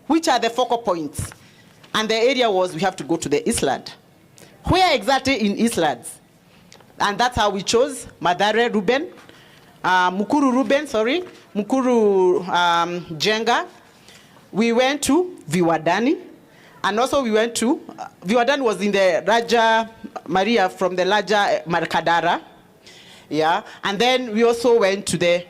which are the focal points. And the area was we have to go to the Eastland. Where exactly in Eastlands? And that's how we chose Mukuru Jenga. We went to Viwadani. And also we went to, Viwadani was in the Raja Maria from the Raja Markadara. Yeah. And then we also went to the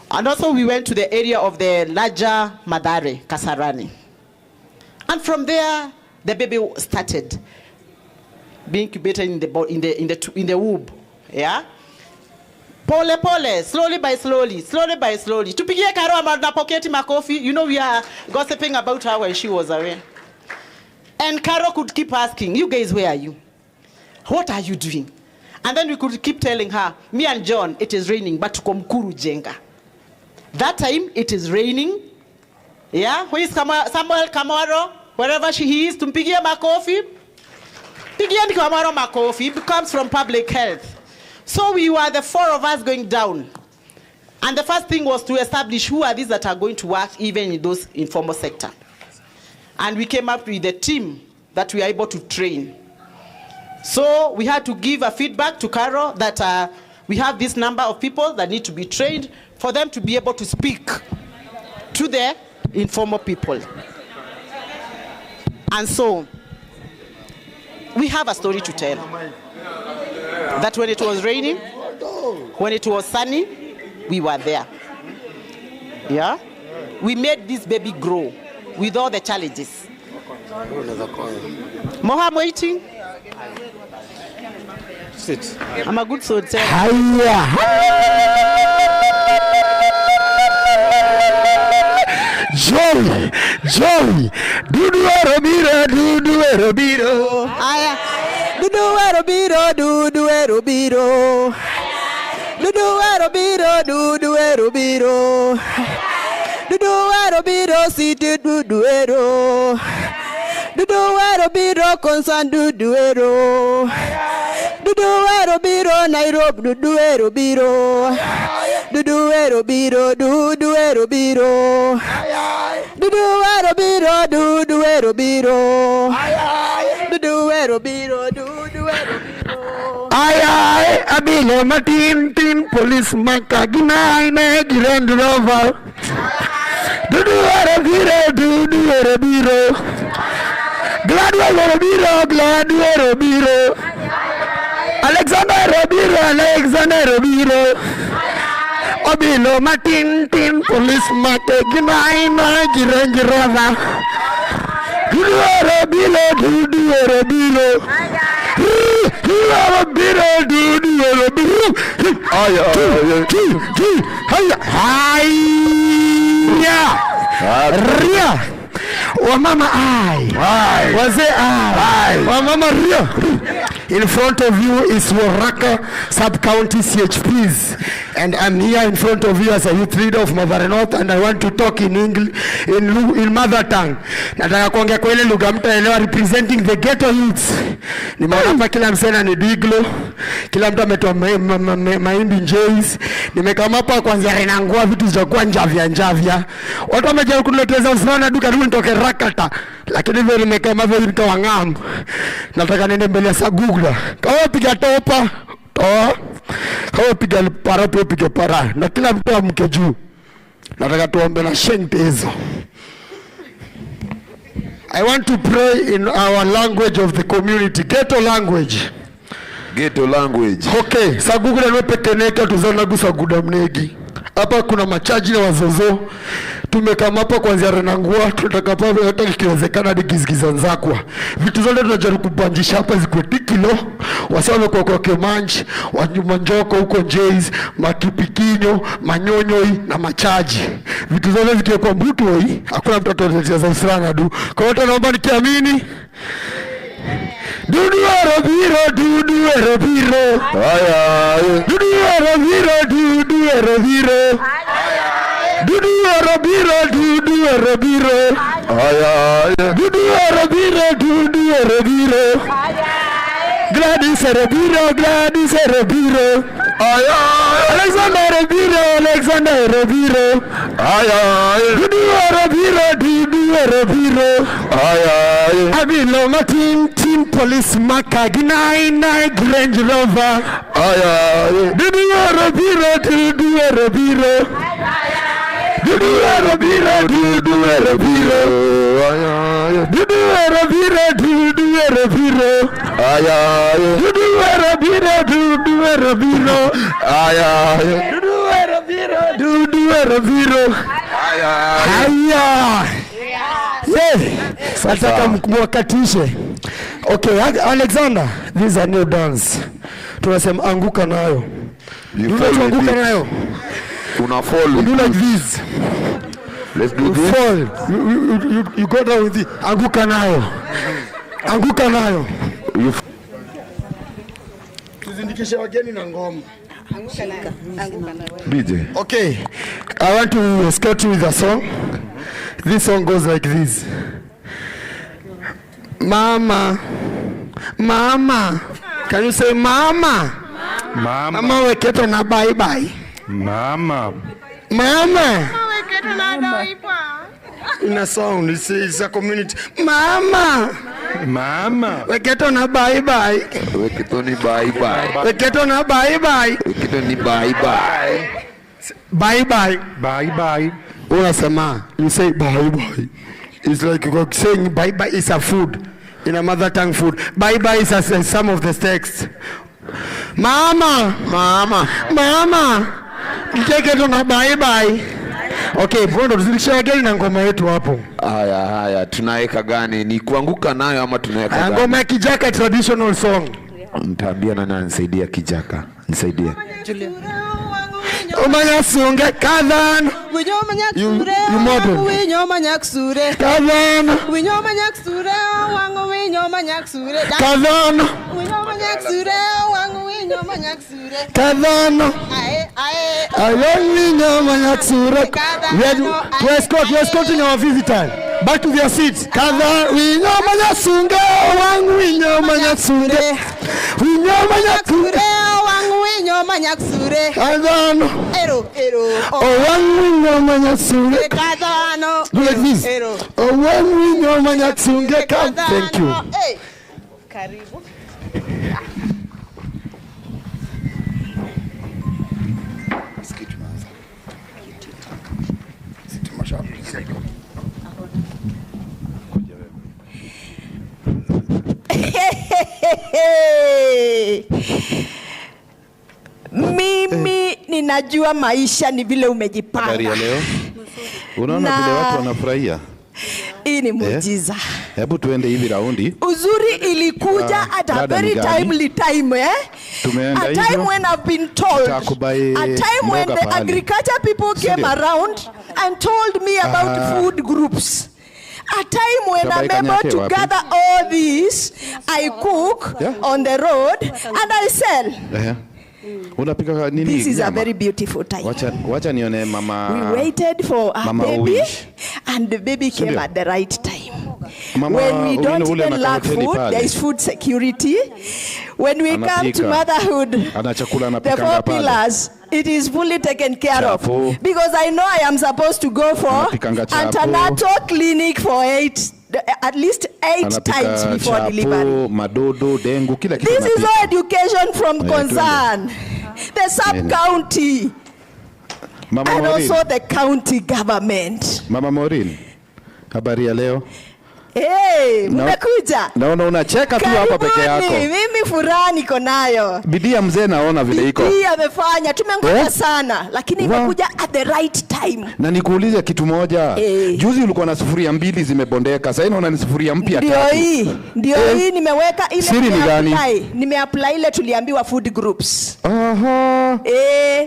area of the Raja Madare, Kasarani. And from there, the baby started being incubated in the womb. Yeah. Pole pole, slowly by slowly. Tupigie Karo na poketi makofi. You know we are gossiping about her when she was away. And Karo could keep asking, you guys, where are you? What are you doing? And then we could keep telling her, me and John, it is raining, but tuko Mukuru Jenga. That time, it is raining. Yeah, who is Samuel Kamaro? Wherever he is, tumpigie makofi. Pigieni Kamaro makofi. It comes from public health. So we were the 4 of us going down. And the first thing was to establish who are these that are going to work even in those informal sector. And we came up with a team that we are able to train. So we had to give a feedback to Carol that we have this number of people that need to be trained for them to be able to speak to the informal people. And so we have a story to tell. That when it was raining, when it was sunny, we were there. Yeah? We made this baby grow with all the challenges. Moham waiting? Sit. I'm a good soldier. Joy. Dudu erobiro. Aya. Dudu erobiro. Si dudu ero. Dudu erobiro konsan dudu ero. Dudu erobiro Nairobi dudu erobiro. Dudu erobiro. Dudu erobiro. Ay, abilo matin police makagina ine Grand Rover. Dudu erobiro. Glad erobiro. Alexander erobiro. Abilo matin police makagina ine Grand Rover. Dudu erobiro. In front of you is Waraka Sub-County CHPs, and I'm here in front of you as a youth leader of Mathare North, and I want to talk in English, in mother tongue. Nataka kuongea kwa ile lugha mtaelewa, representing the ghetto youths. Nimeona hapa kila msena ni diglo, kila mtu ametoa mahindi njeis. Nimekama hapa kwanza renangua vitu zitakuwa njavya. Watu wamejaribu kunileteza usana duka ndio nitoke rakata. Lakini hivyo nimekama hivyo nikawa ngam. Nataka nende mbele ya Google. Kama piga topa, toa. Kama piga para piga para. Na kila mtu amke juu. Nataka tuombe na shente hizo. I want to pray in our language of the community, ghetto language. Okay, Sagugu na pekeneka tuzana gusa gudamnegi. Hapa kuna machaji na wazozo. Tumekama hapa kwanza renangua, tunataka hapa hata ikiwezekana hadi gizgizanzakwa. Vitu zote tunajaribu kupanjisha hapa zikuwe kilo. Wasawe kwa kemanji, wanjumanjoko huko Jays, makipikinyo, manyonyoi na machaji. Vitu zote zikiwa kwa mbutu hii, hakuna mtoto anacheza usrana du. Kwa hiyo naomba nikiamini. Dudu erobiro. Aya. Dudu erobiro. Aya. Dudu erobiro. Gladys erobiro. Aya. Alexander erobiro. Dudu wero biro. Abilo matin police maka ginai Range Rover. Dudu wero biro. Dudu wero biro. Dudu wero biro. Dudu wero biro. Dudu wero biro. Dudu wero biro. Dudu wero biro. Dudu wero biro. Dudu wero biro. Haya. Nataka mwakatishe. Okay, Alexander, this is a new dance. Tunasema anguka nayo. Anguka nayo. Una fall. You do like this. Let's do this. Fall. You go down with it. Anguka nayo. Anguka nayo. Tuzindikishe wageni na ngoma. Anguka nayo. DJ. Okay, I want to escort you with a song. This song goes like this. Mama. Can you say mama? Mama weketo na bye bye. Mama. Weketo na daipa. In a song, it's a community. Mama. Weketo na bye bye. Weketo ni bye bye. Weketo na bye bye. Weketo ni bye bye. Bye bye. Bye bye. Unasema, you say bye bye. It's like you're saying bye bye is a food. In a mother tongue food. Bye bye is some of the texts. Mama. Take it on a bye bye. Okay, bwana tuzidisha gani na ngoma yetu hapo? Haya, tunaweka gani? Ni kuanguka nayo ama tunaweka gani? Ngoma ya Kijaka traditional song. Nitaambia nani anisaidia Kijaka. Nisaidie. Omanya sunge kadhan. Winyo manyaksure. Winyo manyaksure. Kadhan. Winyo manyaksure. Wango winyo manyaksure. Kadhan. Winyo manyaksure. Wango winyo manyaksure. Kadhan. Winyo manyaksure. We escorting our visitor back to their seats. Kadhan. Winyo manyasunge. Wango winyo manyaksure. Winyo manyaksure. Wango winyo manyaksure. Kadhan. Ero. Winyo manyasunge. Kadhano. Do like this. Winyo manyasunge. Thank you. Hey. Karibu. Mimi ninajua maisha ni vile umejipanga. Habari ya leo. Unaona vile watu wanafurahia? Hii ni muujiza. Hebu tuende hivi raundi. Uzuri ilikuja at a very timely time, Tumeenda a time when I've been told. A time when the agriculture people came around and told me about food groups. A time when I'm able to gather all these, I cook on the road and I sell. Unapika nini? This is a very beautiful time. Wacha nione mama. We waited for a baby Uish. and the baby came at the right time. Mama, when we don't ule even lack food, there is food security. When we come to motherhood, the 4 pillars, it is fully taken care of. Because I know I am supposed to go for antenatal clinic for at least 8 times before delivery. Madodo, dengu, kila kitu. This is all education from concern. The sub-county. And also the county government. Mama Maureen, habari ya leo? Hey, mmekuja. Naona unacheka tu hapa peke yako. Mimi furaha niko nayo. Bidii ya mzee naona vile iko. Bidii amefanya. Tumengoja sana lakini imekuja at the right time. Na nikuulize kitu moja. Juzi ulikuwa na sufuria 2 zimebondeka. Sasa unaona ni sufuria mpya 3. Ndio hii nimeweka ile. Siri ni gani? Nimeapply ile tuliambiwa food groups.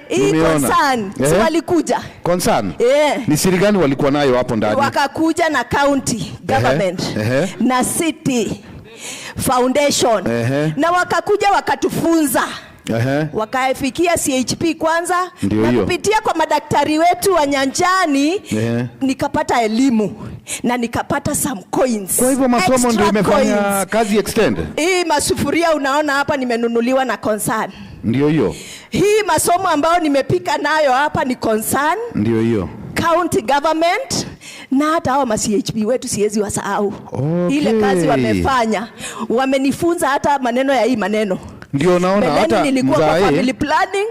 Hii concern. Si walikuja. Concern? Ni siri gani walikuwa nayo hapo ndani? Wakakuja na county government. Na city foundation na wakakuja wakatufunza wakafikia CHP kwanza na kupitia kwa madaktari wetu wa nyanjani nikapata elimu na nikapata some coins. Kwa hivyo masomo ndio imefanya kazi extend. Hii masufuria unaona hapa nimenunuliwa na concern. Ndio hiyo. Hii masomo ambayo nimepika nayo hapa ni concern. Ndio hiyo. county government, na hata hao ma CHP wetu siwezi wasahau. Okay. Ile kazi wamefanya, wamenifunza hata maneno ya hii maneno. Ndio naona hata nilikuwa kwa family planning.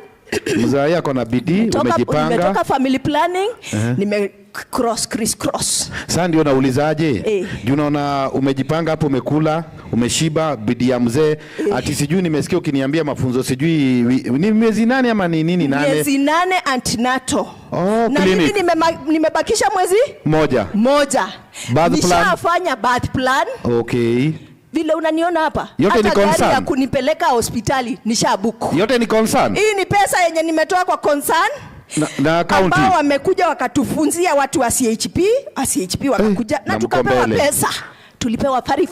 Mzae yako na bidii, umejipanga. Nimetoka family planning, nime criss-cross. Sasa ndio naulizaje? Juu unaona umejipanga hapo, umekula, umeshiba, bidii ya mzee. Ati sijui nimesikia ukiniambia mafunzo sijui ni miezi 8 ama ni nini 8? Miezi 8 antenatal. Na clinic. mimi nimebakisha mwezi moja. Nishafanya birth plan. Okay. Vile unaniona hapa, yote ni concern. Hata ya kunipeleka hospitali nishabuku. Yote ni concern. Hii ni pesa yenye nimetoa kwa concern. Na county. Ambao wamekuja wakatufunzia watu wa CHP wakakuja na tukapewa pesa. Tulipewa fari.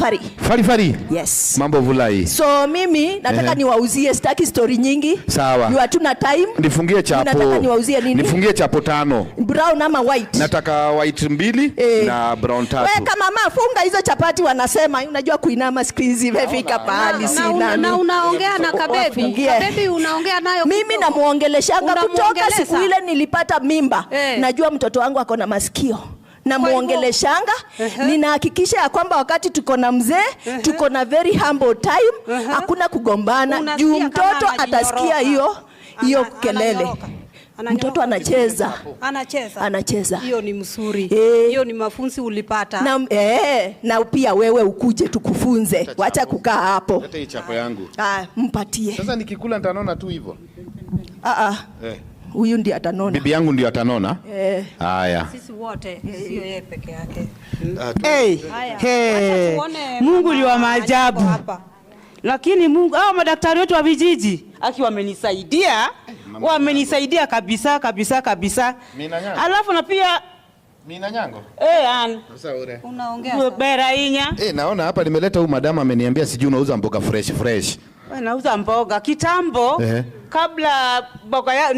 Yes. Mambo vulai. So mimi nataka niwauzie, sitaki story nyingi. Sawa. Ni hatuna time. Nifungie chapo. Nataka niwauzie nini? Nifungie chapo 5. Brown ama white? Nataka white 2 na brown 3. Wewe kama mama funga hizo chapati, wanasema unajua kuinama squeeze imefika pahali sina. Na unaongea na kabebi. Kabebi unaongea nayo. Mimi namuongeleshanga kutoka siku ile nilipata mimba. Najua mtoto wangu ako na masikio. Na muongeleshanga, ninahakikisha ya kwamba wakati tuko na mzee, tuko na very humble time, hakuna kugombana, juu mtoto atasikia hiyo kelele. Mtoto anacheza. Hiyo ni mzuri. Hiyo ni mafunzi ulipata. Na pia wewe ukuje tukufunze. Wacha kukaa hapo. Leta hii chapo yangu. Mpatie. Sasa nikikula nitanona tu hivyo. Huyu ndiye atanona. Bibi yangu ndiye atanona? Haya. Sisi wote, sio yeye peke yake. Mungu ni wa maajabu. Lakini Mungu, hao madaktari wetu wa vijiji wamenisaidia kabisa. Alafu na pia Minanyango? Sasa unaongea. Berainya. Naona hapa nimeleta huyu madama ameniambia sijui unauza mboga fresh. Nauza mboga kitambo. Kabla mboga ya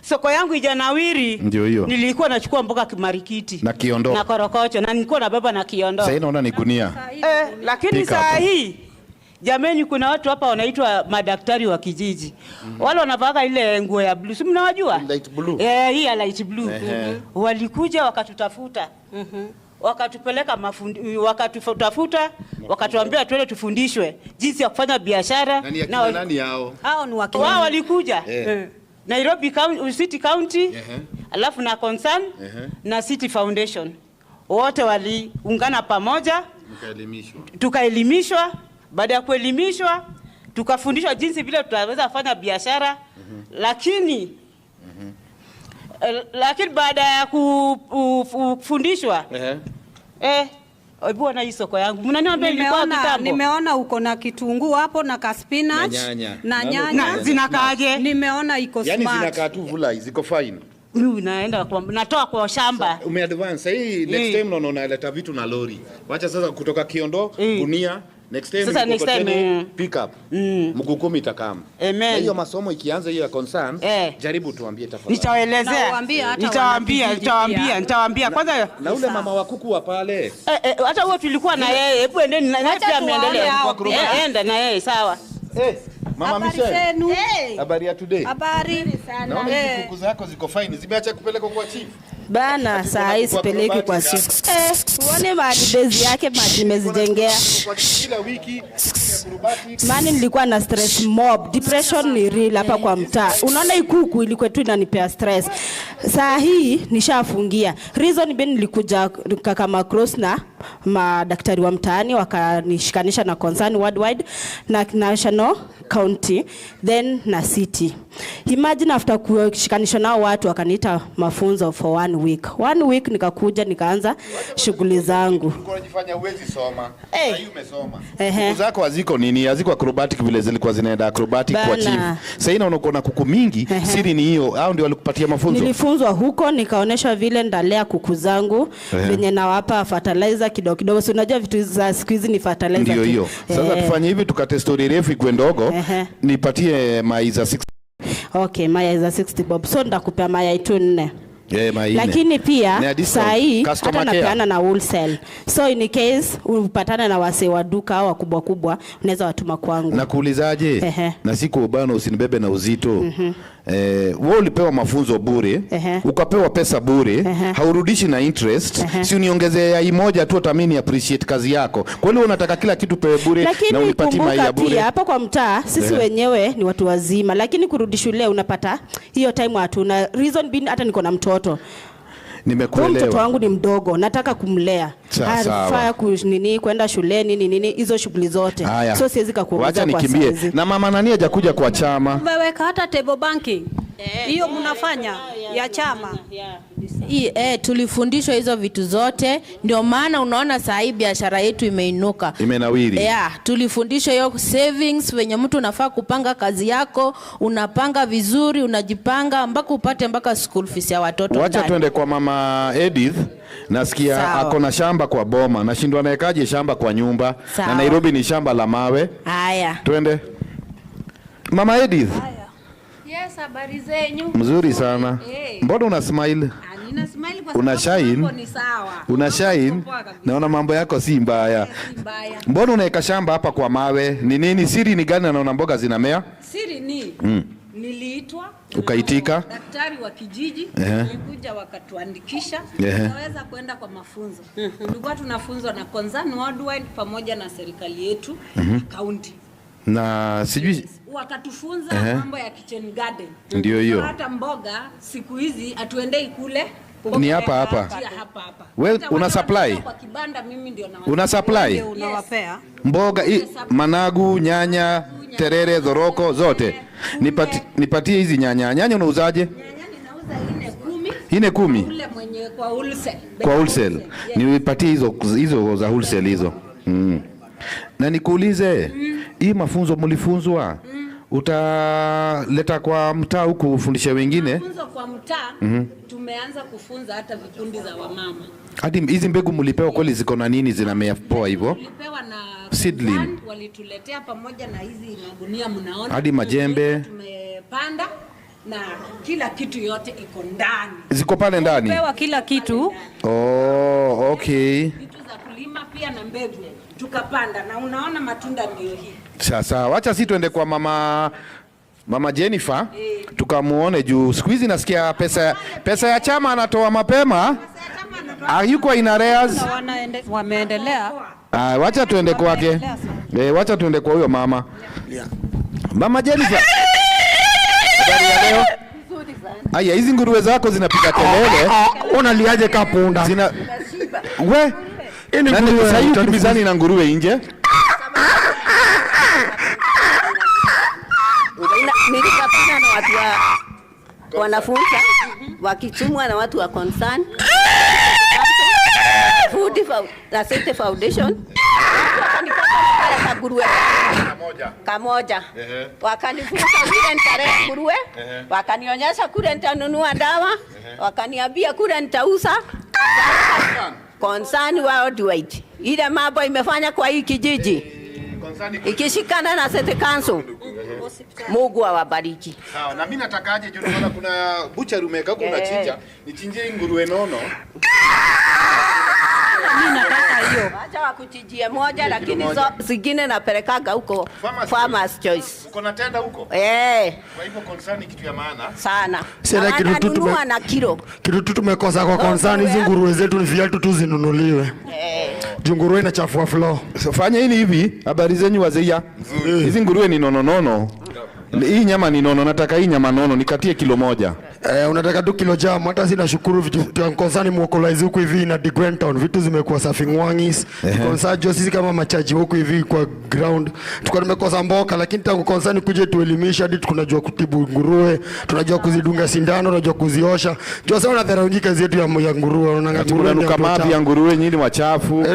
soko yangu ijanawiri, nilikuwa nachukua mboga Kimarikiti na Kiondo na Korokocho, na nilikuwa na baba na Kiondo. Sasa naona ni gunia. Lakini saa hii jameni, kuna watu hapa wanaitwa madaktari wa kijiji. Wale wanavaa ile nguo ya blue, si mnawajua? Light blue. Hii ya light blue. Walikuja wakatutafuta. Wakatupeleka wakatutafuta, wakatuambia twende tufundishwe jinsi ya kufanya biashara. Nani hao? Hao ni wakina. Wao walikuja. Nairobi City County, alafu na Concern na City Foundation. Wote waliungana pamoja, tukaelimishwa. Baada ya kuelimishwa, tukafundishwa jinsi vile tutaweza kufanya biashara. Lakini baada ya kufundishwa Bwana hii soko yangu. Mnaniambia nilikuwa kitambo. Nimeona uko na kitunguu hapo na spinach na nyanya. Zinakaaje? Nimeona iko smart. Yaani zinakaa tu vulai, ziko fine. Mimi natoa kwa shamba. Umeadvance. Hii next time unaleta vitu na lori. Wacha sasa kutoka Kiondo, gunia. Next time pick up. Mgukumi itakam. Amen. Hiyo masomo ikianza hiyo ya concern, jaribu tuambie tafadhali. Nitawaambia kwanza. Na ule mama wa kuku wa pale. Hata huo tulikuwa na yeye. Hebu endeni na yeye pia muendelee. Enda na yeye, sawa. Mama Michelle. Habari ya today? Habari sana. Naona kuku zako ziko fine. Zimeacha kupeleka kwa chief. Bana, saa hii sipeleki kwa chief. Uone madibezi yake nimezijengea. Kila wiki Mani nilikuwa na stress mob. Depression ni real hapa kwa mtaa. Unaona hii kuku ilikuwa tu inanipea stress. Saa hii nishafungia. Reason ben nilikuja kama cross na madaktari wa mtaani wakanishikanisha na Concern worldwide na national county then na city. Imagine after kushikanisha nao watu wakaniita mafunzo for 1 week. 1 week nikakuja nikaanza shughuli zangu. Unajifanya uwezi soma. Sasa umesoma. Kuku zako haziko nini? Haziko acrobatic vile zilikuwa zinaenda acrobatic kwa chief. Sasa ina unaona kuku mingi, siri ni hiyo. Hao ndio walikupatia mafunzo. Nilifunzwa huko nikaonyeshwa vile ndalea kuku zangu, venye nawapa fertilizer kidogo. So unajua vitu za siku hizi ni fertilizer. Ndio hiyo. Sasa tufanye hivi tukate story refu ikwe ndogo. Nipatie mayai za 60. Okay, mayai za 60 bob. So ndakupea mayai 4. Lakini pia saa hii hata napeana na wholesale. So in case upatana na wase wa duka au wakubwa unaweza watuma kwangu. Na kuulizaje? Na siku ubano usinibebe na uzito. wewe ulipewa mafunzo bure, ukapewa pesa bure, haurudishi na interest, si uniongezee ya moja tu tamini appreciate kazi yako. Kwa hiyo unataka kila kitu pewe bure na unipatie mai ya bure. Hapa kwa mtaa sisi wenyewe ni watu wazima, lakini kurudi shule unapata hiyo time hatuna. Reason being hata niko na mtoto. Nimekuelewa. Mtoto wangu ni mdogo, nataka kumlea. Hafaa kwenda shuleni nini hizo shughuli zote. So siwezi kukuongeza kwa saizi. Na mama nani hajakuja kwa chama? Umeweka hata table banking. Hiyo mnafanya ya chama. Tulifundishwa hizo vitu zote, ndio maana unaona saa hii biashara yetu imeinuka. Imenawiri. Tulifundishwa hiyo savings, wenye mtu unafaa kupanga kazi yako, unapanga vizuri, unajipanga mpaka upate mpaka school fees ya watoto. Wacha tuende kwa mama Edith. Nasikia ako na shamba kwa boma. Nashindwa naekaje shamba kwa nyumba. Na Nairobi ni shamba la mawe. Haya. Twende. Mama Edith. Yes, habari zenyu. Mzuri sana. Mbona una smile? Nina smile kwa sababu mambo ni sawa. Una shine? Naona mambo yako si mbaya. Si mbaya. Mbona unaweka shamba hapa kwa mawe? Ni nini siri ni gani naona mboga zinamea? Siri ni niliitwa, ukaitika, daktari wa kijiji, nilikuja wakatuandikisha, tukaweza kwenda kwa mafunzo. Tulikuwa tunafunzwa na Concern Worldwide pamoja na serikali yetu, county. Na sijui wakatufunza mambo ya kitchen garden. Ndio hiyo. Hata mboga siku hizi atuendei kule. Ni hapa. Well, una supply? Kwa kibanda mimi ndio na. Una supply? Unawapea. Mboga managu, nyanya, terere, dhoroko zote. Nipatie hizi nyanya. Nyanya unauzaje? Nyanya ninauza 10. Ule mwenye kwa wholesale. Kwa wholesale. Nipatie hizo za wholesale hizo. Na nikuulize, hii mafunzo mlifunzwa, utaleta kwa mtaa huku ufundishe wengine? Mafunzo kwa mtaa, tumeanza kufunza hata vikundi za wamama. Hadi hizi mbegu mlipewa kweli ziko na nini zinamea poa hivyo? Tulipewa na seedling. Walituletea pamoja na hizi magunia mnaona. Hadi majembe. Tumepanda na kila kitu yote iko ndani. Ziko pale ndani? Tumepewa kila kitu. Oh, okay. Vitu za kulima pia na mbegu. Tukapanda na unaona matunda ndio hii. Sasa wacha si tuende kwa mama Jennifer tukamuone juu siku hizi nasikia pesa ya chama anatoa mapema. Hayuko in arrears. Wameendelea. Wacha tuende kwake. Wacha tuende kwa huyo mama. Mama Jennifer. Habari ya leo? Aya, hizi nguruwe zako zinapiga kelele. Unaliaje kapunda? We sasa hivi ukibizani na nguruwe nje. Nilikapana na watu wanafunza wakitumwa na watu wa Concern Food na Safety Foundation. Wakanipata nguruwe kamoja. Wakanifunza vile nitarea nguruwe, wakanionyesha kule nitanunua dawa, wakaniambia kule nitauza. Concern Worldwide. Ile mambo imefanya kwa hii kijiji. Ikishikana na City Council. Mungu awabariki. Sawa, na mimi natakaje juu naona kuna butcher umeka huko unachinja. Nichinjie nguruwe nono. Mimi nataka hiyo. Acha wakuchinjie moja lakini zingine napelekaga huko Farmers Choice. Uko na tenda huko? Kwa hivyo Concern kitu ya maana sana. Sasa kitu na kilo. Kitu tumekosa kwa Concern, hizi nguruwe zetu ni viatu tu zinunuliwe. Nguruwe inachafua flow. So fanya hivi, habari zenyu wazee. Hizi nguruwe ni nono. Hii nyama ni nono, nataka hii nyama nono nikatie kilo moja. Unataka tu kilo jamu, hata sina shukuru vitu Concern muokolaizi huku hivi na Digrentown, vitu zimekuwa safi ngwangis. Concern sisi kama machaji huku hivi kwa ground. Tuko tumekosa mboka, lakini tangu Concern kuje tuelimisha hadi tunajua kutibu nguruwe, tunajua kuzidunga sindano, tunajua kuziosha. Jua sana dharaunyika kazi yetu ya nguruwe, unaona nguruwe nuka mapi ya nguruwe nyinyi wachafu.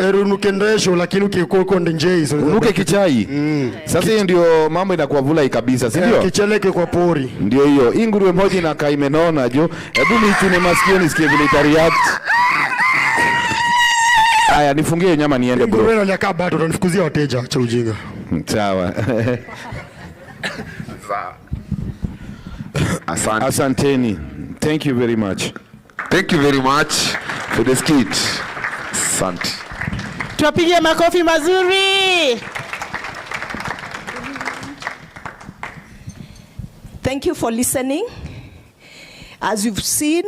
Erunuke ndesho lakini ukikoko ndenjei. Unuke kichai. Sasa hiyo ndio mambo inakuwa vula kabisa, si ndio? Kicheleke kwa pori. Ndio hiyo. Hii nguruwe moja inakaa imenona jo. Hebu nichune masikio nisikie vile itariact. Aya, nifungie nyama niende bro. Nguruwe inakaa bado tunafukuzia wateja cha ujinga. Sawa. Asanteni. Thank you very much. Thank you very much for the skit. Asante. Tuwapigie makofi mazuri. Thank you for listening. As you've seen,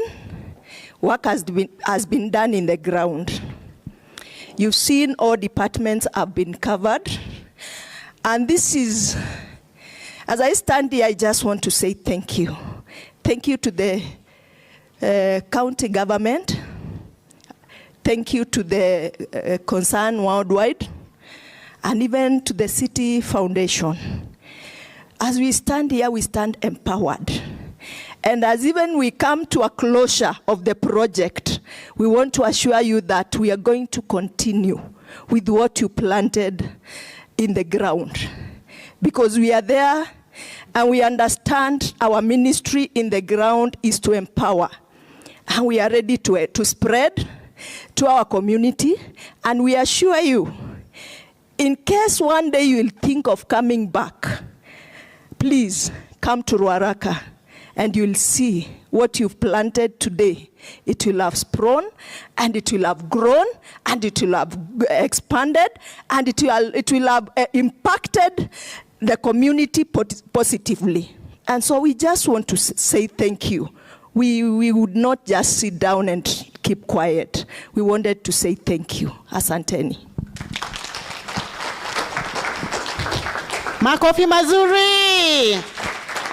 work has been done in the ground. You've seen all departments have been covered. And this is, as I stand here, I just want to say thank you. Thank you to the county government. Thank you to the Concern Worldwide, and even to the City Foundation. As we stand here, we stand empowered. And as even we come to a closure of the project, we want to assure you that we are going to continue with what you planted in the ground. Because we are there and we understand our ministry in the ground is to empower. And we are ready to spread to our community. And we assure you, in case one day you will think of coming back, please come to Ruaraka and you'll see what you've planted today. It will have sprung, and it will have grown, and it will have expanded, and it will have impacted the community positively. And so we just want to say thank you. We would not just sit down and keep quiet. We wanted to say thank you. Asanteni. Makofi mazuri.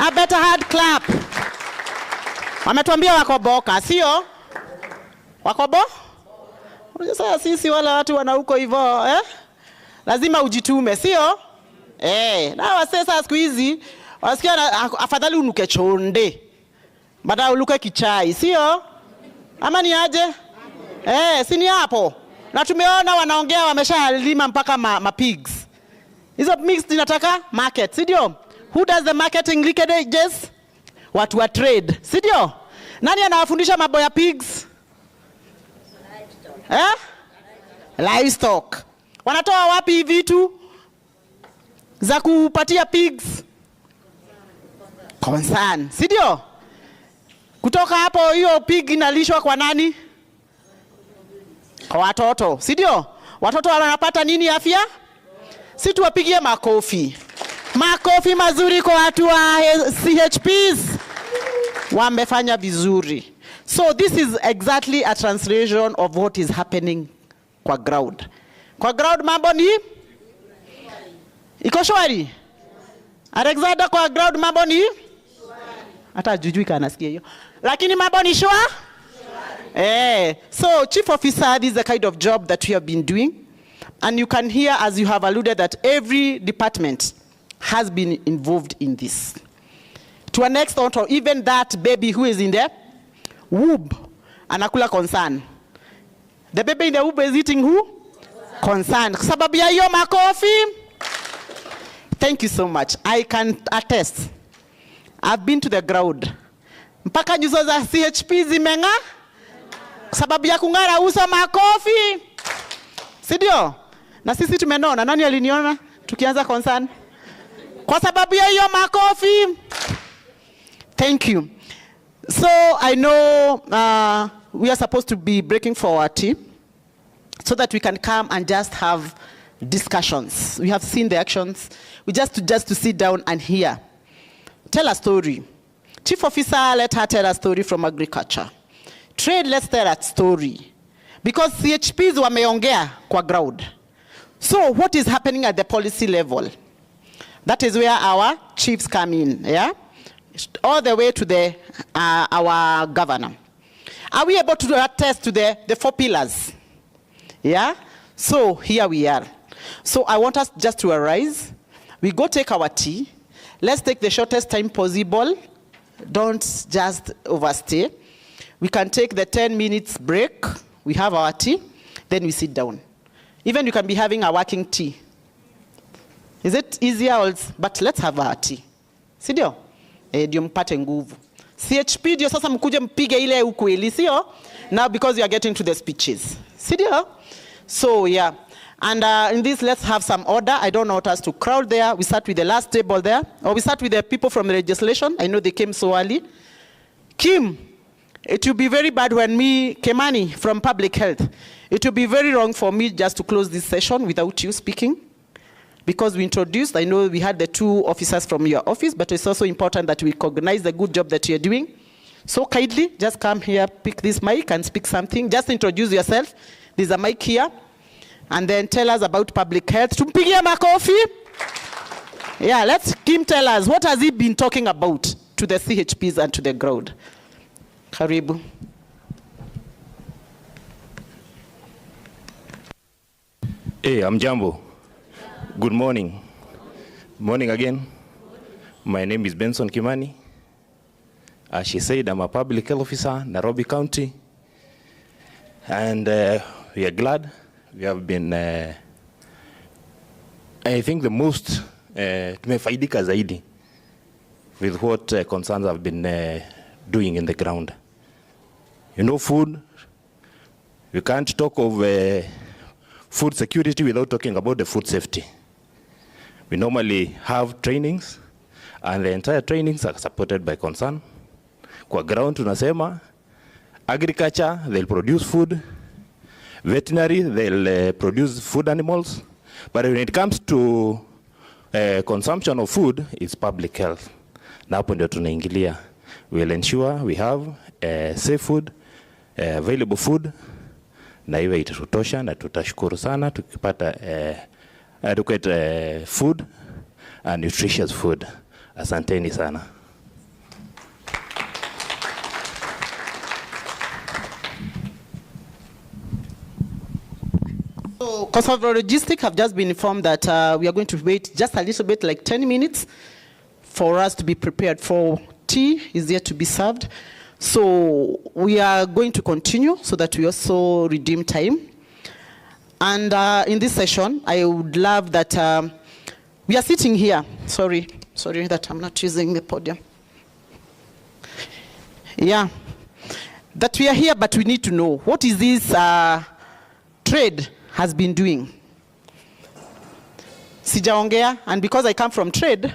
A better hard clap. Wametuambia wakoboka, sio? Wakobo? Sasa sisi wala watu wana huko hivyo, lazima ujitume, sio? Na wasesa siku hizi wasikia afadhali unuke chonde baada uluke kichai, sio? Ama ni aje? Si ni hapo. Na tumeona wanaongea wameshalima mpaka ma pigs. Hizo pigs zinataka market, sio? Who does the marketing leakages? Watu wa trade, sio? Nani anawafundisha mambo ya pigs? Livestock. Wanatoa wapi vitu za kupatia pigs? Concern, sio? Kutoka hapo hiyo pig inalishwa kwa nani? Kwa watoto, sio? Watoto wanapata nini afya? Si tuwapigie makofi. Makofi mazuri kwa watu wa CHPs. Wamefanya vizuri. So this is exactly a translation of what is happening kwa ground. Kwa ground mambo ni? Iko shwari? Alexander, kwa ground mambo ni? Hata jujui kana sikia hiyo. Lakini mambo ni shwa? So chief officer, this is the kind of job that we have been doing. And you can hear, as you have alluded, that every department has been involved in this. To an extent, or even that baby who is in the womb, anakula concern. The baby in the womb is eating who? Concern. Sababu ya hiyo makofi. Thank you so much. I can attest. I've been to the ground. Mpaka nyuso za CHP zimenga. Sababu ya kungara uso makofi. Sidio? Na sisi tumenona. Nani aliniona? Tukianza concern. Kwa sababu ya hiyo makofi. Thank you. So I know we are supposed to be breaking for our tea so that we can come and just have discussions. We have seen the actions. We just to sit down and hear. Tell a story. Chief officer, let her tell a story from agriculture. Trade, let's tell a story. Because CHPs wameongea kwa ground. So what is happening at the policy level? That is where our chiefs come in, yeah? All the way to the our governor. Are we able to attest to the 4 pillars? Yeah? So here we are. So I want us just to arise. We go take our tea. Let's take the shortest time possible. Don't just overstay. We can take the 10 minutes break. We have our tea. Then we sit down. Even you can be having a working tea. Is it easier? But let's have our tea. Sidio? Ndio mpate nguvu. CHP ndio sasa mkuje mpige ile ukweli, sio? Now because you are getting to the speeches. Sidio? So yeah. And in this, let's have some order. I don't want us to crowd there. We start with the last table there. Or we start with the people from the legislation. I know they came so early. Kim, it will be very bad when me, Kemani, from public health. It will be very wrong for me just to close this session without you speaking. because we introduced, I know we had the 2 officers from your office, but it's also important that we recognize the good job that you're doing. So kindly, just come here, pick this mic and speak something. Just introduce yourself. There's a mic here. And then tell us about public health. Tumpigie makofi. Yeah, let Kim tell us, what has he been talking about to the CHPs and to the ground? Karibu. Hey, I'm Jambo. Good morning. Morning again. My name is Benson Kimani. As she said, I'm a public health officer, Nairobi County. And we are glad. We have been, I think the most, tumefaidika zaidi with what concerns have been doing in the ground. You know, food, we can't talk of food security without talking about the food safety. We normally have trainings, and the entire trainings are supported by concern. Kwa ground tunasema, agriculture, they'll produce food. Veterinary, they'll produce food animals. But when it comes to consumption of food, it's public health. Na hapo ndio tunaingilia. We'll ensure we have safe food, available food, na iwe itatutosha, na tutashukuru sana tukipata adequate food and nutritious food. Asanteni sana. So, Conservative Logistics have just been informed that we are going to wait just a little bit, like 10 minutes, for us to be prepared for tea is yet to be served. So we are going to continue so that we also redeem time. And in this session, I would love that we are sitting here. Sorry that I'm not using the podium. Yeah, that we are here, but we need to know what is this trade has been doing. Sijaongea, and because I come from trade,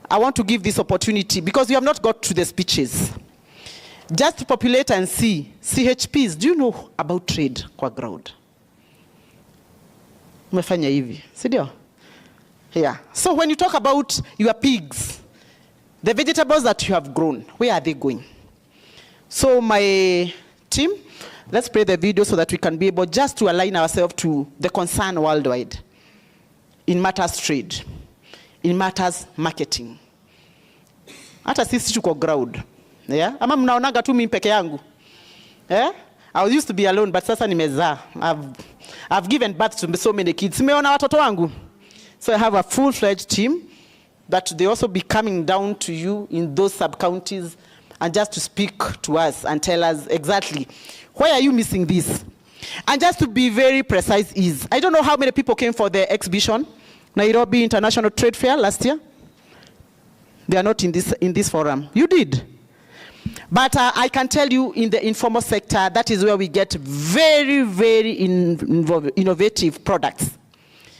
I want to give this opportunity because we have not got to the speeches. Just to populate and see, CHPs, do you know about trade kwa ground? Umefanya hivi, sidio? Yeah. So when you talk about your pigs, the vegetables that you have grown, where are they going? So my team, let's play the video so that we can be able just to align ourselves to the concern worldwide in matters trade, in matters marketing. Hata sisi tuko ground. Yeah? Ama mnaonaga tu mimi peke yangu. Yeah? I used to be alone, but sasa nimezaa. I've given birth to so many kids. Simeona watoto wangu. So I have a full-fledged team that they also be coming down to you in those sub-counties and just to speak to us and tell us exactly, why are you missing this? And just to be very precise is, I don't know how many people came for the exhibition, Nairobi International Trade Fair last year. They are not in this forum. You did. But I can tell you in the informal sector, that is where we get very, very innovative products.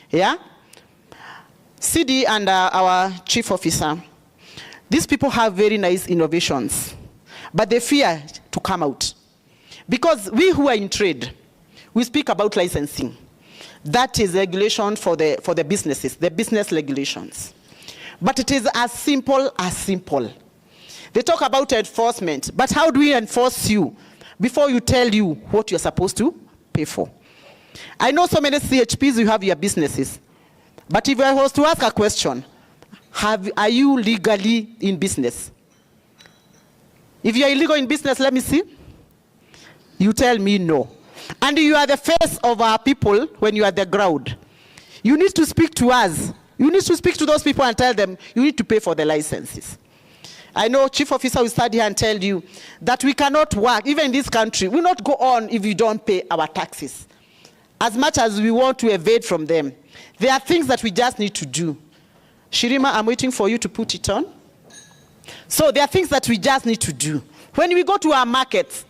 Yeah? CD and our chief officer, these people have very nice innovations, but they fear to come out. Because we who are in trade, we speak about licensing. That is regulation for the businesses, the business regulations. But it is as simple as simple. They talk about enforcement, but how do we enforce you before you tell you what you're supposed to pay for? I know so many CHPs, you have your businesses. But if I was to ask a question, are you legally in business? If you are illegal in business, let me see. You tell me no. And you are the face of our people when you are the ground. You need to speak to us. You need to speak to those people and tell them you need to pay for the licenses. I know chief officer will stand here and tell you that we cannot work, even in this country, we will not go on if we don't pay our taxes. As much as we want to evade from them, there are things that we just need to do. Shirima, I'm waiting for you to put it on. So there are things that we just need to do. When we go to our markets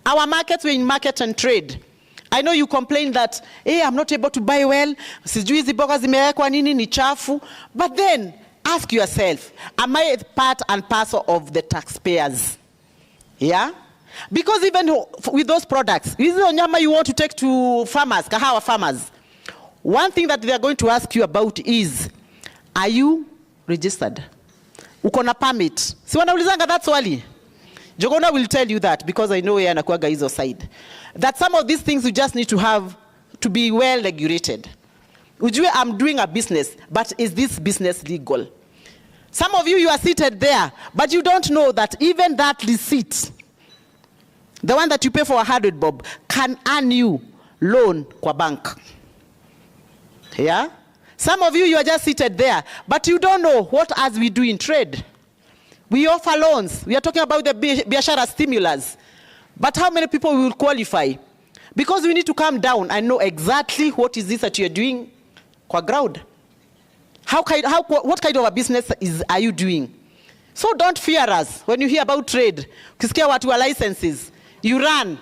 we're in market and trade. I know you complain that, hey, I'm not able to buy well, sijui hizi boga zimewekwa nini ni chafu, but then ask yourself, am I part and parcel of the taxpayers? Yeah? Because even with those products, hizo nyama you want to take to farmers, kahawa farmers, One thing that they are going to ask you about is, are you registered? Uko na permit? Si wanaulizanga that swali? Jogona will tell you that because I know yeye anakuaga hizo side. That some of these things you just need to have to be well regulated. Ujue, I'm doing a business, but is this business legal? Some of you are seated there, but you don't know that even that receipt, the one that you pay for 100 bob, can earn you loan kwa bank. Yeah? Some of you are just seated there, but you don't know what as we do in trade. We offer loans. We are talking about the biashara stimulus. But how many people will qualify? Because we need to come down and know exactly what is this that you're doing kwa ground. What kind of a business are you doing? So don't fear us when you hear about trade. Ukisikia watu wa licenses, you run.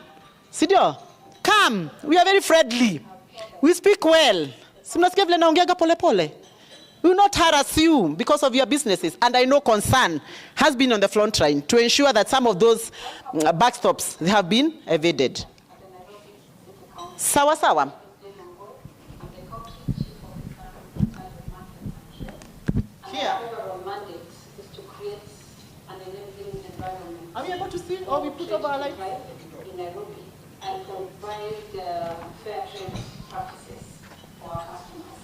Sidio? Come. We are very friendly. We speak well. Simnasikia vile naongeaga pole pole. We will not harass you because of your businesses. And I know concern has been on the front line to ensure that some of those backstops have been evaded. Sawa sawa. Here. Are we able to see? Or we put over our lights? In Nairobi and provide fair trade practices for our customers.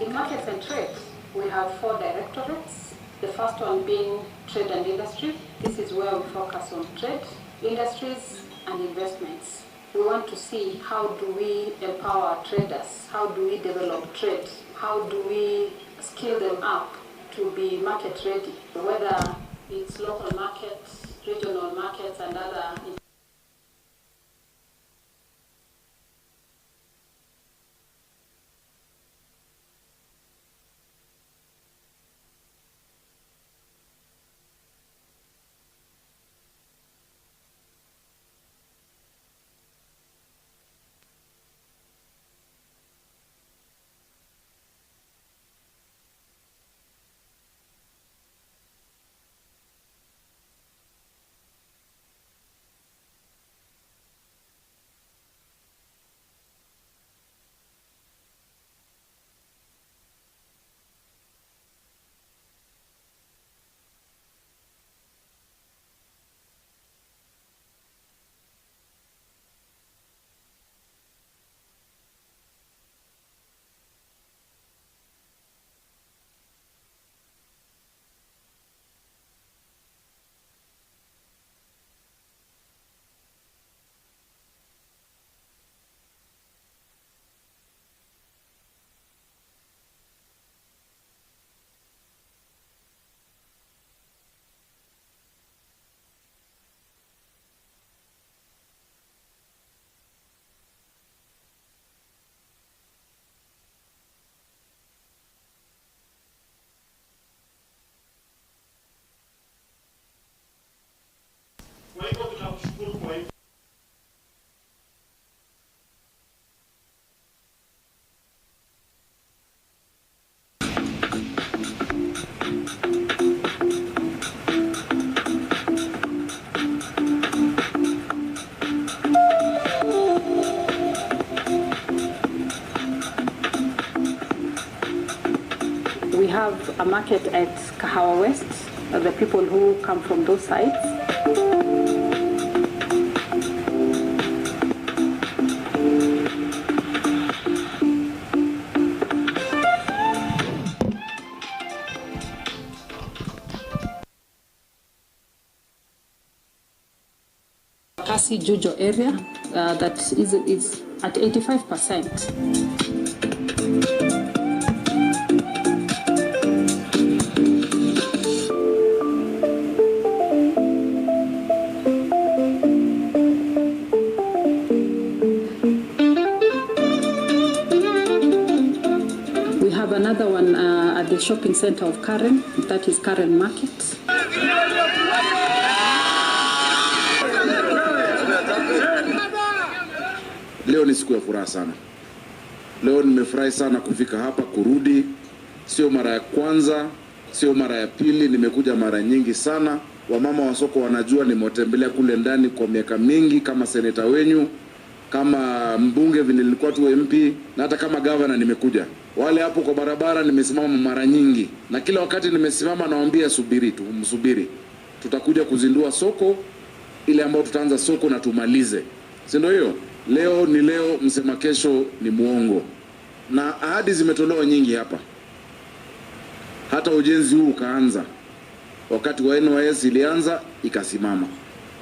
In markets and trade, we have 4 directorates. The first one being trade and industry. This is where we focus on trade, industries, and investments. We want to see how do we empower traders, how do we develop trade, how do we skill them up to be market ready, whether it's local markets, regional markets, and other. We have a market at Kahawa West, the people who come from those sides. Kasi Jojo area, that is at 85%. Another one at the shopping center of Karen, that is Karen Market. Leo ni siku ya furaha sana. Leo nimefurahi sana kufika hapa kurudi. Sio mara ya kwanza, sio mara ya pili, nimekuja mara nyingi sana Wamama wa soko wanajua, nimetembelea kule ndani kwa miaka mingi kama seneta wenyu, kama mbunge vile nilikuwa tu MP, na hata kama governor nimekuja. Wale hapo kwa barabara nimesimama mara nyingi, na kila wakati nimesimama nawaambia subiri tu, msubiri. Tutakuja kuzindua soko ile ambayo tutaanza soko na tumalize. Si ndio hiyo? Leo ni leo, msema kesho ni muongo. Na ahadi zimetolewa nyingi hapa. Hata ujenzi huu ukaanza. Wakati wa NYS ilianza ikasimama.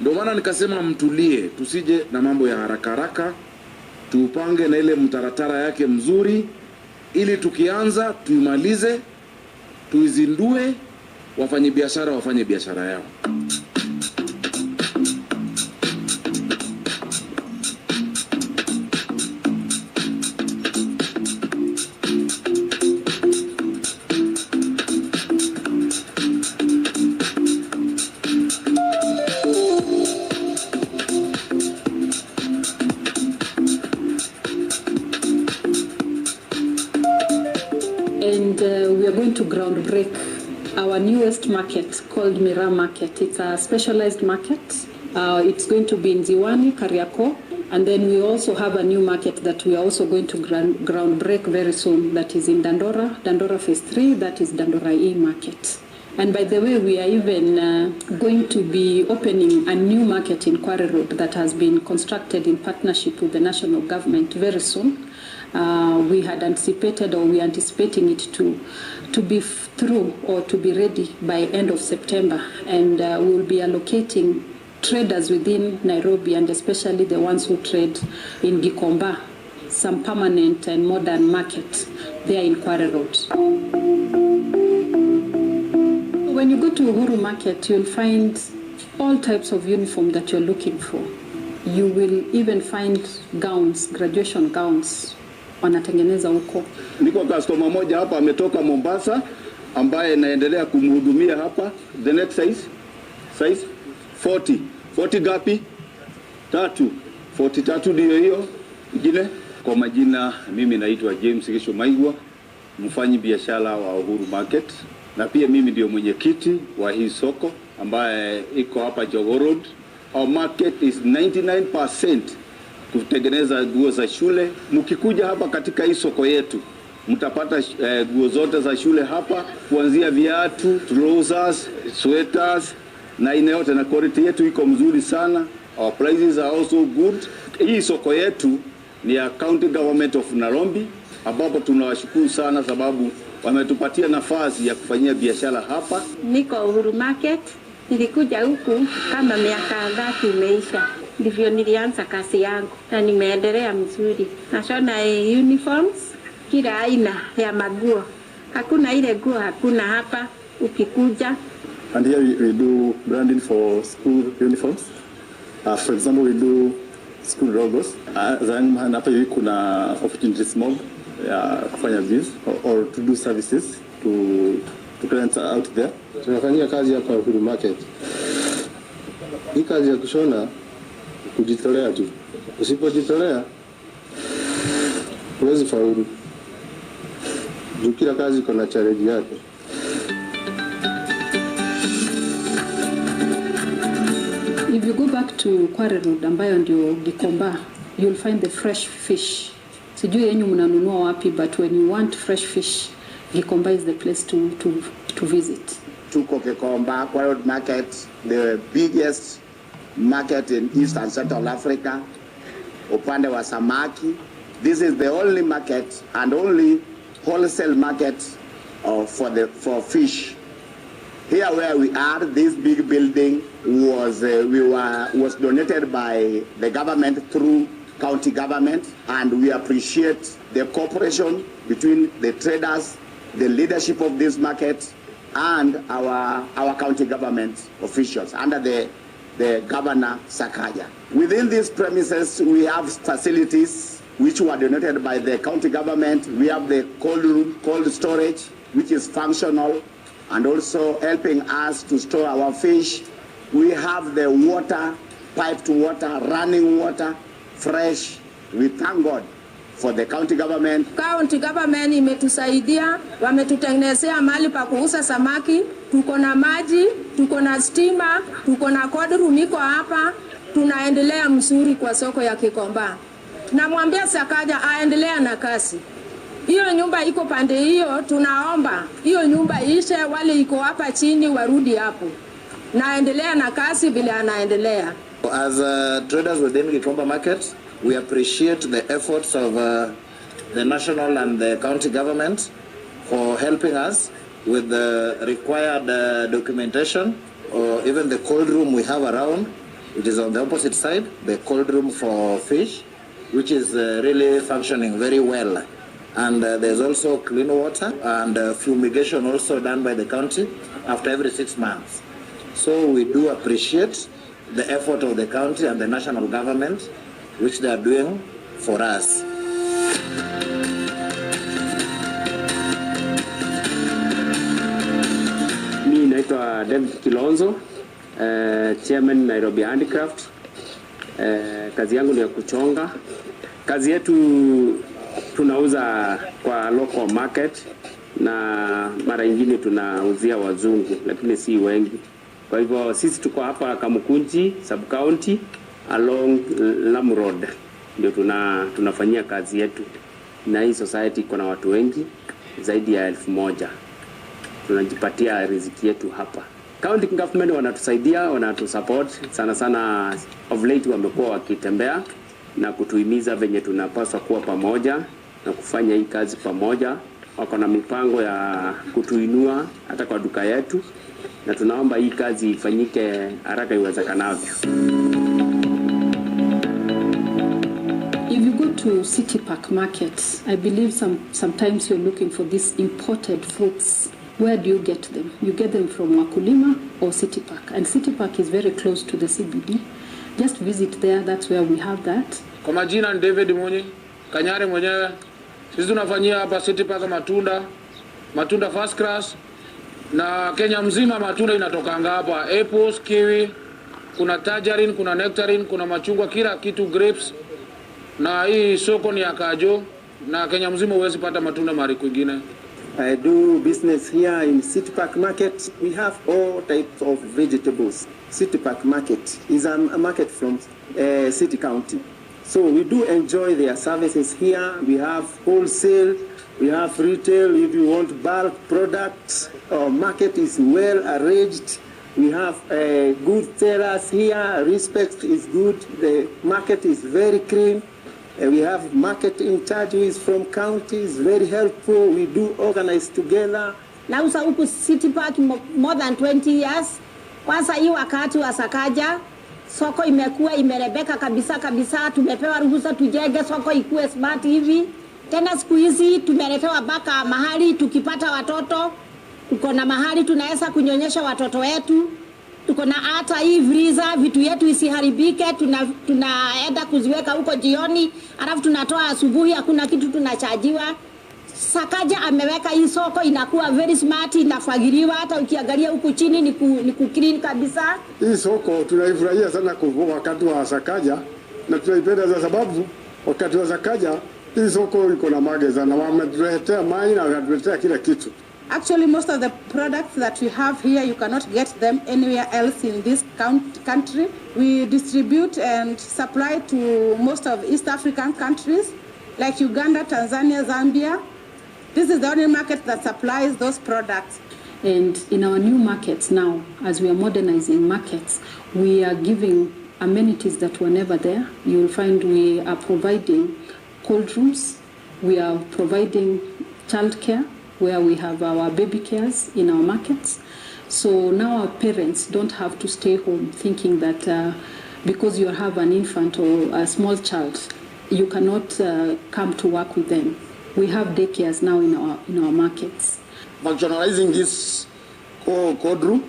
Ndio maana nikasema mtulie, tusije na mambo ya haraka haraka. Tuupange na ile mtaratara yake mzuri ili tukianza tuimalize, tuizindue, wafanye biashara yao. And we are going to ground break our newest market called Mira Market. It's a specialized market. It's going to be in Ziwani, Kariako, and then we also have a new market that we are also going to ground break very soon. That is in Dandora Phase 3. That is Dandora E Market. And by the way, we are even going to be opening a new market in Kware Road that has been constructed in partnership with the national government very soon. We had anticipated, or we are anticipating it to be through or to be ready by end of September, and we will be allocating traders within Nairobi, and especially the ones who trade in Gikomba, some permanent and modern market there in Kware Road. When you go to Uhuru Market, you'll find all types of uniform that you're looking for. You will even find gowns, graduation gowns. Wanatengeneza huko. Niko customer moja hapa ametoka Mombasa ambaye naendelea kumhudumia hapa. The next size 40. 40 gapi? 3. 43 ndio hiyo. Ingine kwa majina mimi naitwa James Gisho Maigwa, mfanyi biashara wa Uhuru Market, na pia mimi ndio mwenyekiti wa hii soko ambaye iko hapa Jogoo Road. Our market is 99% kutengeneza nguo za shule. Mkikuja hapa katika hii soko yetu, mtapata nguo zote za shule hapa, kuanzia viatu, trousers, sweaters na ina yote, na quality yetu iko mzuri sana. Our prices are also good. Hii soko yetu ni ya County Government of Nairobi, ambapo tunawashukuru sana sababu wametupatia nafasi ya kufanyia biashara hapa. Niko Uhuru Market, nilikuja huku kama miaka 30 imeisha. Ndivyo nilianza kazi yangu na nimeendelea mzuri. Nashona uniforms kila aina ya maguo. Hakuna ile nguo hakuna hapa ukikuja. And here we do branding for school uniforms. For example, we do school logos. Then hapa hivi kuna opportunities mob ya kufanya biz or to do services to clients out there. Tunafanyia kazi hapa Uhuru Market. Hii kazi ya kushona kujitolea tu. Usipojitolea huwezi faulu. Kila kazi iko na challenge yake. If you go back to Kware Road ambayo ndio Gikomba, you'll find the fresh fish. Sijui yenyu mnanunua wapi, but when you want fresh fish, Gikomba is the place to visit. Tuko Gikomba, Kware Road Market, the biggest market in East and Central Africa, upande wa samaki. This is the only market and only wholesale market for fish. Here where we are, this big building was donated by the government through county government, and we appreciate the cooperation between the traders, the leadership of this market, and our county government officials under the Governor Sakaja. Within these premises, we have facilities which were donated by the county government. We have the cold storage, which is functional and also helping us to store our fish. We have the water, piped water, running water, fresh. We thank God for the county government. County government imetusaidia, wametutengenezea mahali pa kuuza samaki, tuko na maji, tuko na stima, tuko na cold room iko hapa, tunaendelea mzuri kwa soko ya Gikomba. Namwambia Sakaja aendelea na kazi. Hiyo nyumba iko pande hiyo, tunaomba hiyo nyumba ishe, wale iko hapa chini warudi hapo. Naendelea na kazi bila anaendelea. As traders within Gikomba market, we appreciate the efforts of the national and the county government for helping us with the required documentation, or even the cold room we have around. It is on the opposite side, the cold room for fish, which is really functioning very well. And there's also clean water and fumigation also done by the county after every 6 months. So we do appreciate the effort of the county and the national government, which they are doing for us. Mimi naitwa David Kilonzo, chairman Nairobi Handicraft. Kazi yangu ni ya kuchonga. Kazi yetu tunauza kwa local market na mara nyingine tunauzia wazungu, lakini si wengi. Kwa hivyo sisi tuko hapa Kamukunji sub county along Lamu Road, ndio tunafanyia kazi yetu, na hii society iko na watu wengi zaidi ya 1000. Tunajipatia riziki yetu hapa. County government wanatusaidia, wanatusupport sana sana. Of late wamekuwa wakitembea na kutuhimiza venye tunapaswa kuwa pamoja na kufanya hii kazi pamoja. Wako na mipango ya kutuinua hata kwa duka yetu, na tunaomba hii kazi ifanyike haraka iwezekanavyo. If you go to City Park Market, I believe sometimes you're looking for these imported fruits. Where do you get them? You get them from Wakulima or City Park. And City Park is very close to the CBD. Just visit there, that's where we have that. Kwa majina ni David Munyi, Kanyare mwenyewe. Sisi tunafanyia hapa City Park matunda first class. Na Kenya mzima matunda inatokanga hapa. Apples, kiwi, kuna tangerine, kuna nectarine, kuna machungwa, kila kitu, grapes. Na hii soko ni ya Kajo, na Kenya mzima huwezi pata matunda mahali kwingine. I do business here in City Park Market. We have all types of vegetables. City Park Market is a market from City County. So we do enjoy their services here. We have wholesale, we have retail. If you want bulk products, our market is well arranged. We have good sellers here. Respect is good. The market is very clean. We have market in charge who is from counties, very helpful. We do organize together. Nauza huku City Park more than 20 years. Kwanza hii wakati wa Sakaja, soko imekuwa imerebeka kabisa. Tumepewa ruhusa tujenge soko ikuwe smart hivi. Tena siku hizi tumeletewa baka mahali tukipata watoto. Tuko na mahali tunaweza kunyonyesha watoto wetu. Tuko na hata hii freezer, vitu yetu isiharibike, tunaenda kuziweka huko jioni, alafu tunatoa asubuhi, hakuna kitu tunachajiwa. Sakaja ameweka hii soko inakuwa very smart, inafagiliwa, hata ukiangalia huku chini ni clean kabisa. Hii soko tunaifurahia sana kwa wakati wa Sakaja, na tunaipenda kwa sababu wakati wa Sakaja hii soko iko na mageza na wametuletea maji na wametuletea kila kitu. Actually, most of the products that we have here, you cannot get them anywhere else in this country. We distribute and supply to most of East African countries, like Uganda, Tanzania, Zambia. This is the only market that supplies those products. And in our new markets now, as we are modernizing markets, we are giving amenities that were never there. You will find we are providing cold rooms, we are providing childcare, where we have our baby cares in our markets. So now our parents don't have to stay home thinking that because you have an infant or a small child, you cannot come to work with them. We have daycares now in our markets. Functionalizing this code room,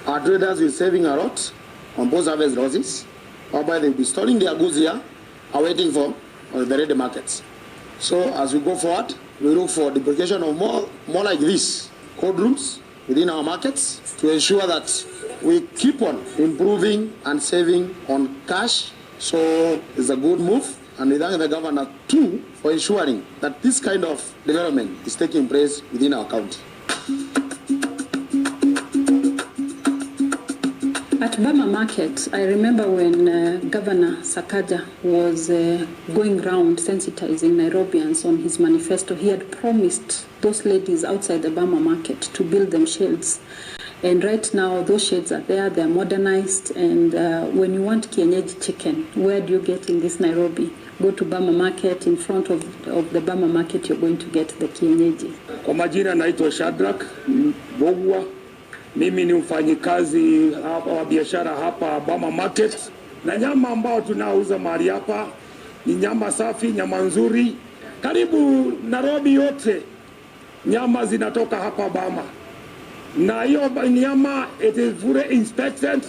our traders will saving a lot on both harvest losses, whereby they'll be storing their goods here, awaiting for the ready markets. So as we go forward, we look for the duplication of more like this code rooms within our markets to ensure that we keep on improving and saving on cash. So it's a good move. And we thank the governor too for ensuring that this kind of development is taking place within our county. At Bama Market, I remember when Governor Sakaja was going around sensitizing Nairobians on his manifesto, he had promised those ladies outside the Bama Market to build them sheds. And right now, those sheds are there, they're modernized, and when you want kienyeji chicken, where do you get in this Nairobi? Go to Bama Market. In front of the Bama Market, you're going to get the kienyeji. Kwa majina naitwa Shadrack Bogwa. Mimi ni mfanyikazi wa biashara hapa Bama Market, na nyama ambao tunauza mahali hapa ni nyama safi, nyama nzuri. Karibu Nairobi yote nyama zinatoka hapa Bama, na hiyo nyama it is fully inspected,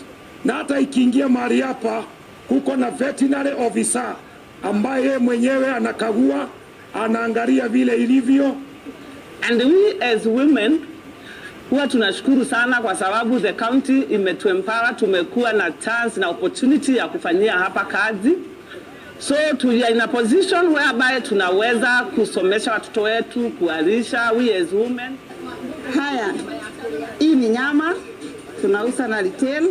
na hata ikiingia mahali hapa kuko na veterinary officer ambaye mwenyewe anakagua, anaangalia vile ilivyo. And we as women huwa tunashukuru sana kwa sababu the county imetuempower, tumekuwa na chance na opportunity ya kufanyia hapa kazi. So we are in a position whereby tunaweza kusomesha watoto wetu, kualisha we as women. Haya, hii ni nyama tunauza na retail.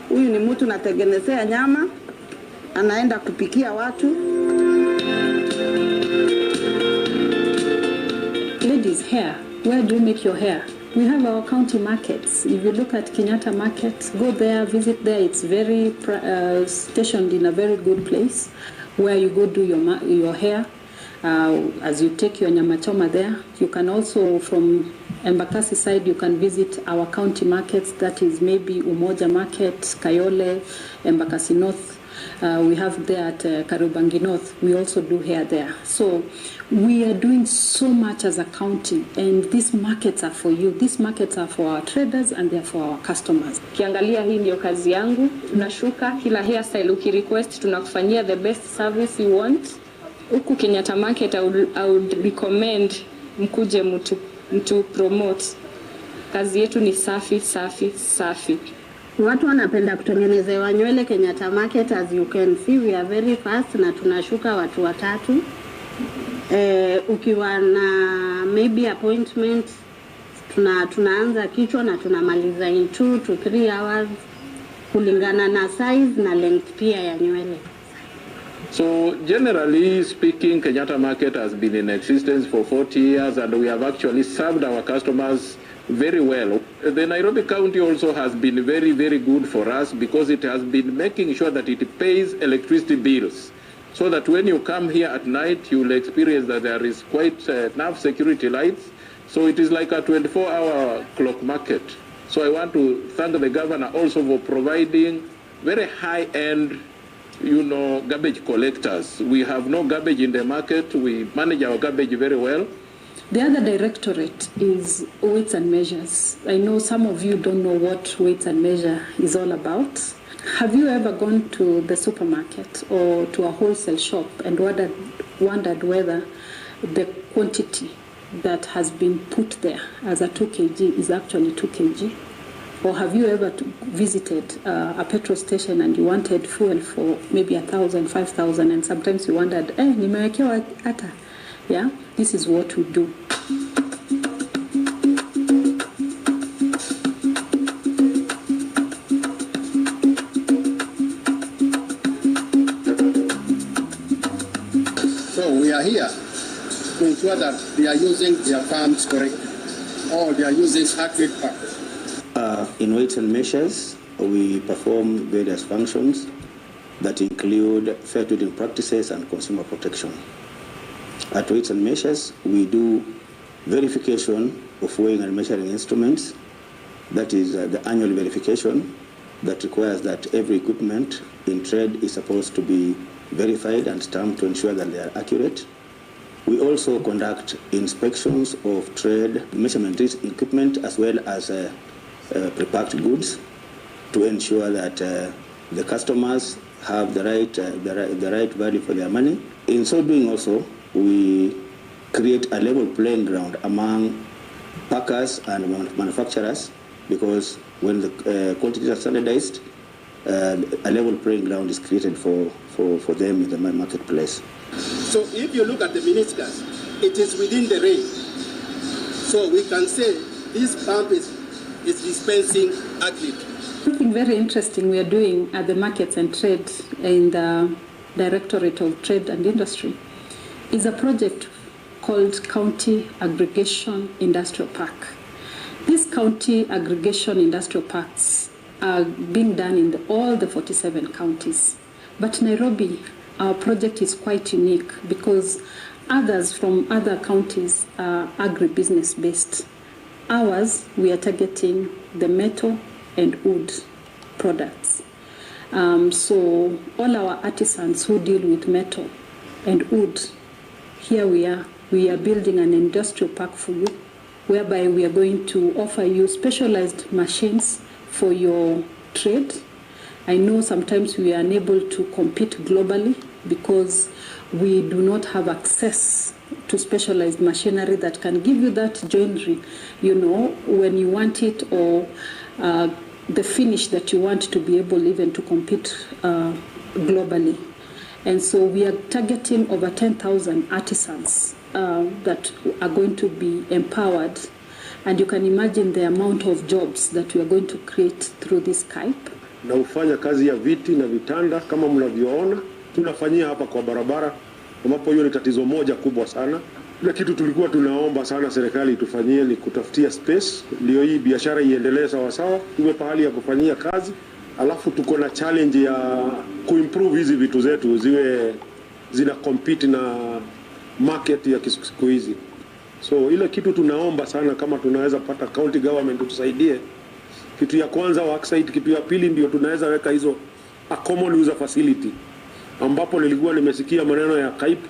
Huyu ni mtu natengenezea nyama, anaenda kupikia watu. Ladies hair, where do you make your hair? We have our county markets. If you look at Kenyatta Market, go there, visit there. It's very stationed in a very good place where you go do your hair. As you take your nyama choma there, you can also, from Embakasi side, you can visit our county markets. That is maybe Umoja Market, Kayole, Embakasi North. We have there at Karubangi North. We also do hair there. So we are doing so much as a county, and these markets are for you. These markets are for our traders and they're for our customers. Kiangalia hii ndio kazi yangu. Tunashuka kila hairstyle ukirequest tunakufanyia the best service you want. Huku Kenyatta Market I would recommend mkuje mtu promote. Kazi yetu ni safi safi safi. Watu wanapenda kutengenezewa nywele Kenyatta Market. As you can see, we are very fast na tunashuka watu 3. Ukiwa na maybe appointment, tunaanza kichwa na tunamaliza in 2 to 3 hours kulingana na size na length pia ya nywele. So generally speaking, Kenyatta Market has been in existence for 40 years and we have actually served our customers very well. The Nairobi County also has been very, very good for us because it has been making sure that it pays electricity bills, so that when you come here at night, you will experience that there is quite enough security lights. So it is like a 24-hour clock market. So I want to thank the governor also for providing very high-end, garbage collectors. We have no garbage in the market. We manage our garbage very well. The other directorate is weights and measures. I know some of you don't know what weights and measure is all about. Have you ever gone to the supermarket or to a wholesale shop and wondered whether the quantity that has been put there as a 2 kg is actually 2 kg? Or have you ever visited a petrol station and you wanted fuel for maybe 1,000, 5,000, and sometimes you wondered, nimewekewa hata? Yeah, this is what we do. So we are here to ensure that they are using their farms correctly, or they are using accurate farms. In weights and measures, we perform various functions that include fair trading practices and consumer protection. At weights and measures, we do verification of weighing and measuring instruments. That is the annual verification that requires that every equipment in trade is supposed to be verified and stamped to ensure that they are accurate. We also conduct inspections of trade measurement equipment as well as prepacked goods to ensure that the customers have the right value for their money. In so doing also, we create a level playing ground among packers and manufacturers, because when the quantities are standardized, a level playing ground is created for them in the marketplace. So if you look at the ministers, it is within the range. So we can say this pump is dispensing agri. Something very interesting we are doing at the Markets and Trade in the Directorate of Trade and Industry is a project called County Aggregation Industrial Park. These county aggregation industrial parks are being done in all the 47 counties. But Nairobi, our project is quite unique because others from other counties are agribusiness based. Ours, we are targeting the metal and wood products. So all our artisans who deal with metal and wood, here we are building an industrial park for you, whereby we are going to offer you specialized machines for your trade. I know sometimes we are unable to compete globally because we do not have access to specialized machinery that can give you that joinery, when you want it, or the finish that you want to be able even to compete globally. And so we are targeting over 10,000 artisans that are going to be empowered. And you can imagine the amount of jobs that we are going to create through this Skype. Na ufanya kazi ya viti na vitanda kama mnavyoona tunafanyia hapa kwa barabara, ambapo hiyo ni tatizo moja kubwa sana. Ile kitu tulikuwa tunaomba sana serikali itufanyie ni kutafutia space ndio hii biashara iendelee sawa sawa, tuwe pahali ya kufanyia kazi. Alafu tuko na challenge ya kuimprove hizi vitu zetu ziwe zina compete na market ya siku hizi. So ile kitu tunaomba sana kama tunaweza pata county government tutusaidie. Kitu ya kwanza worksite, kitu ya pili ndio tunaweza weka hizo a common user facility, ambapo nilikuwa nimesikia maneno ya Skype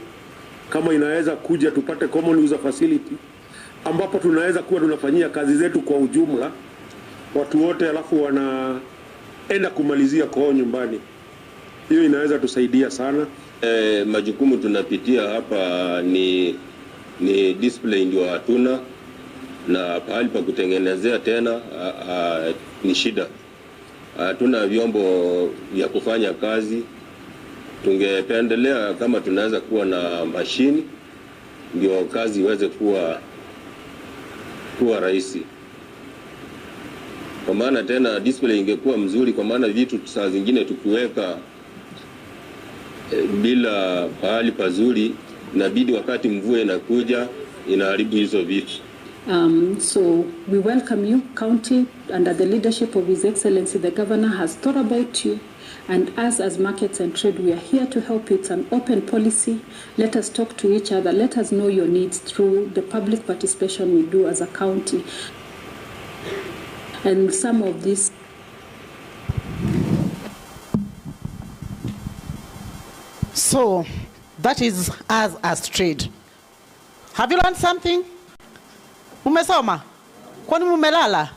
kama inaweza kuja tupate common user facility ambapo tunaweza kuwa tunafanyia kazi zetu kwa ujumla watu wote, alafu wanaenda kumalizia kwao nyumbani. Hiyo inaweza tusaidia sana. Majukumu tunapitia hapa ni display ndio hatuna, na pahali pa kutengenezea tena ni shida. Hatuna vyombo vya kufanya kazi. Tungependelea kama tunaweza kuwa na mashini ndio kazi iweze kuwa rahisi. Kwa maana tena display ingekuwa mzuri, kwa maana vitu saa zingine tukiweka bila pahali pazuri inabidi wakati mvua inakuja inaharibu hizo vitu. So we welcome you, County, under the leadership of His Excellency the Governor has thought about you, and us as Markets and Trade, we are here to help you. It's an open policy. Let us talk to each other. Let us know your needs through the public participation we do as a county. And some of this. So that is us as trade. Have you learned something? Umesoma? Kwani mumelala?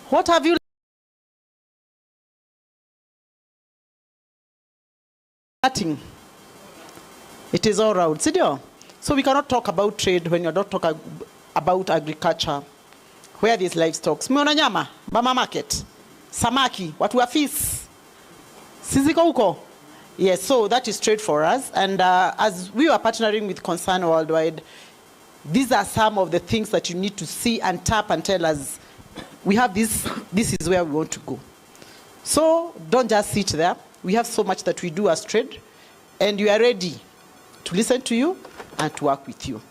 What have you learned? It is all round. So we cannot talk about trade when you don't talk about agriculture. Where these livestock? Mmeona nyama? Mama market. Samaki. Watu wa fish. Siziko huko? Yes, so that is trade for us. And as we are partnering with Concern Worldwide, these are some of the things that you need to see and tap and tell us, we have this is where we want to go. So don't just sit there. We have so much that we do as trade, and we are ready to listen to you and to work with you.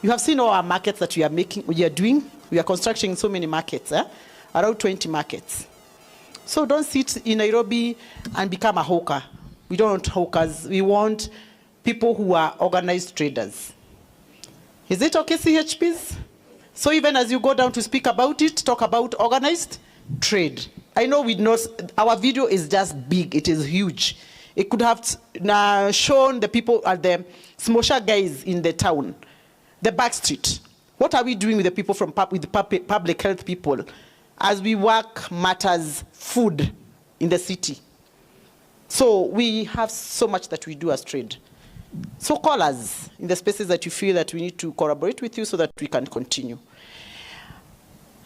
You have seen all our markets that we are doing. We are constructing so many markets, around 20 markets. So don't sit in Nairobi and become a hawker. We don't want hawkers. We want people who are organized traders. Is it okay, CHPs? So even as you go down to speak about it, talk about organized trade. I know our video is just big. It is huge. It could have shown the people at the Smosha guys in the town, the back street. What are we doing with the people with the public health people as we work matters food in the city? So we have so much that we do as trade. So call us in the spaces that you feel that we need to collaborate with you so that we can continue.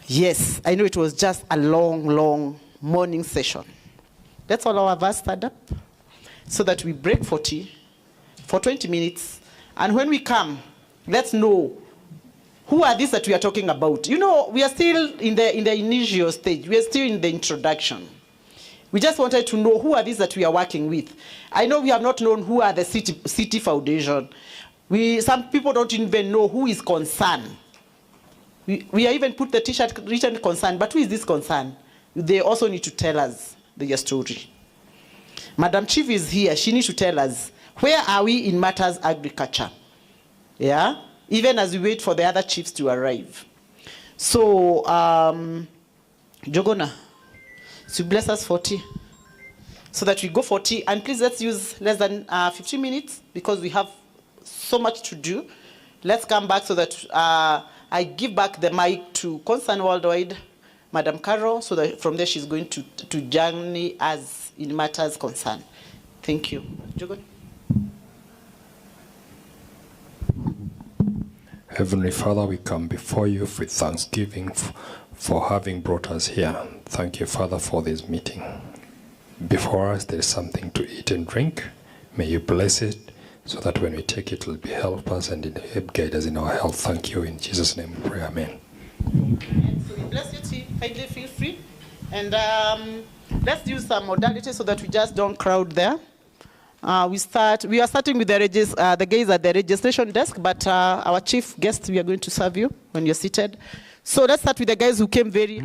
Yes, I know it was just a long morning session. Let's all of us stand up so that we break 40 for 20 minutes. And when we come, let's know who are these that we are talking about. You know, we are still in the initial stage. We are still in the introduction. We just wanted to know who are these that we are working with. I know we have not known who are the city foundation. Some people don't even know who is concerned. We are even put the t-shirt written concern, but who is this concern? They also need to tell us their story. Madam Chief is here. She needs to tell us, where are we in matters agriculture? Yeah? Even as we wait for the other chiefs to arrive. So, Jogona, so bless us 40. So that we go 40, and please let's use less than 15 minutes because we have so much to do. Let's come back so that I give back the mic to Concern Worldwide, Madam Carol, so that from there she's going to journey us in matters concern. Thank you. Jogon. Heavenly Father, we come before you with thanksgiving for having brought us here. Thank you, Father, for this meeting. Before us, there is something to eat and drink. May you bless it so that when we take it will be help us and help guide us in our health. Thank you. In Jesus' name we pray. Amen. So we bless you, T. Kindly feel free. And let's use some modality so that we just don't crowd there. We are starting with the guys at the registration desk, but our chief guest, we are going to serve you when you're seated. So let's start with the guys who came very...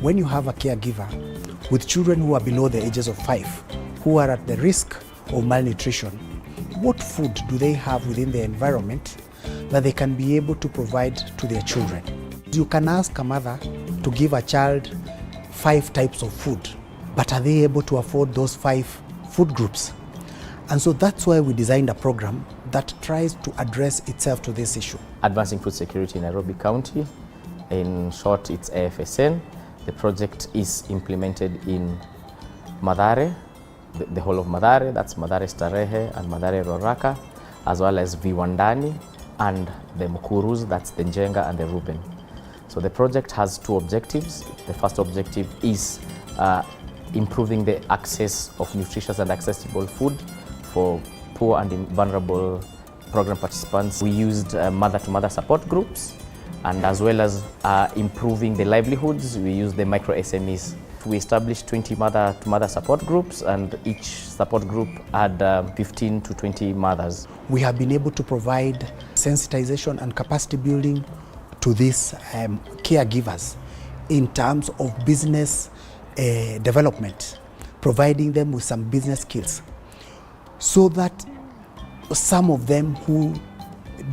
When you have a caregiver with children who are below the ages of 5, who are at the risk of malnutrition, what food do they have within their environment that they can be able to provide to their children? You can ask a mother to give a child 5 types of food, but are they able to afford those 5 food groups? And so that's why we designed a program that tries to address itself to this issue. Advancing Food Security in Nairobi County, in short it's AFSN. The project is implemented in Mathare, the whole of Mathare, that's Mathare Starehe and Mathare Roraka, as well as Viwandani and the Mukurus, that's the Njenga and the Ruben. So the project has 2 objectives. The first objective is improving the access of nutritious and accessible food for poor and vulnerable program participants. We used mother-to-mother support groups, and as well as improving the livelihoods, we use the micro SMEs. We established 20 mother-to-mother support groups, and each support group had 15 to 20 mothers. We have been able to provide sensitization and capacity building to these caregivers in terms of business development, providing them with some business skills, so that some of them who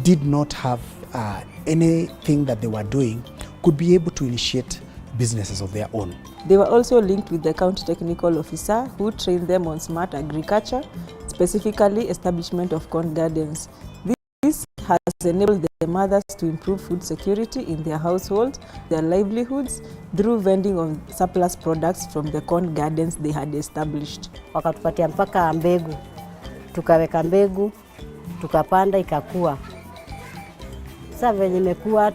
did not have anything that they were doing could be able to initiate businesses of their own. They were also linked with the county technical officer who trained them on smart agriculture, specifically establishment of corn gardens. This has enabled the mothers to improve food security in their household, their livelihoods, through vending of surplus products from the corn gardens they had established. Wakatupatia mpaka mbegu, tukaweka mbegu, tukapanda ikakua. Sasa venye imekuwa,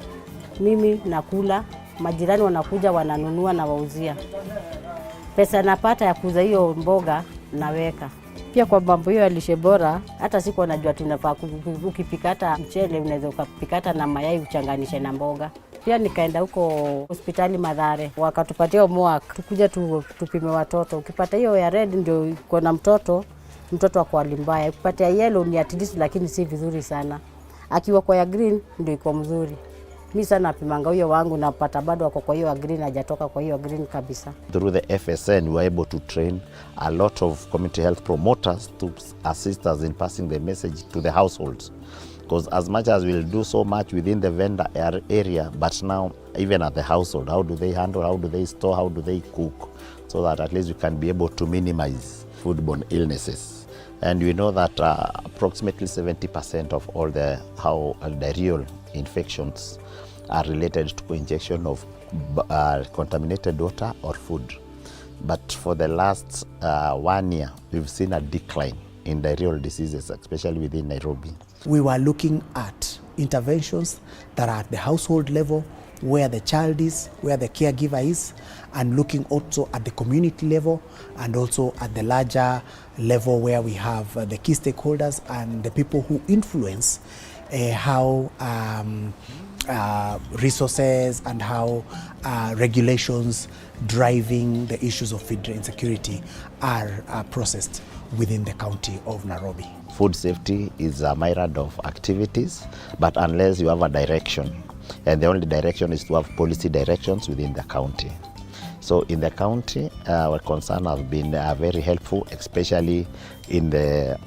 mimi nakula, majirani wanakuja wananunua na wauzia. Pesa napata ya kuuza hiyo mboga naweka. Pia kwa mambo hiyo ya lishe bora, hata siku najua tunafaa ukipika hata mchele unaweza ukapika hata na mayai uchanganishe na mboga. Pia nikaenda huko hospitali Mathare, wakatupatia homework, tukuja tupime watoto. Ukipata hiyo ya red ndio iko na mtoto wako hali mbaya. Ukipata yellow ni at least lakini si vizuri sana. Akiwa kwa ya green ndio iko mzuri. Mimi sana napimanga huyo wangu napata bado wako kwa hiyo ya green, hajatoka kwa hiyo green kabisa. Through the FSN we were able to train a lot of community health promoters to assist us in passing the message to the households. Because as much as we'll do so much within the vendor area, but now even at the household, how do they handle, how do they store, how do they cook, so that at least we can be able to minimize foodborne illnesses. And we know that approximately 70% of all the diarrheal infections are related to injection of contaminated water or food. But for the last 1 year, we've seen a decline in diarrheal diseases, especially within Nairobi. We were looking at interventions that are at the household level, where the child is, where the caregiver is, and looking also at the community level and also at the larger level where we have the key stakeholders and the people who influence how resources and how regulations driving the issues of food insecurity are processed within the county of Nairobi. Food safety is a myriad of activities, but unless you have a direction, and the only direction is to have policy directions within the county. So in the county, our concern has been very helpful, especially in the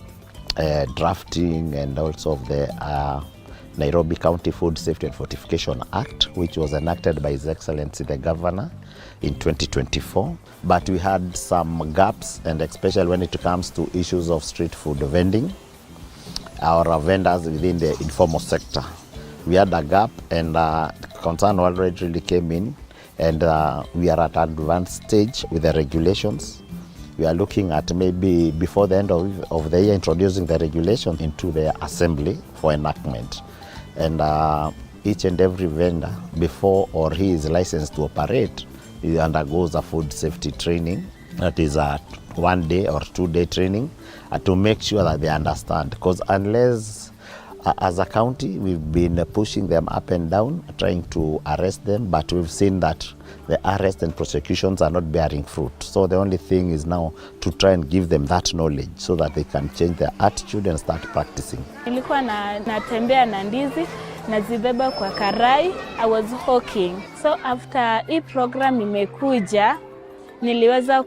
drafting and also of the Nairobi County Food Safety and Fortification Act, which was enacted by His Excellency the Governor in 2024. But we had some gaps, and especially when it comes to issues of street food vending, our vendors within the informal sector. We had a gap, and concern already really came in, and we are at an advanced stage with the regulations. We are looking at maybe before the end of the year introducing the regulation into the assembly for enactment. And each and every vendor, before or he is licensed to operate, he undergoes a food safety training. That is a 1 day or 2 day training to make sure that they understand. Because unless, as a county, we've been pushing them up and down, trying to arrest them, but we've seen that the arrests and prosecutions are not bearing fruit. So the only thing is now to try and give them that knowledge so that they can change their attitude and start practicing. Nilikuwa natembea na ndizi, nazibeba kwa karai. I was hawking. So after hii program imekuja, niliweza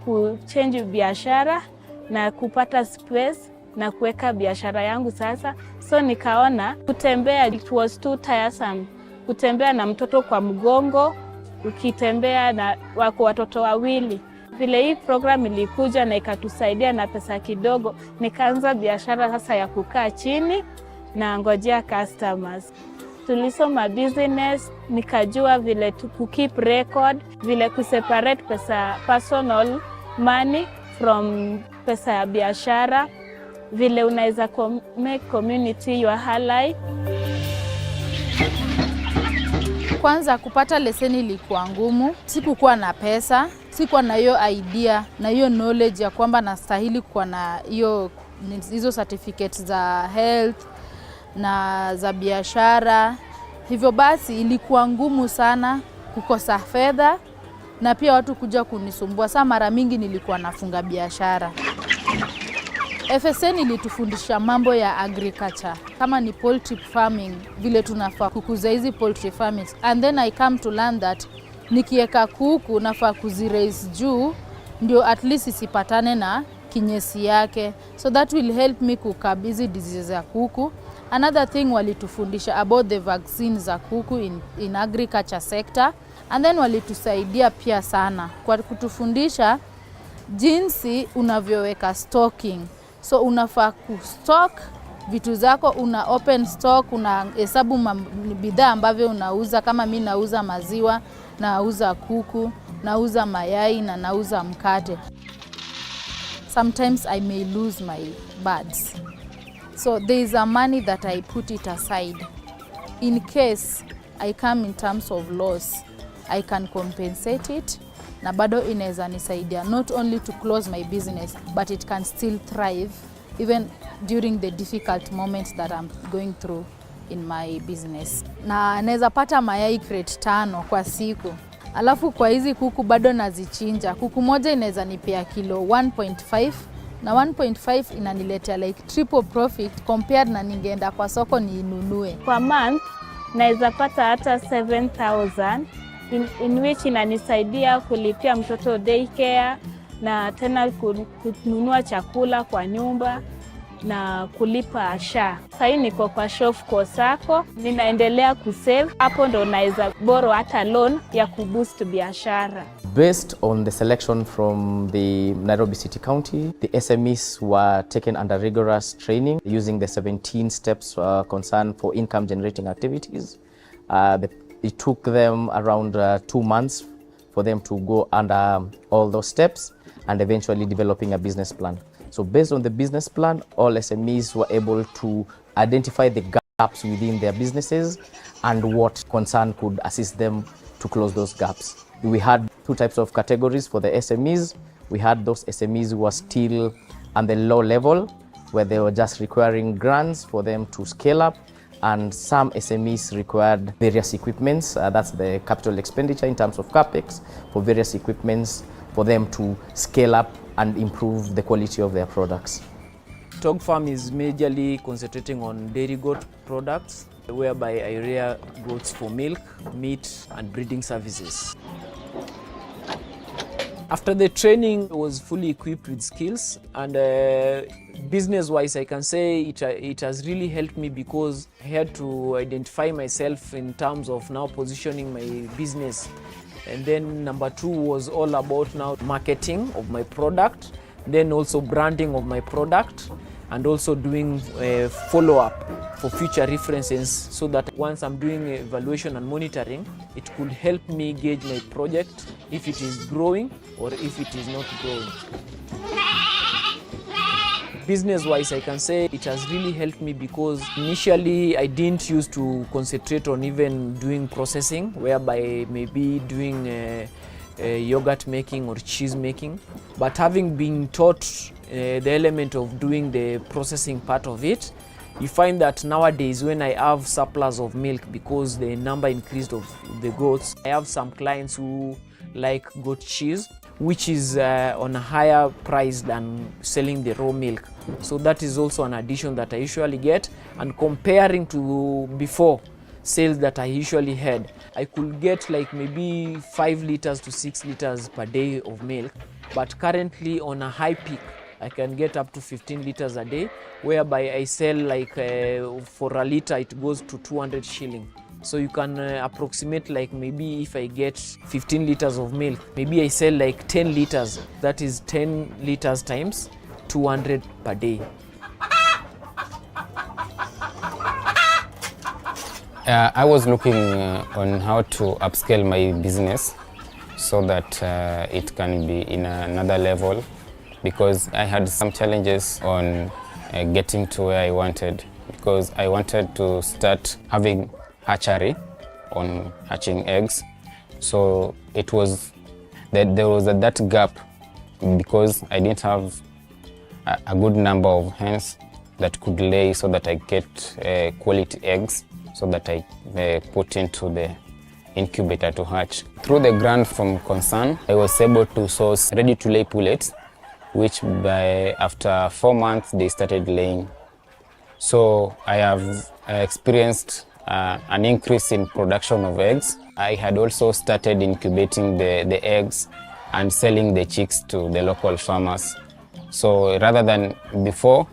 kuchange biashara na kupata space na kuweka biashara yangu sasa. So nikaona kutembea, it was too tiresome. Kutembea na mtoto kwa mgongo, ukitembea na watoto wawili. Vile hii program ilikuja na ikatusaidia na pesa kidogo, nikaanza biashara sasa ya kukaa chini na ngojea customers. Tulisoma business, nikajua vile ku keep record, vile ku separate pesa personal money from pesa ya biashara, vile unaweza make community your ally. Kwanza kupata leseni ilikuwa ngumu, sikukuwa na pesa, sikuwa na hiyo idea na hiyo knowledge ya kwamba nastahili kuwa na hizo certificates za health na za biashara. Hivyo basi ilikuwa ngumu sana kukosa fedha na pia watu kuja kunisumbua. Saa mara mingi nilikuwa nafunga biashara. Afsn ilitufundisha mambo ya agriculture, kama ni poultry farming, vile tunafaa kukuza hizi poultry farmings. And then I come to learn that nikieka kuku nafaa kuziraise juu ndio at least isipatane na kinyesi yake. So that will help me kukab hizi diseases ya kuku. Another thing walitufundisha about the vaccines za kuku in agriculture sector. And then walitusaidia pia sana kwa kutufundisha jinsi unavyoweka stocking. So unafaa kustock vitu zako, una open stock, unahesabu bidhaa ambavyo unauza. Kama mimi nauza maziwa, nauza kuku, nauza mayai na nauza mkate. Sometimes I may lose my birds. So there is a money that I put it aside. In case I come in terms of loss, I can compensate it. Na bado inaweza nisaidia not only to close my business, but it can still thrive even during the difficult moments that I'm going through in my business. Na naweza pata mayai crate 5 kwa siku. Alafu kwa hizi kuku bado nazichinja. Kuku moja inaweza nipea kilo 1.5 na 1.5 inaniletea like triple profit compared na ningeenda kwa soko niinunue. Kwa month naweza pata hata 7,000 in which inanisaidia kulipia mtoto daycare na tena kununua chakula kwa nyumba. na kulipa SHA. Sasa niko kwa Shop Sacco, ninaendelea kusave. Hapo ndo naweza borrow hata loan ya kuboost biashara. Based on the selection from the Nairobi City County, the SMEs were taken under rigorous training using the 17 steps concerned for income generating activities. It took them around 2 months for them to go under all those steps and eventually developing a business plan. So based on the business plan, all SMEs were able to identify the gaps within their businesses and what concern could assist them to close those gaps. We had 2 types of categories for the SMEs. We had those SMEs who were still on the low level, where they were just requiring grants for them to scale up, and some SMEs required various equipments. That's the capital expenditure in terms of capex for various equipments for them to scale up and improve the quality of their products. Tog Farm is majorly concentrating on dairy goat products, whereby I rear goats for milk, meat, and breeding services. After the training, I was fully equipped with skills, and business-wise, I can say it has really helped me because I had to identify myself in terms of now positioning my business. And then number 2 was all about now marketing of my product, then also branding of my product, and also doing a follow-up for future references, so that once I'm doing evaluation and monitoring, it could help me gauge my project if it is growing or if it is not growing. Business-wise, I can say it has really helped me because initially I didn't used to concentrate on even doing processing, whereby maybe doing yogurt making or cheese making. But having been taught the element of doing the processing part of it, you find that nowadays when I have surplus of milk because the number increased of the goats, I have some clients who like goat cheese, which is on a higher price than selling the raw milk. So that is also an addition that I usually get, and comparing to before sales that I usually had, I could get like maybe 5 liters to 6 liters per day of milk, but currently on a high peak I can get up to 15 liters a day, whereby I sell like for a liter it goes to 200 shilling. So you can approximate like maybe if I get 15 liters of milk, maybe I sell like 10 liters. That is 10 liters times 200 per day. I was looking on how to upscale my business so that it can be in another level, because I had some challenges on getting to where I wanted, because I wanted to start having hatchery on hatching eggs. So it was that there was that gap, because I didn't have a good number of hens that could lay so that I get quality eggs, so that I put into the incubator to hatch. Through the grant from Concern, I was able to source ready-to-lay pullets, which after 4 months they started laying. So I have experienced an increase in production of eggs. I had also started incubating the eggs and selling the chicks to the local farmers. So rather than before,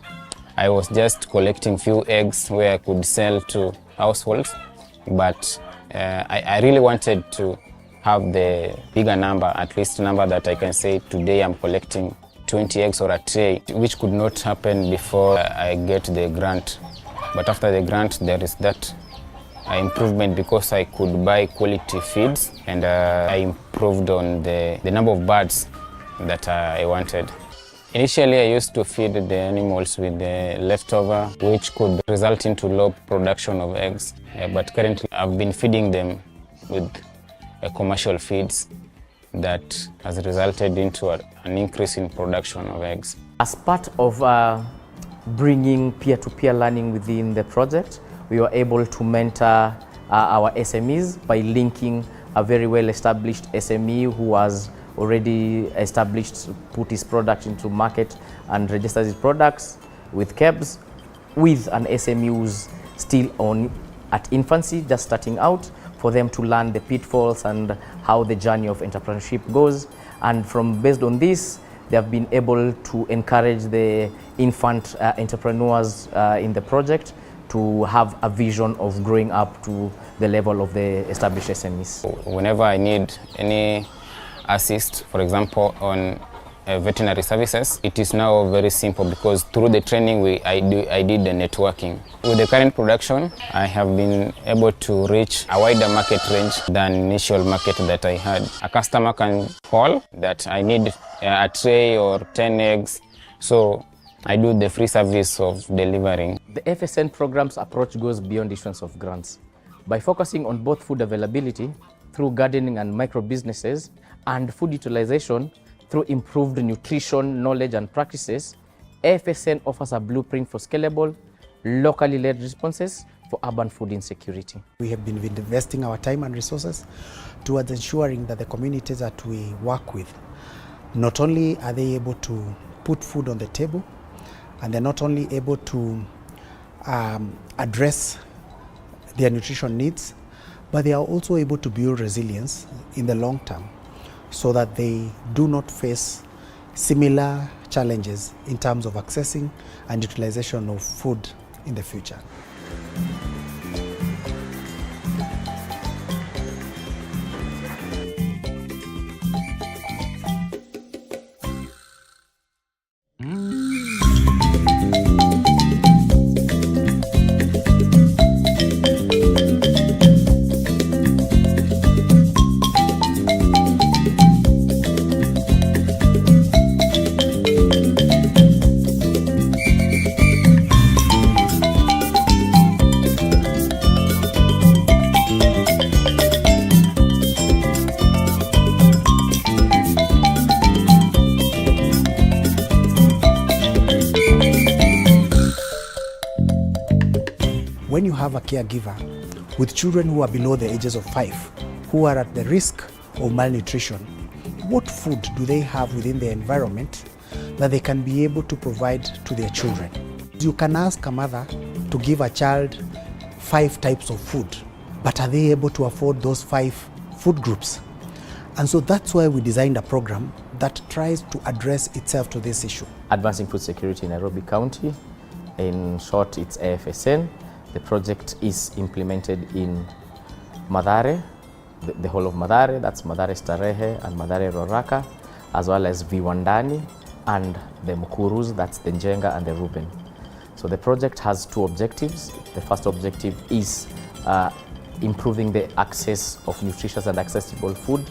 I was just collecting few eggs where I could sell to households, but I really wanted to have the bigger number, at least number that I can say today I'm collecting 20 eggs or a tray, which could not happen before I get the grant. But after the grant, there is that improvement, because I could buy quality feeds, and I improved on the number of birds that I wanted. Initially, I used to feed the animals with the leftover, which could result into low production of eggs. But currently, I've been feeding them with commercial feeds that has resulted into an increase in production of eggs. As part of bringing peer-to-peer learning within the project, we were able to mentor our SMEs by linking a very well-established SME who was already established, put his product into market and registers his products with KEBS, with an SME who's still at infancy, just starting out, for them to learn the pitfalls and how the journey of entrepreneurship goes. And based on this, They have been able to encourage the infant entrepreneurs in the project to have a vision of growing up to the level of the established SMEs. Whenever I need any assist, for example, on veterinary services, it is now very simple because through the training I did the networking. With the current production, I have been able to reach a wider market range than initial market that I had. A customer can call that I need a tray or 10 eggs, so I do the free service of delivering. The FSN program's approach goes beyond issuance of grants. By focusing on both food availability through gardening and micro businesses and food utilization through improved nutrition, knowledge and practices, FSN offers a blueprint for scalable, locally led responses for urban food insecurity. We have been investing our time and resources towards ensuring that the communities that we work with, not only are they able to put food on the table, and they're not only able to address their nutrition needs, but they are also able to build resilience in the long term so that they do not face similar challenges in terms of accessing and utilization of food in the future. When you have a caregiver with children who are below the ages of 5, who are at the risk of malnutrition, what food do they have within their environment that they can be able to provide to their children? You can ask a mother to give a child 5 types of food, but are they able to afford those 5 food groups? And so that's why we designed a program that tries to address itself to this issue. Advancing Food Security in Nairobi County, in short it's AFSN. The project is implemented in Mathare, the whole of Mathare, that's Mathare Starehe and Mathare Roraka, as well as Viwandani and the Mukurus, that's the Njenga and the Ruben. So the project has 2 objectives. The first objective is improving the access of nutritious and accessible food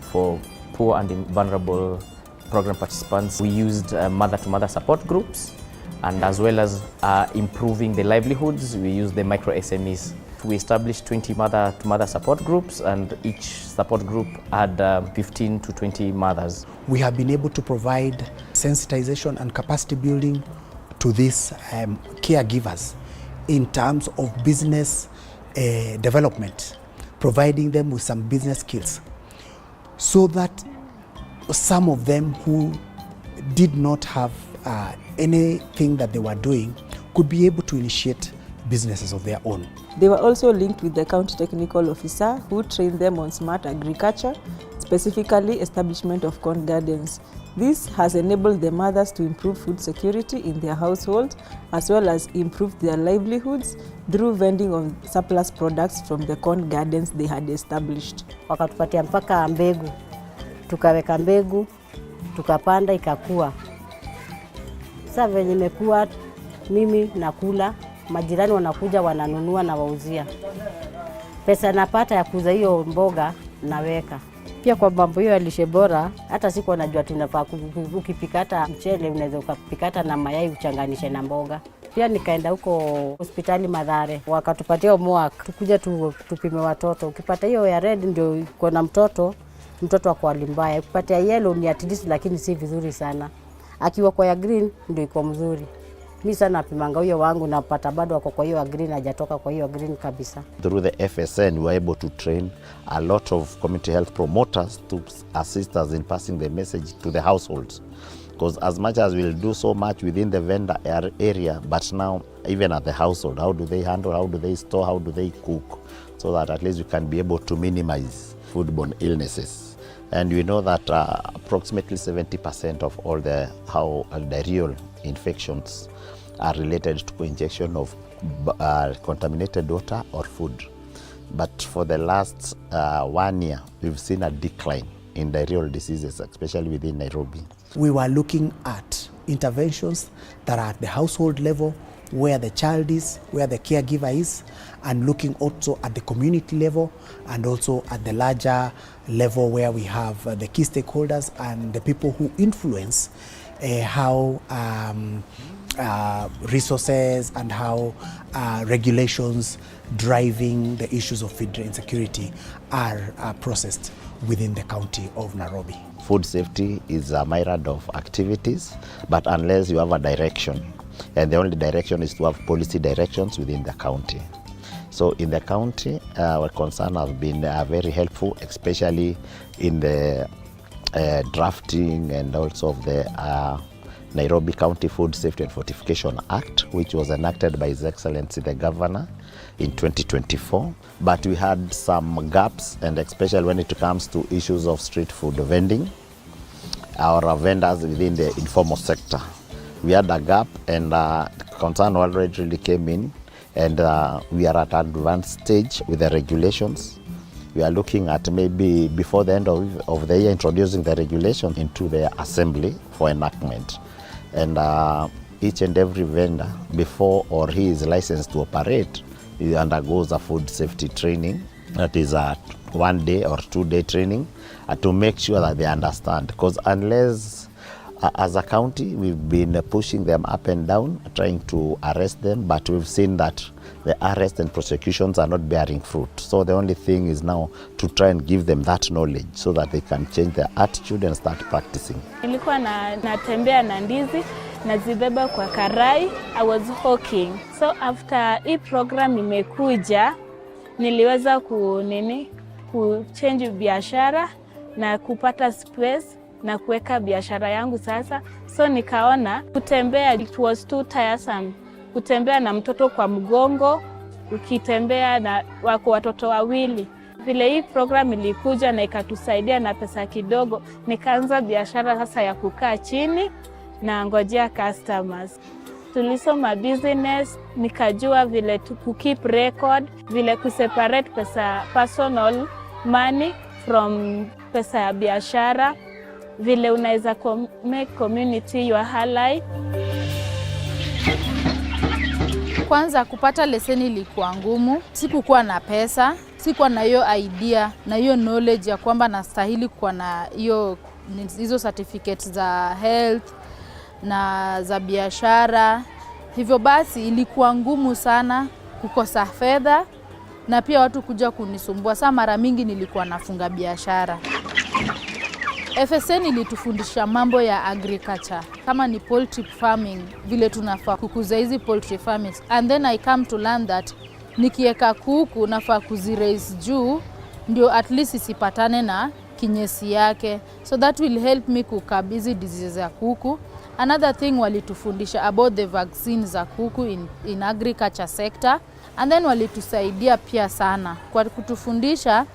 for poor and vulnerable program participants. We used mother-to-mother support groups, and as well as improving the livelihoods, we use the micro SMEs. We established 20 mother-to-mother support groups, and each support group had 15 to 20 mothers. We have been able to provide sensitization and capacity building to these caregivers in terms of business development, providing them with some business skills, so that some of them who did not have anything that they were doing could be able to initiate businesses of their own. They were also linked with the county technical officer who trained them on smart agriculture, specifically establishment of corn gardens. This has enabled the mothers to improve food security in their household, as well as improve their livelihoods through vending of surplus products from the corn gardens they had established. Wakatupatia mpaka mbegu, tukaweka mbegu, tukapanda ikakua. Sasa venye imekuwa, mimi nakula, majirani wanakuja wananunua na wauzia. Pesa napata ya kuuza hiyo mboga naweka. Pia kwa mambo hiyo ya lishe bora, hata siku najua tunafaa ukipika hata mchele unaweza ukapika hata na mayai uchanganishe na mboga. Pia nikaenda huko hospitali Mathare, wakatupatia homework, tukuja tupime watoto. Ukipata hiyo ya red ndio iko na mtoto akwa limbaya. Ukipata yellow ni at least lakini si vizuri sana. Akiwa kwa ya green ndio iko mzuri. Mimi sana napimanga huyo wangu napata bado wako kwa hiyo ya green, hajatoka kwa hiyo green kabisa. Through the FSN, we were able to train a lot of community health promoters to assist us in passing the message to the households. Because as much as we'll do so much within the vendor area, but now even at the household, how do they handle, how do they store, how do they cook, so that at least we can be able to minimize foodborne illnesses. And we know that approximately 70% of all the diarrheal infections are related to ingestion of contaminated water or food. But for the last 1 year, we've seen a decline in diarrheal diseases, especially within Nairobi. We were looking at interventions that are at the household level, where the child is, where the caregiver is, and looking also at the community level and also at the larger level where we have the key stakeholders and the people who influence how resources and how regulations driving the issues of feed insecurity are processed within the county of Nairobi. Food safety is a myriad of activities, but unless you have a direction, and the only direction is to have policy directions within the county. So in the county, our concern has been very helpful, especially in the drafting and also of the Nairobi County Food Safety and Fortification Act, which was enacted by His Excellency the Governor in 2024. But we had some gaps, and especially when it comes to issues of street food vending, our vendors within the informal sector. We had a gap, and concern already really came in, and we are at an advanced stage with the regulations. We are looking at maybe before the end of the year introducing the regulation into the assembly for enactment. And each and every vendor, before or he is licensed to operate, he undergoes a food safety training. That is a 1 day or 2 day training to make sure that they understand. Because unless, as a county, we've been pushing them up and down, trying to arrest them, but we've seen that the arrest and prosecutions are not bearing fruit. So the only thing is now to try and give them that knowledge so that they can change their attitude and start practicing. Nilikuwa natembea na ndizi, nazibeba kwa karai. I was hawking. So after hii program imekuja, niliweza kuchange biashara na kupata space na kuweka biashara yangu sasa. So nikaona kutembea, it was too tiresome. Kutembea na mtoto kwa mgongo, ukitembea na watoto wawili. Vile hii program ilikuja na ikatusaidia na pesa kidogo, nikaanza biashara sasa ya kukaa chini na ngojea customers. Tulisoma business, nikajua vile ku keep record, vile kuseparate pesa personal money from pesa ya biashara, vile unaweza make community your ally. Kwanza kupata leseni ilikuwa ngumu, sikukuwa na pesa, sikuwa na hiyo idea na hiyo knowledge ya kwamba nastahili kuwa na hizo certificates za health na za biashara. Hivyo basi ilikuwa ngumu sana kukosa fedha na pia watu kuja kunisumbua. Saa mara mingi nilikuwa nafunga biashara. Afsn ilitufundisha mambo ya agriculture, kama ni poultry farming, vile tunafaa kukuza hizi poultry farmings. And then I come to learn that nikieka kuku nafaa kuziraise juu ndio at least isipatane na kinyesi yake. So that will help me kukabizi diseases ya kuku. Another thing walitufundisha about the vaccines za kuku in agriculture sector. And then walitusaidia pia sana kwa kutufundisha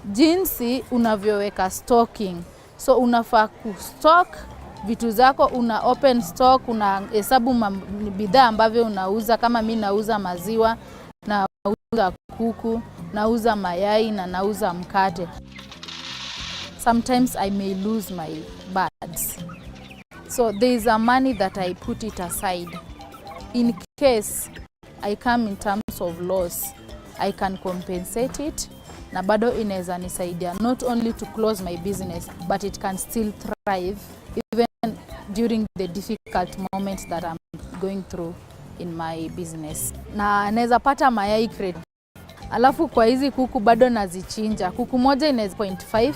jinsi unavyoweka stocking. So unafaa kustock vitu zako, una open stock, una hesabu bidhaa ambavyo unauza. Kama mimi nauza maziwa, nauza kuku, nauza mayai na nauza mkate. Sometimes I may lose my birds. So there is a money that I put it aside. In case I come in terms of loss, I can compensate it. Na bado inaweza nisaidia not only to close my business, but it can still thrive even during the difficult moments that I'm going through in my business. Na naweza pata mayai crate. Alafu kwa hizi kuku bado nazichinja. Kuku moja inaweza 0.5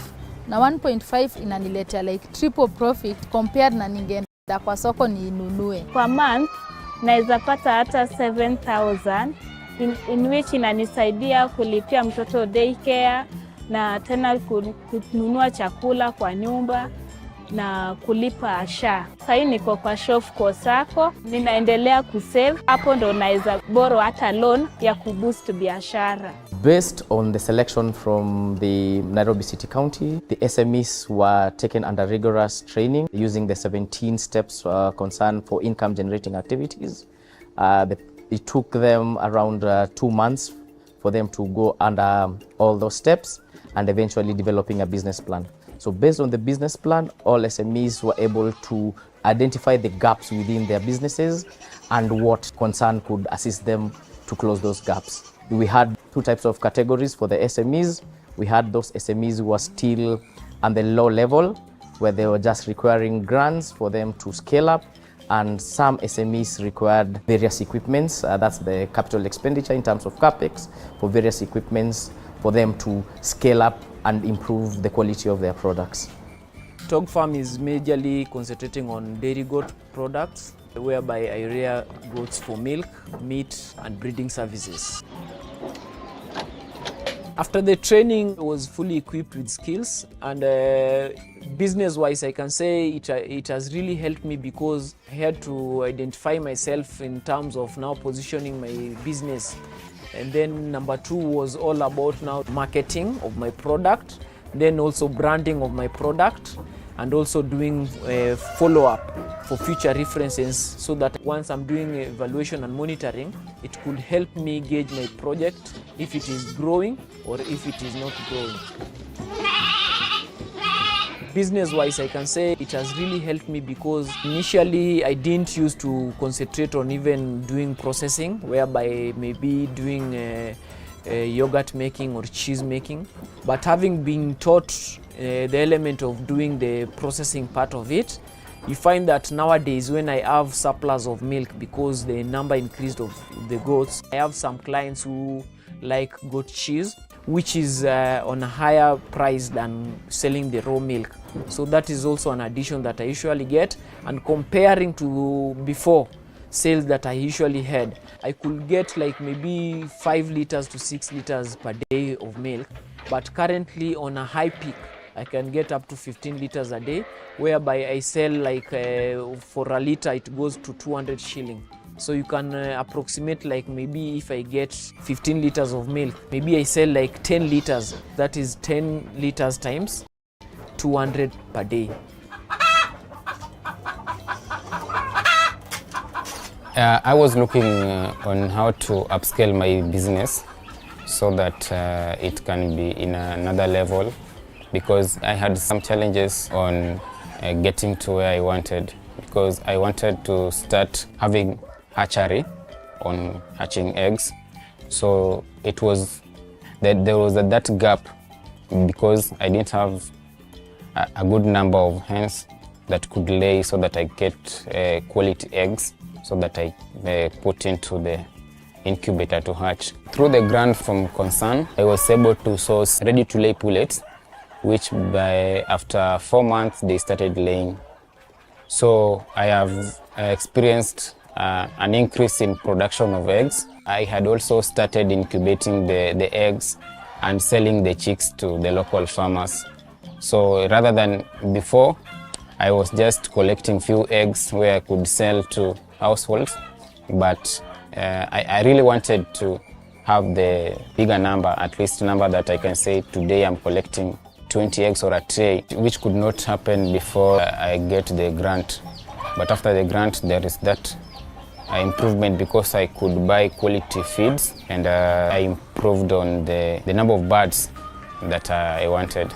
na 1.5 inaniletea like triple profit compared na ningeenda kwa soko niinunue. Kwa month naweza pata hata 7,000 in which inanisaidia kulipia mtoto daycare na tena kununua chakula kwa nyumba na kulipa SHA. Sasa niko kwa Shofco Sacco, ninaendelea kusave. Hapo ndo naweza borrow hata loan ya kuboost biashara. Based on the selection from the Nairobi City County, the SMEs were taken under rigorous training using the 17 steps concerned for income generating activities. It took them around 2 months for them to go under all those steps and eventually developing a business plan. So based on the business plan, all SMEs were able to identify the gaps within their businesses and what concern could assist them to close those gaps. We had 2 types of categories for the SMEs. We had those SMEs who were still at the low level, where they were just requiring grants for them to scale up, and some SMEs required various equipments. That's the capital expenditure in terms of capex for various equipments for them to scale up and improve the quality of their products. Tog Farm is majorly concentrating on dairy goat products, whereby I rear goats for milk, meat, and breeding services. After the training, I was fully equipped with skills, and business-wise, I can say it has really helped me because I had to identify myself in terms of now positioning my business. And then number 2 was all about now marketing of my product, then also branding of my product, and also doing a follow-up for future references, so that once I'm doing evaluation and monitoring, it could help me gauge my project if it is growing or if it is not growing. Business-wise, I can say it has really helped me because initially I didn't used to concentrate on even doing processing, whereby maybe doing yogurt making or cheese making. But having been taught the element of doing the processing part of it, you find that nowadays when I have surplus of milk, because the number increased of the goats, I have some clients who like goat cheese, which is on a higher price than selling the raw milk. So that is also an addition that I usually get, and comparing to before sales that I usually had, I could get like maybe 5 liters to 6 liters per day of milk, but currently on a high peak I can get up to 15 liters a day, whereby I sell like for a liter it goes to 200 shilling. So you can approximate like maybe if I get 15 liters of milk, maybe I sell like 10 liters. That is 10 liters times 200 per day. I was looking on how to upscale my business so that it can be in another level, because I had some challenges on getting to where I wanted, because I wanted to start having hatchery on hatching eggs. So it was that there was that gap, because I didn't have a good number of hens that could lay so that I get quality eggs, so that I put into the incubator to hatch. Through the grant from Concern, I was able to source ready-to-lay pullets, which after 4 months they started laying. So I have experienced an increase in production of eggs. I had also started incubating the eggs and selling the chicks to the local farmers. So rather than before, I was just collecting few eggs where I could sell to households, but I really wanted to have the bigger number, at least number that I can say today I'm collecting 20 eggs or a tray, which could not happen before I get the grant. But after the grant, there is that improvement, because I could buy quality feeds, and I improved on the number of birds that I wanted.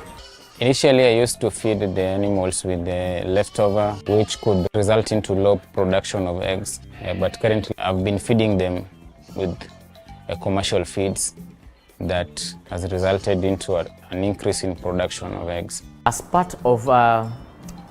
Initially, I used to feed the animals with the leftover, which could result into low production of eggs. But currently, I've been feeding them with commercial feeds that has resulted into an increase in production of eggs. As part of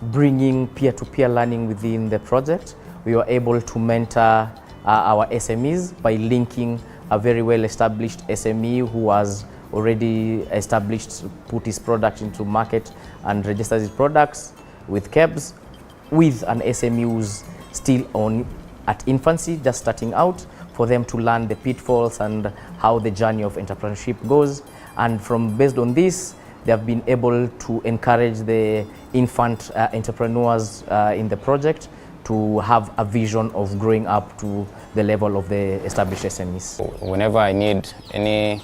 bringing peer-to-peer learning within the project, we were able to mentor our SMEs by linking a very well-established SME who was already established, put his product into market and registers his products with KEBS, with an SME who's still at infancy, just starting out, for them to learn the pitfalls and how the journey of entrepreneurship goes. And based on this, they have been able to encourage the infant entrepreneurs in the project to have a vision of growing up to the level of the established SMEs. Whenever I need any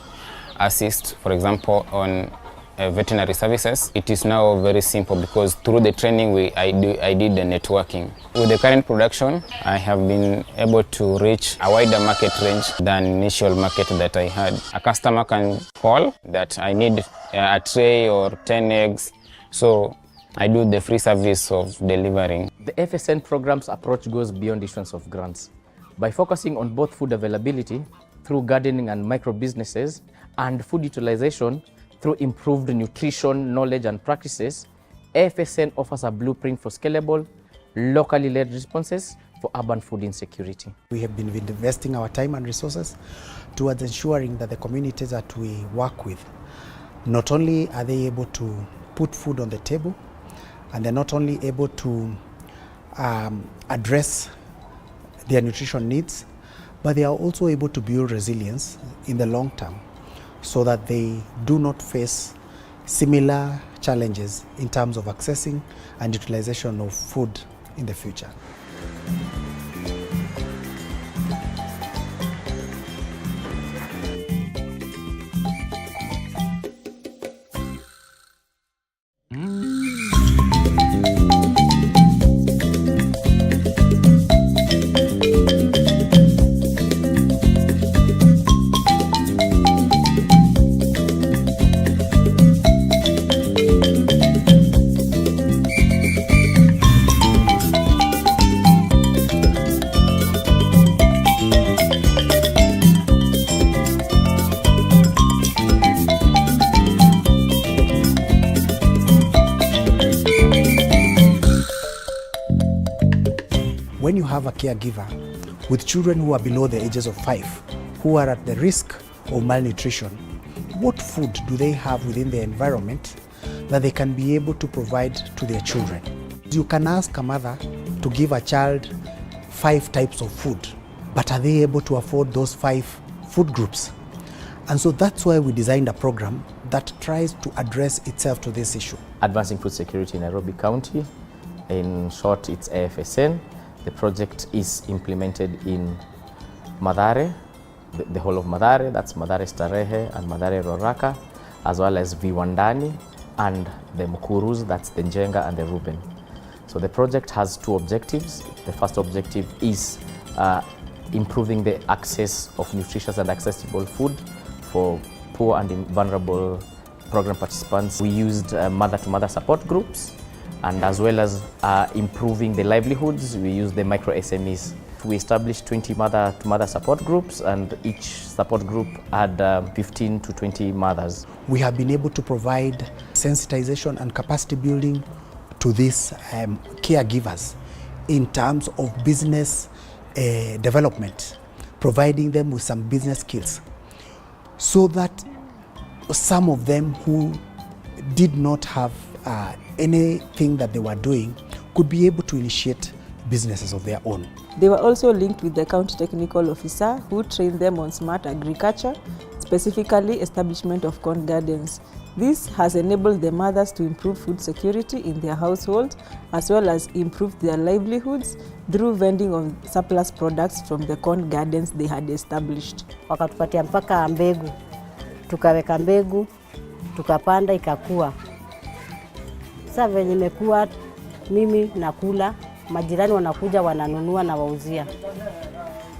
assist, for example, on veterinary services. It is now very simple because through the training I did the networking. With the current production, I have been able to reach a wider market range than initial market that I had. A customer can call that I need a tray or 10 eggs, so I do the free service of delivering. The FSN program's approach goes beyond issuance of grants. By focusing on both food availability through gardening and micro businesses and food utilization through improved nutrition, knowledge and practices, FSN offers a blueprint for scalable, locally led responses for urban food insecurity. We have been investing our time and resources towards ensuring that the communities that we work with, not only are they able to put food on the table, and they're not only able to address their nutrition needs, but they are also able to build resilience in the long term so that they do not face similar challenges in terms of accessing and utilization of food in the future. When you have a caregiver with children who are below the ages of 5, who are at the risk of malnutrition, what food do they have within their environment that they can be able to provide to their children? You can ask a mother to give a child 5 types of food, but are they able to afford those 5 food groups? And so that's why we designed a program that tries to address itself to this issue. Advancing food security in Nairobi County, in short it's AFSN. The project is implemented in Mathare, the whole of Mathare, that's Mathare Starehe and Mathare Roraka, as well as Viwandani and the Mukurus, that's the Njenga and the Ruben. So the project has 2 objectives. The first objective is improving the access of nutritious and accessible food for poor and vulnerable program participants. We used mother-to-mother support groups, and as well as improving the livelihoods, we use the micro SMEs. We established 20 mother-to-mother support groups, and each support group had 15 to 20 mothers. We have been able to provide sensitization and capacity building to these caregivers in terms of business development, providing them with some business skills, so that some of them who did not have anything that they were doing could be able to initiate businesses of their own. They were also linked with the county technical officer who trained them on smart agriculture, specifically establishment of corn gardens. This has enabled the mothers to improve food security in their household, as well as improve their livelihoods through vending of surplus products from the corn gardens they had established. Wakatupatia mpaka mbegu, tukaweka mbegu, tukapanda ikakua. Sasa venye imekuwa, mimi nakula, majirani wanakuja wananunua na wauzia.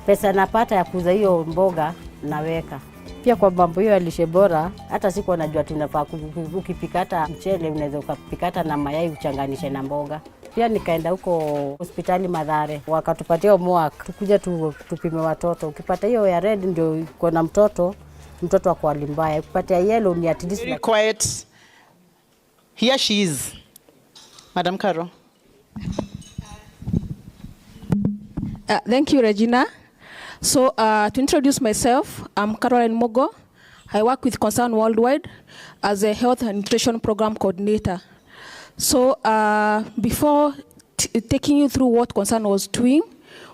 Pesa napata ya kuuza hiyo mboga naweka. Pia kwa mambo hiyo ya lishe bora, hata siku najua tunafaa ukipika hata mchele unaweza ukapika hata na mayai uchanganishe na mboga. Pia nikaenda huko hospitali Mathare, wakatupatia homework tukuja tupime watoto. Ukipata hiyo ya red ndio uko na mtoto wako hali mbaya. Ukipata yellow ni at least. Very quiet. Here she is. Madam Caro. Thank you, Regina. So to introduce myself, I'm Caroline Mogo. I work with Concern Worldwide as a health and nutrition program coordinator. So before taking you through what Concern was doing,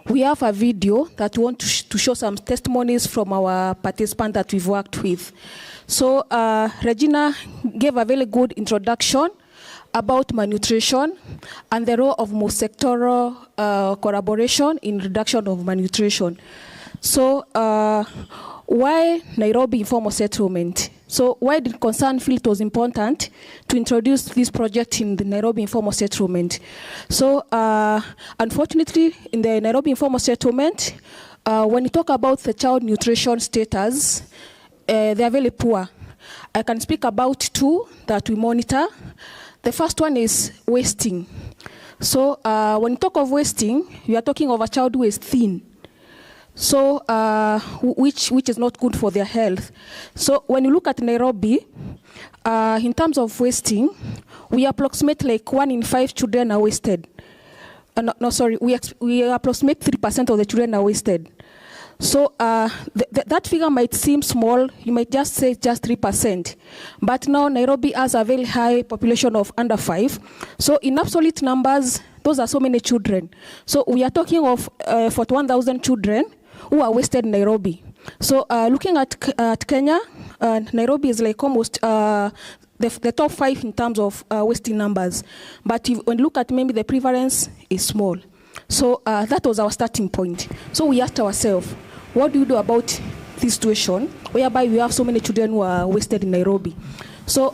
we have a video that we want to show some testimonies from our participants that we've worked with. So Regina gave a very good introduction about malnutrition and the role of most sectoral collaboration in reduction of malnutrition. So why Nairobi informal settlement? So why did Concern feel it was important to introduce this project in the Nairobi informal settlement? So unfortunately, in the Nairobi informal settlement, when you talk about the child nutrition status, they are very poor. I can speak about two that we monitor. The first one is wasting. So when you talk of wasting, you are talking of a child who is thin. So which is not good for their health. So when you look at Nairobi, in terms of wasting, we approximate like 1 in 5 children are wasted. We approximate 3% of the children are wasted. So that figure might seem small. You might just say just 3%. But now Nairobi has a very high population of under 5. So in absolute numbers, those are so many children. So we are talking of 41,000 children who are wasted in Nairobi. So looking at Kenya, Nairobi is like almost the top 5 in terms of wasting numbers. But when you look at maybe the prevalence is small. So that was our starting point. So we asked ourselves, what do you do about this situation whereby we have so many children who are wasted in Nairobi? So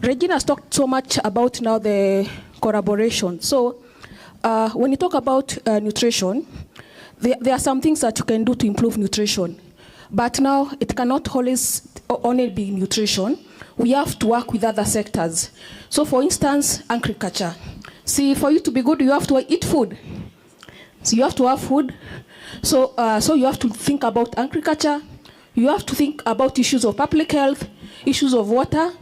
Regina has talked so much about now the collaboration. So when you talk about nutrition, there are some things that you can do to improve nutrition. But now it cannot always only be nutrition. We have to work with other sectors. So for instance, agriculture. See, for you to be good, you have to eat food. So you have to have food. So you have to think about agriculture. You have to think about issues of public health, issues of water,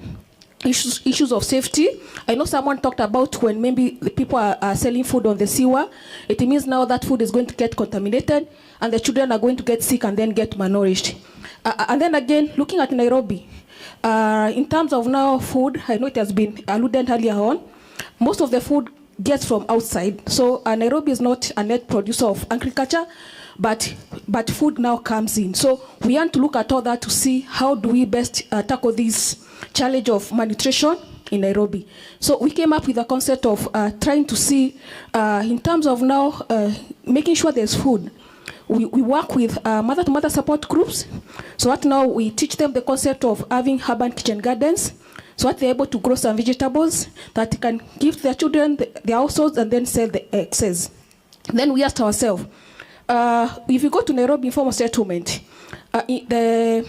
issues of safety. I know someone talked about when maybe the people are selling food on the sewer. It means now that food is going to get contaminated and the children are going to get sick and then get malnourished. And then again, looking at Nairobi, in terms of now food, I know it has been alluded earlier on, most of the food gets from outside. So Nairobi is not a net producer of agriculture, but food now comes in. So we want to look at all that to see how do we best tackle this challenge of malnutrition in Nairobi. So we came up with a concept of trying to see, in terms of now making sure there's food. We work with mother-to-mother support groups. So that now we teach them the concept of having urban kitchen gardens. So that they're able to grow some vegetables that they can give their children, their households, and then sell the excess. Then we asked ourselves, if you go to Nairobi informal settlement, the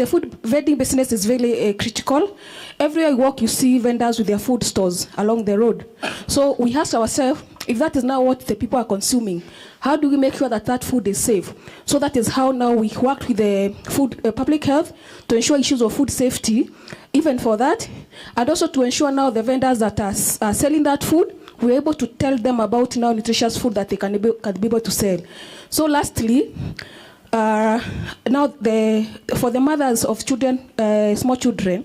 food vending business is very critical. Everywhere you walk, you see vendors with their food stores along the road. So we asked ourselves, if that is now what the people are consuming, how do we make sure that that food is safe? So that is how now we worked with the food public health to ensure issues of food safety, even for that, and also to ensure now the vendors that are selling that food, we're able to tell them about now nutritious food that they can be able to sell. So lastly, now for the mothers of children, small children,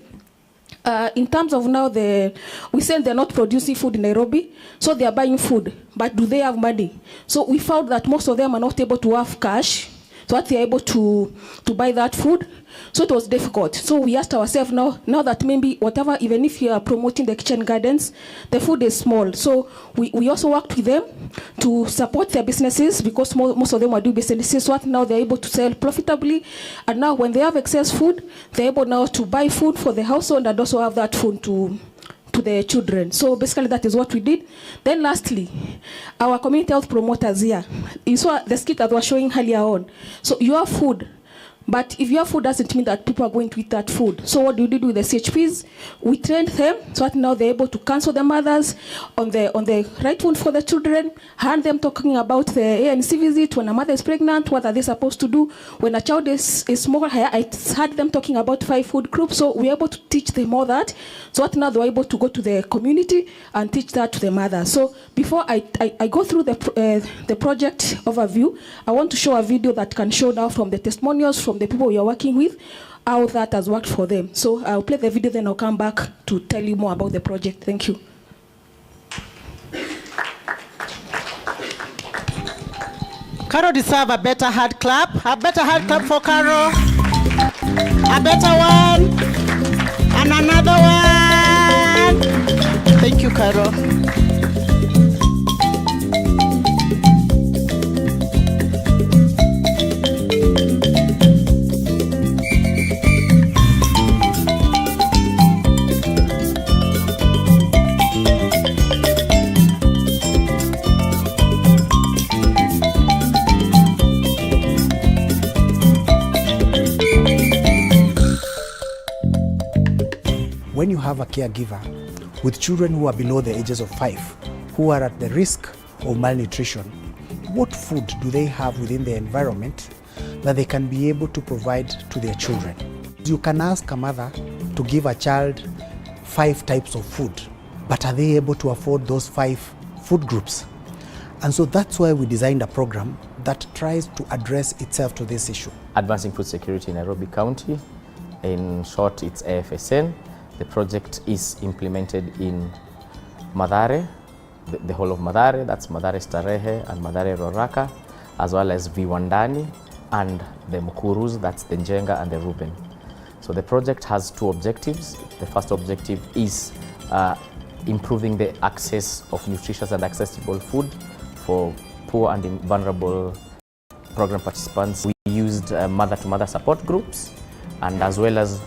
in terms of now we say they're not producing food in Nairobi, so they are buying food, but do they have money? So we found that most of them are not able to have cash, so that they're able to buy that food. So it was difficult. So we asked ourselves now that maybe whatever, even if you are promoting the kitchen gardens, the food is small. So we also worked with them to support their businesses, because most of them are doing businesses. So that now they're able to sell profitably. And now when they have excess food, they're able now to buy food for the household and also have that food to the children. So basically that is what we did. Then lastly, our community health promoters here. You saw the skit that was showing earlier on. So you have food, but if your food doesn't mean that people are going to eat that food. So what do we do with the CHPs? We trained them so that now they're able to counsel the mothers on the right food for the children, and them talking about the ANC visit when a mother is pregnant, what are they supposed to do? When a child is small, I had them talking about 5 food groups. So we're able to teach them all that, so that now they're able to go to the community and teach that to the mothers. So before I go through the project overview, I want to show a video that can show now from the testimonials from the people we are working with, how that has worked for them. So I'll play the video, then I'll come back to tell you more about the project. Thank you. Carol deserves a better hard clap. A better hard clap for Carol. A better one. And another one. Thank you, Carol. have a caregiver with children who are below the ages of 5, who are at the risk of malnutrition, what food do they have within the environment that they can be able to provide to their children? You can ask a mother to give a child 5 types of food, but are they able to afford those 5 food groups? And so that's why we designed a program that tries to address itself to this issue. Advancing food security in Nairobi County, in short it's Afsn. The project is implemented in Mathare, the whole of Mathare, that's Mathare Starehe and Mathare Roraka, as well as Viwandani and the Mukurus, that's the Njenga and the Ruben. So the project has 2 objectives. The first objective is improving the access of nutritious and accessible food for poor and vulnerable program participants. We used mother-to-mother support groups, and as well as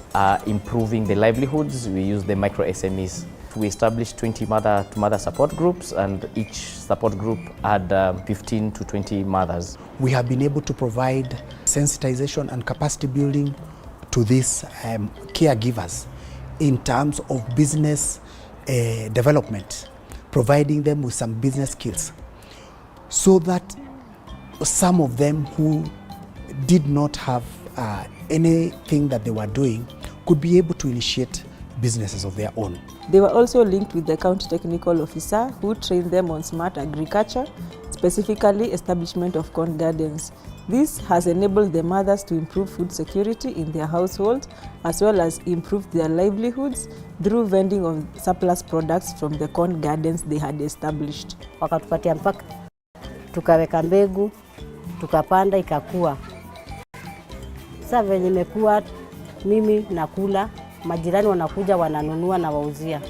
improving the livelihoods, we used the micro SMEs. We established 20 mother-to-mother support groups, and each support group had 15 to 20 mothers. We have been able to provide sensitization and capacity building to these caregivers in terms of business development, providing them with some business skills, so that some of them who did not have anything that they were doing could be able to initiate businesses of their own. They were also linked with the county technical officer who trained them on smart agriculture, specifically establishment of corn gardens. This has enabled the mothers to improve food security in their households, as well as improve their livelihoods through vending of surplus products from the corn gardens they had established. Wakatupatia mpaka tukaweka mbegu, tukapanda ikakua. Sasa venye imekuwa, mimi nakula, majirani wanakuja wananunua na wauzia.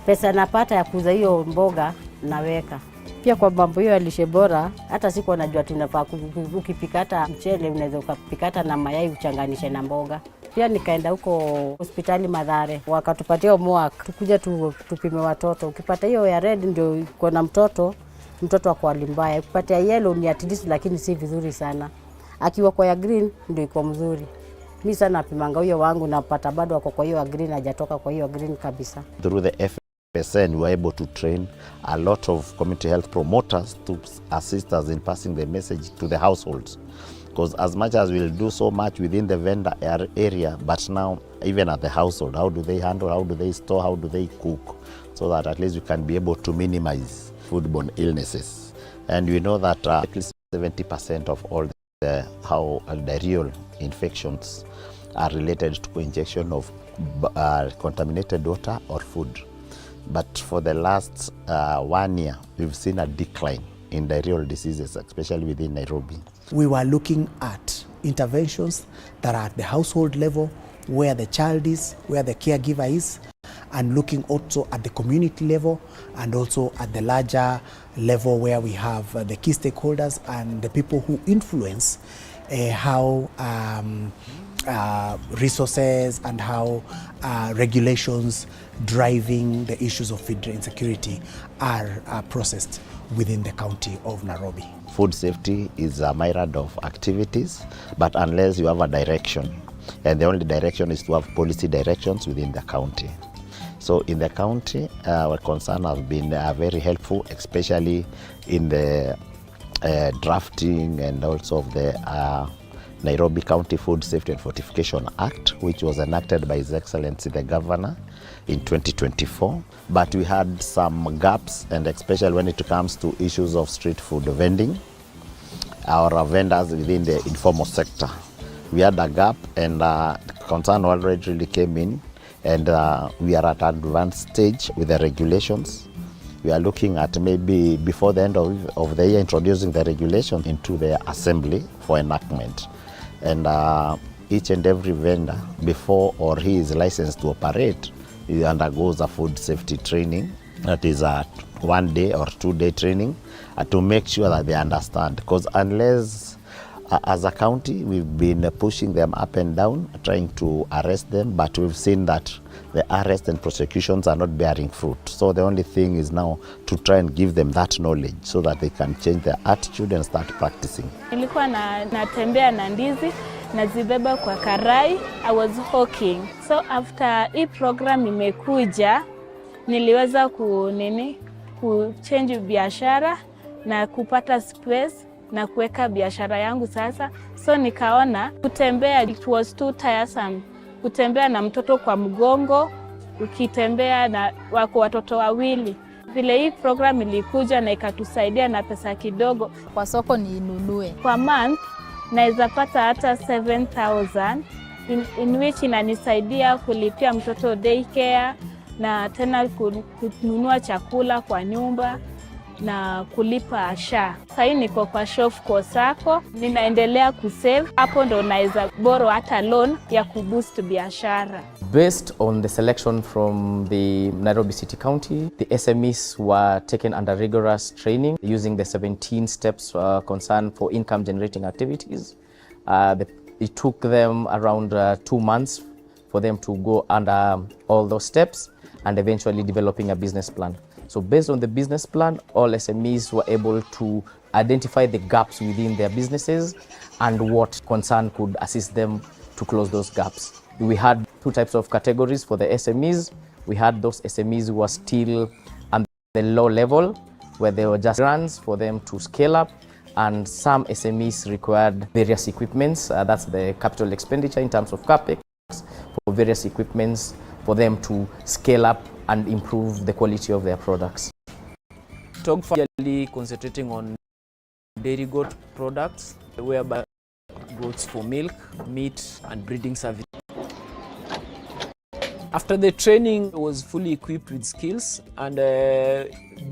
Pesa napata ya kuuza hiyo mboga naweka. Pia kwa mambo hiyo ya lishe bora, hata siku najua tunafaa ukipika hata mchele unaweza ukapika hata na mayai uchanganishe na mboga. Pia nikaenda huko hospitali Mathare, wakatupatia homework tukuja tupime watoto. Ukipata hiyo ya red ndio iko na mtoto kwa limbaya. Ukipata yellow ni at least lakini si vizuri sana. Akiwa kwa ya green ndio iko mzuri. Mimi sana napimanga huyo wangu napata bado wako kwa hiyo ya green, hajatoka kwa hiyo green kabisa. Through the Afsn, we were able to train a lot of community health promoters to assist us in passing the message to the households. Because as much as we'll do so much within the vendor area, but now even at the household, how do they handle, how do they store, how do they cook, so that at least we can be able to minimize foodborne illnesses. And we know that at least 70% of all the diarrheal infections are related to injection of contaminated water or food. But for the last 1 year, we've seen a decline in diarrheal diseases, especially within Nairobi. We were looking at interventions that are at the household level, where the child is, where the caregiver is, and looking also at the community level and also at the larger level where we have the key stakeholders and the people who influence how resources and how regulations driving the issues of food insecurity are processed within the county of Nairobi. Food safety is a myriad of activities, but unless you have a direction, and the only direction is to have policy directions within the county. So in the county, our concern has been very helpful, especially in the drafting and also of the Nairobi County Food Safety and Fortification Act, which was enacted by His Excellency the Governor in 2024. But we had some gaps, and especially when it comes to issues of street food vending, our vendors within the informal sector. We had a gap, and concern already really came in, and we are at an advanced stage with the regulations. We are looking at maybe before the end of the year introducing the regulation into the assembly for enactment. And each and every vendor, before or he is licensed to operate, he undergoes a food safety training. That is a 1 day or 2 day training to make sure that they understand. Because unless, as a county, we've been pushing them up and down, trying to arrest them, but we've seen that the arrests and prosecutions are not bearing fruit. So the only thing is now to try and give them that knowledge so that they can change their attitude and start practicing. Nilikuwa natembea na ndizi nazibeba kwa karai. I was hawking. So after hii program imekuja, niliweza kuchange biashara na kupata space na kuweka biashara yangu sasa. So nikaona kutembea, it was too tiresome. Kutembea na mtoto kwa mgongo, ukitembea na watoto wawili. Vile hii program ilikuja na ikatusaidia na pesa kidogo. Kwa soko niinunue. Kwa month naweza pata hata 7,000 in which inanisaidia kulipia mtoto daycare na tena kununua chakula kwa nyumba na kulipa SHA. Sasa niko kwa Shop Sako, ninaendelea kusave. Hapo ndo naweza borrow hata loan ya kuboost biashara. Based on the selection from the Nairobi City County, the SMEs were taken under rigorous training using the 17 steps concerned for income generating activities. It took them around 2 months for them to go under all those steps and eventually developing a business plan. So based on the business plan, all SMEs were able to identify the gaps within their businesses and what concern could assist them to close those gaps. We had 2 types of categories for the SMEs. We had those SMEs who were still at the low level, where there were just grants for them to scale up, and some SMEs required various equipments. That's the capital expenditure in terms of capex for various equipments for them to scale up and improve the quality of their products. Talk finally concentrating on dairy goat products, whereby goats for milk, meat, and breeding service. After the training, I was fully equipped with skills, and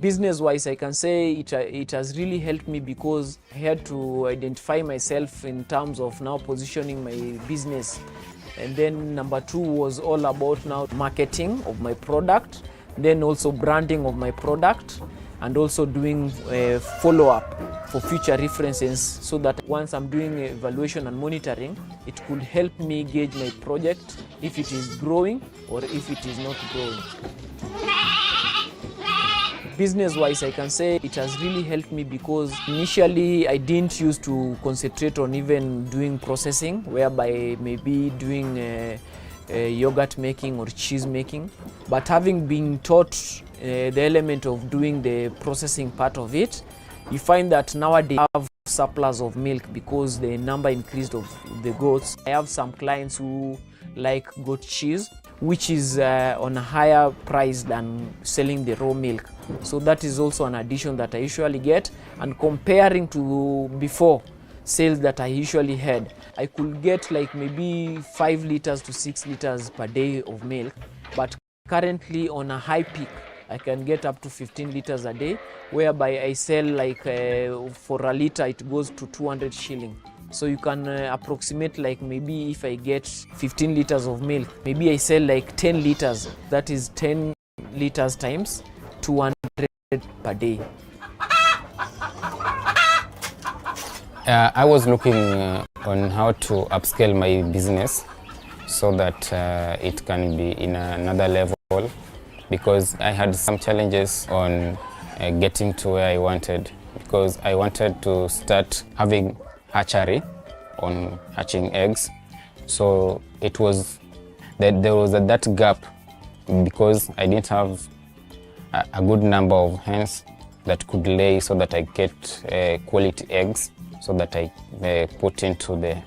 business-wise, I can say it has really helped me because I had to identify myself in terms of now positioning my business. And then number 2 was all about now marketing of my product, then also branding of my product, and also doing follow-up for future references, so that once I'm doing evaluation and monitoring, it could help me gauge my project if it is growing or if it is not growing. Business-wise, I can say it has really helped me because initially I didn't used to concentrate on even doing processing, whereby maybe doing yogurt making or cheese making. But having been taught the element of doing the processing part of it, you find that nowadays I have surplus of milk because the number increased of the goats. I have some clients who like goat cheese, which is on a higher price than selling the raw milk. So that is also an addition that I usually get, and comparing to before sales that I usually had, I could get like maybe 5 liters to 6 liters per day of milk, but currently on a high peak I can get up to 15 liters a day, whereby I sell like for a liter it goes to 200 shilling. So you can approximate like maybe if I get 15 liters of milk, maybe I sell like 10 liters. That is 10 liters times 200 per day. I was looking on how to upscale my business so that it can be in another level, because I had some challenges on getting to where I wanted, because I wanted to start having hatchery on hatching eggs. So it was that there was that gap, because I didn't have a good number of hens that could lay so that I get quality eggs, so that I put into the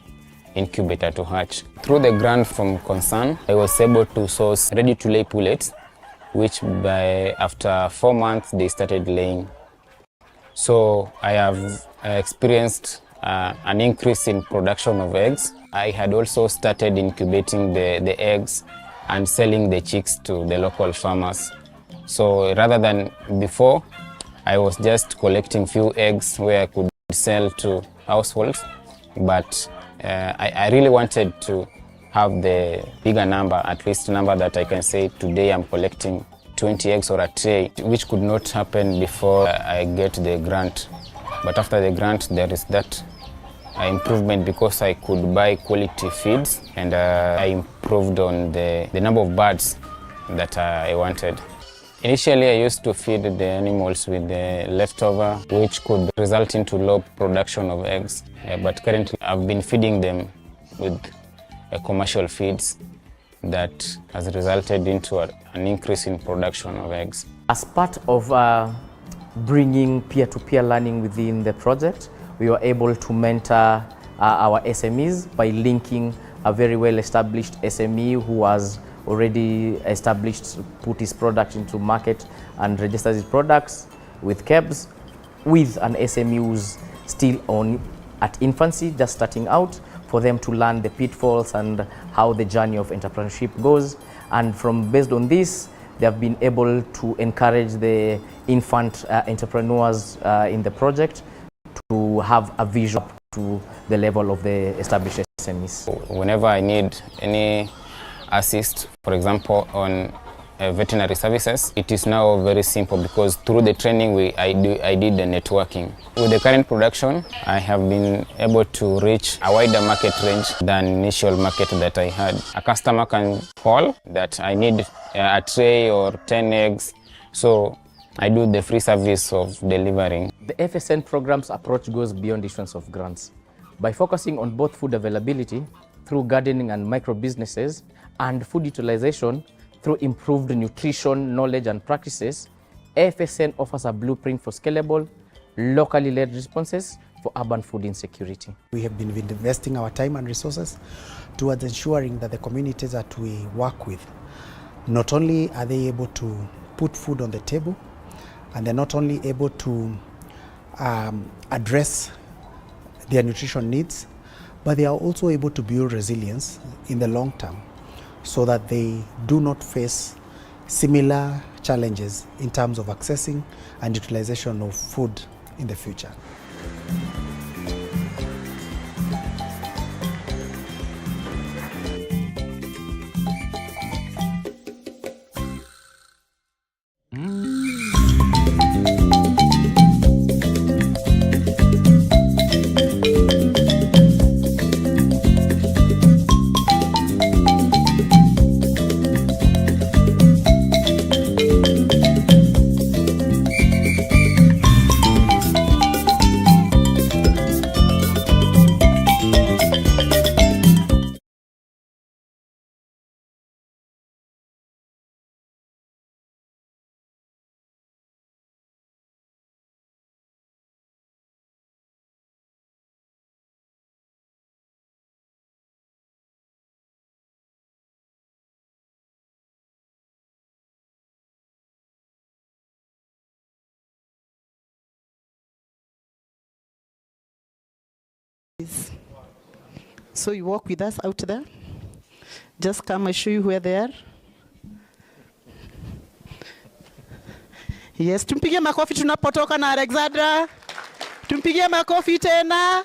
incubator to hatch. Through the grant from Concern, I was able to source ready-to-lay pullets, which after 4 months they started laying. So I have experienced an increase in production of eggs. I had also started incubating the eggs and selling the chicks to the local farmers. So rather than before, I was just collecting few eggs where I could sell to households, but I really wanted to have the bigger number, at least number that I can say today I'm collecting 20 eggs or a tray, which could not happen before I get the grant. But after the grant, there is that improvement, because I could buy quality feeds, and I improved on the number of birds that I wanted. Initially, I used to feed the animals with the leftover, which could result into low production of eggs. But currently, I've been feeding them with commercial feeds that has resulted into an increase in production of eggs. As part of bringing peer-to-peer learning within the project, we were able to mentor our SMEs by linking a very well-established SME who has already established, put his product into market and registers his products with KEBS, with an SME who's still at infancy, just starting out, for them to learn the pitfalls and how the journey of entrepreneurship goes. And based on this, they have been able to encourage the infant entrepreneurs in the project to have a vision up to the level of the established SMEs. Whenever I need any assist, for example, on veterinary services, it is now very simple because through the training I did the networking. With the current production, I have been able to reach a wider market range than initial market that I had. A customer can call that I need a tray or 10 eggs, so I do the free service of delivering. The FSN program's approach goes beyond issuance of grants. By focusing on both food availability through gardening and micro businesses and food utilization through improved nutrition, knowledge and practices, FSN offers a blueprint for scalable, locally led responses for urban food insecurity. We have been investing our time and resources towards ensuring that the communities that we work with, not only are they able to put food on the table, and they're not only able to address their nutrition needs, but they are also able to build resilience in the long term so that they do not face similar challenges in terms of accessing and utilization of food in the future. So you walk with us out there. Just come, I show you where they are. Yes, tumpigie makofi tunapotoka na Alexandra. Tumpigie makofi tena.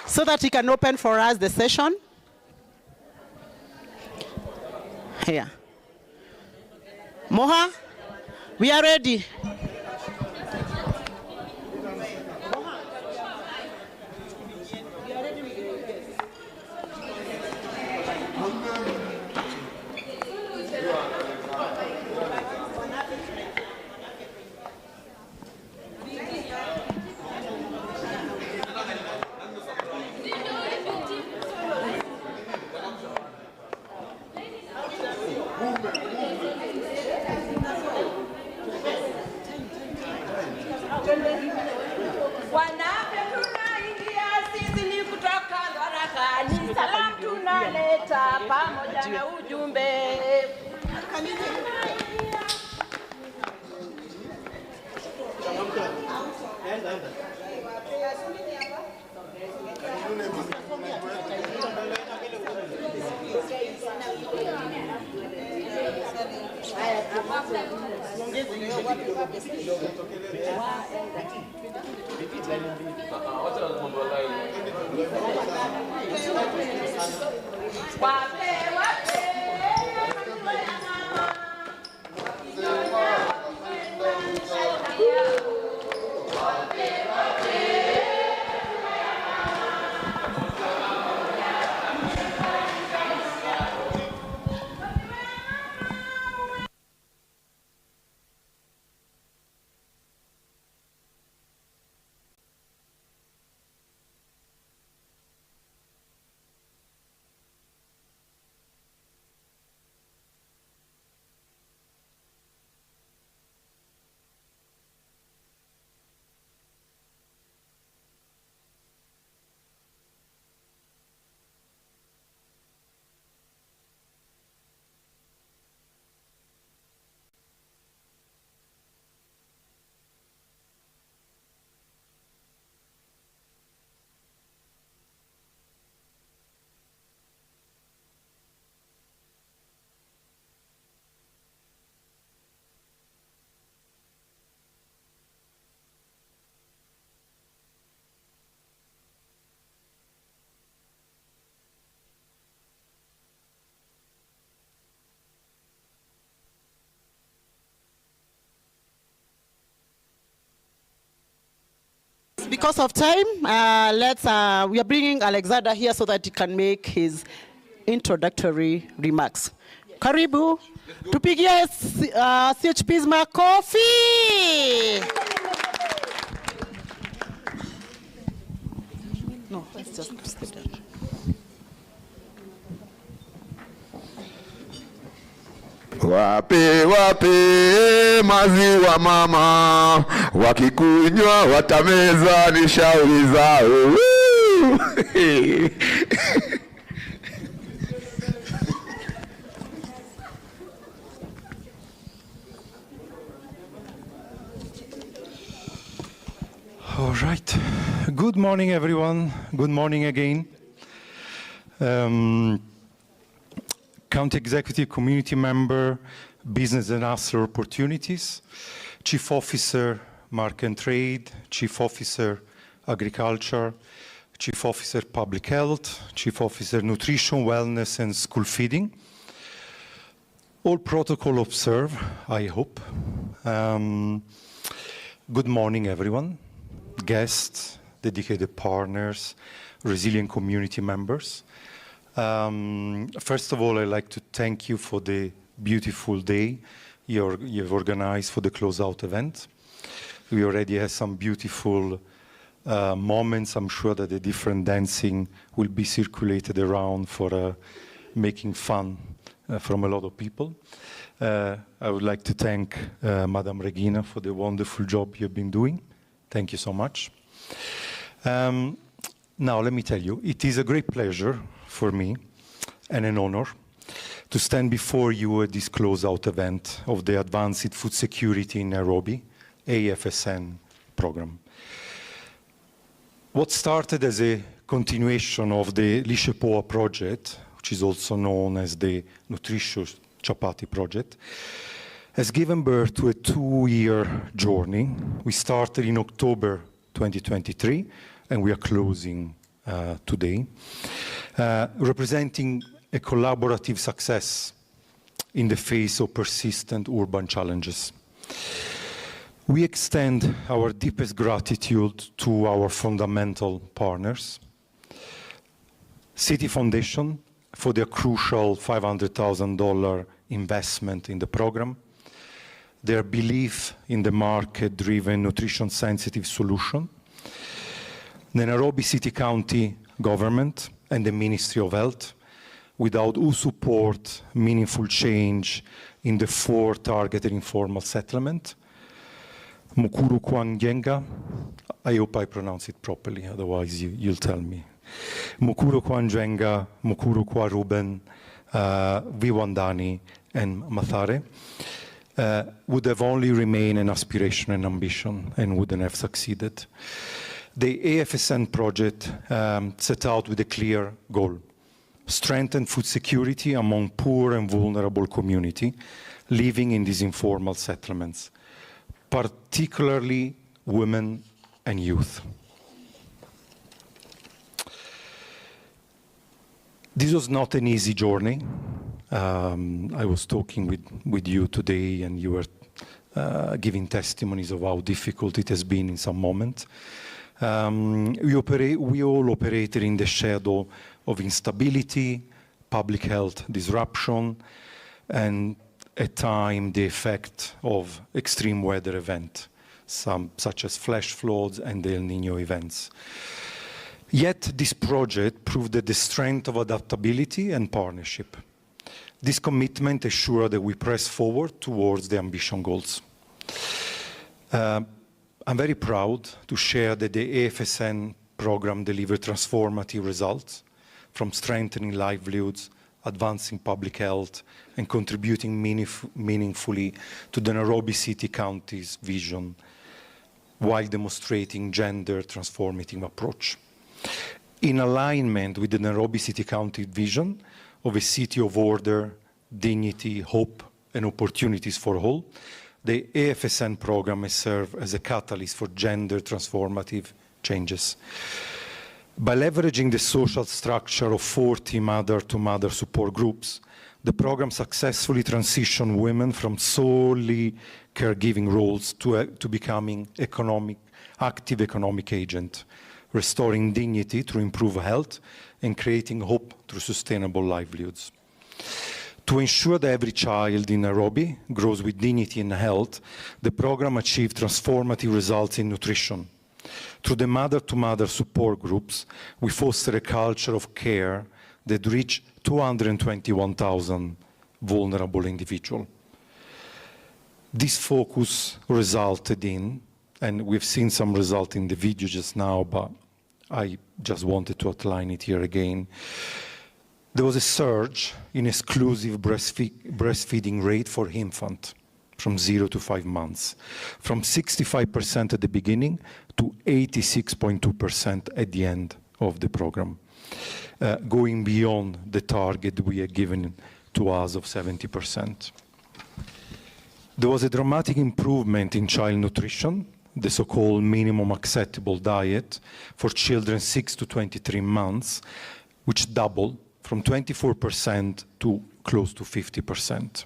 So that he can open for us the session. Here. Moha, we are ready. Pamoja na ujumbe. because of time, we are bringing Alexander here so that he can make his introductory remarks. Karibu, tupigie CHP's makofi. No, let's just stay there. Wape wape maziwa mama, wakikunywa watameza ni shauri zao. All right. Good morning, everyone. Good morning again. County Executive, Community Member, Business and Hustler Opportunities, Chief Officer, Market and Trade, Chief Officer, Agriculture, Chief Officer, Public Health, Chief Officer, Nutrition, Wellness and School Feeding. All protocol observed, I hope. Good morning, everyone. Guests, dedicated partners, resilient community members. First of all, I'd like to thank you for the beautiful day you've organized for the closeout event. We already had some beautiful moments. I'm sure that the different dancing will be circulated around for making fun from a lot of people. I would like to thank Madam Regina for the wonderful job you've been doing. Thank you so much. Now, let me tell you, it is a great pleasure for me and an honor to stand before you at this closeout event of the Advanced Food Security in Nairobi, AFSN program. What started as a continuation of the Lishe Poa project, which is also known as the Nutritious Chapati project, has given birth to a 2-year journey. We started in October 2023, and we are closing today, representing a collaborative success in the face of persistent urban challenges. We extend our deepest gratitude to our fundamental partners, City Foundation for their crucial $500,000 investment in the program, their belief in the market-driven nutrition-sensitive solution, the Nairobi City County government and the Ministry of Health, without whose support, meaningful change in the 4 targeted informal settlement. Mukuru kwa Njenga, I hope I pronounce it properly, otherwise you'll tell me. Mukuru kwa Njenga, Mukuru kwa Ruben, Viwandani, and Mathare would have only remained an aspiration and ambition and wouldn't have succeeded. The AFSN project set out with a clear goal: strengthen food security among poor and vulnerable community living in these informal settlements, particularly women and youth. This was not an easy journey. I was talking with you today, and you were giving testimonies of how difficult it has been in some moments. We all operated in the shadow of instability, public health disruption, and at times the effect of extreme weather events, such as flash floods and the El Niño events. Yet this project proved that the strength of adaptability and partnership. This commitment assured that we press forward towards the ambition goals. I'm very proud to share that the AFSN program delivered transformative results, from strengthening livelihoods, advancing public health, and contributing meaningfully to the Nairobi City County's vision, while demonstrating gender transformative approach. In alignment with the Nairobi City County vision of a city of order, dignity, hope, and opportunities for all, the AFSN program has served as a catalyst for gender transformative changes. By leveraging the social structure of 40 mother-to-mother support groups, The program successfully transitioned women from solely caregiving roles to becoming active economic agent, restoring dignity through improved health and creating hope through sustainable livelihoods. To ensure that every child in Nairobi grows with dignity and health, the program achieved transformative results in nutrition. Through the mother-to-mother support groups, we foster a culture of care that reached 221,000 vulnerable individuals. This focus resulted in, and we've seen some result in the video just now, but I just wanted to outline it here again. There was a surge in exclusive breastfeeding rate for infants from 0 to 5 months, from 65% at the beginning to 86.2% at the end of the program, going beyond the target we had given to us of 70%. There was a dramatic improvement in child nutrition, the so-called minimum acceptable diet for children 6 to 23 months, which doubled from 24% to close to 50%.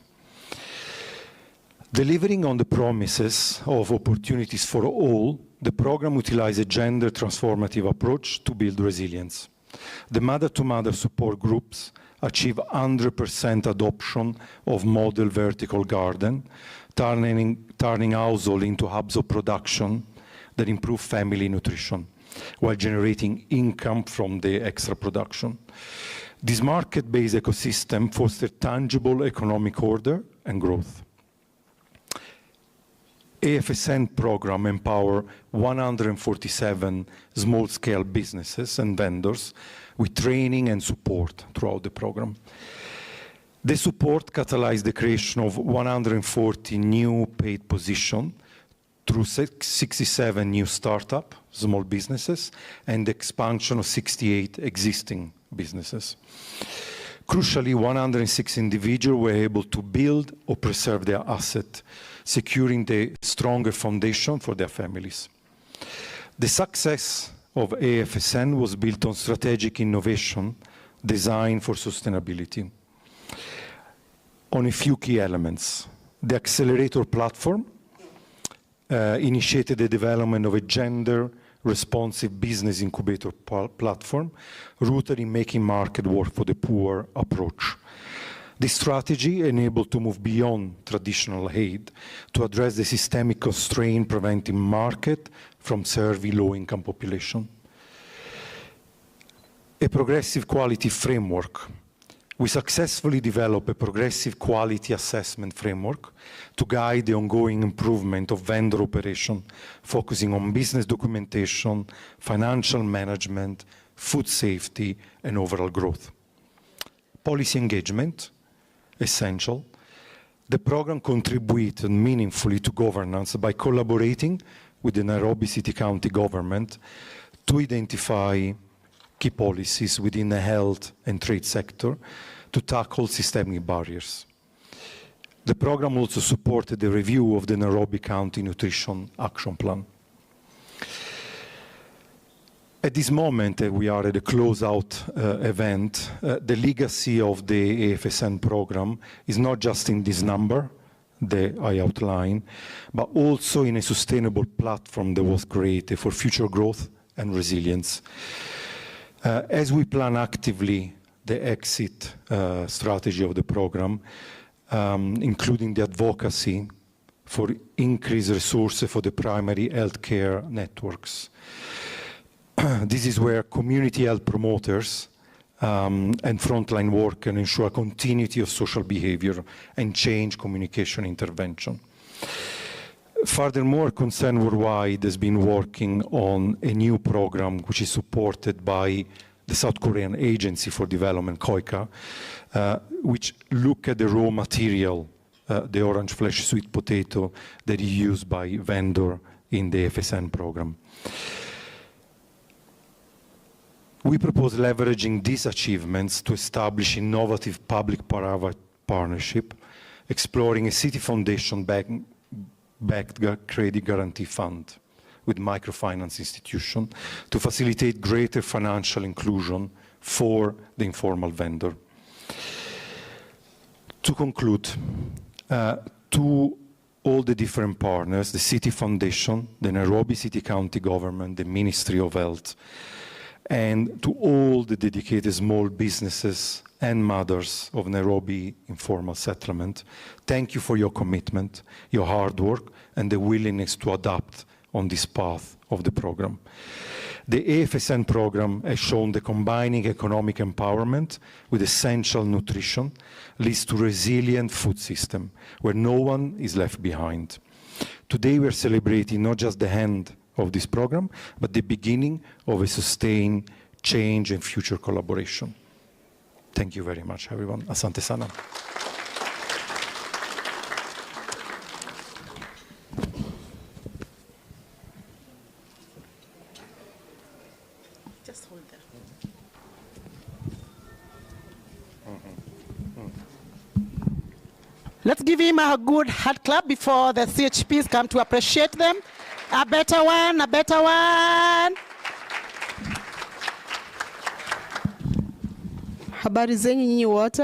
Delivering on the promises of opportunities for all, the program utilized a gender transformative approach to build resilience. The mother-to-mother support groups achieve 100% adoption of model vertical garden, turning household into hubs of production that improve family nutrition, while generating income from the extra production. This market-based ecosystem fosters tangible economic order and growth. AFSN program empower 147 small-scale businesses and vendors with training and support throughout the program. The support catalyzed the creation of 140 new paid positions through 67 new startup small businesses and the expansion of 68 existing businesses. Crucially, 106 individuals were able to build or preserve their asset, securing the stronger foundation for their families. The success of AFSN was built on strategic innovation designed for sustainability. On a few key elements, the accelerator platform initiated the development of a gender-responsive business incubator platform rooted in making market work for the poor approach. This strategy enabled to move beyond traditional aid to address the systemic constraint preventing market from serving low-income population. A progressive quality framework. We successfully developed a progressive quality assessment framework to guide the ongoing improvement of vendor operation, focusing on business documentation, financial management, food safety, and overall growth. Policy engagement, essential. The program contributed meaningfully to governance by collaborating with the Nairobi City County government to identify key policies within the health and trade sector to tackle systemic barriers. The program also supported the review of the Nairobi County Nutrition Action Plan. At this moment, we are at a closeout event. The legacy of the AFSN program is not just in this number that I outlined, but also in a sustainable platform that was created for future growth and resilience. As we plan actively the exit strategy of the program, including the advocacy for increased resources for the primary healthcare networks. This is where community health promoters and frontline work can ensure continuity of social behavior and change communication intervention. Furthermore, Concern Worldwide has been working on a new program which is supported by the South Korean Agency for Development, KOICA, which look at the raw material, the orange flesh sweet potato that is used by vendor in the FSN program. We propose leveraging these achievements to establish innovative public-private partnership, exploring a city foundation-backed credit guarantee fund with microfinance institution to facilitate greater financial inclusion for the informal vendor. To conclude, to all the different partners, the City Foundation, the Nairobi City County Government, the Ministry of Health, and to all the dedicated small businesses and mothers of Nairobi Informal Settlement, thank you for your commitment, your hard work, and the willingness to adapt on this path of the program. The AFSN program has shown that combining economic empowerment with essential nutrition leads to resilient food system where no one is left behind. Today we are celebrating not just the end of this program, but the beginning of a sustained change and future collaboration. Thank you very much, everyone. Asante sana. Just hold there. Let's give him a good hand clap before the CHPs come to appreciate them. A better one, a better one. Habari zenyu nyinyi wote.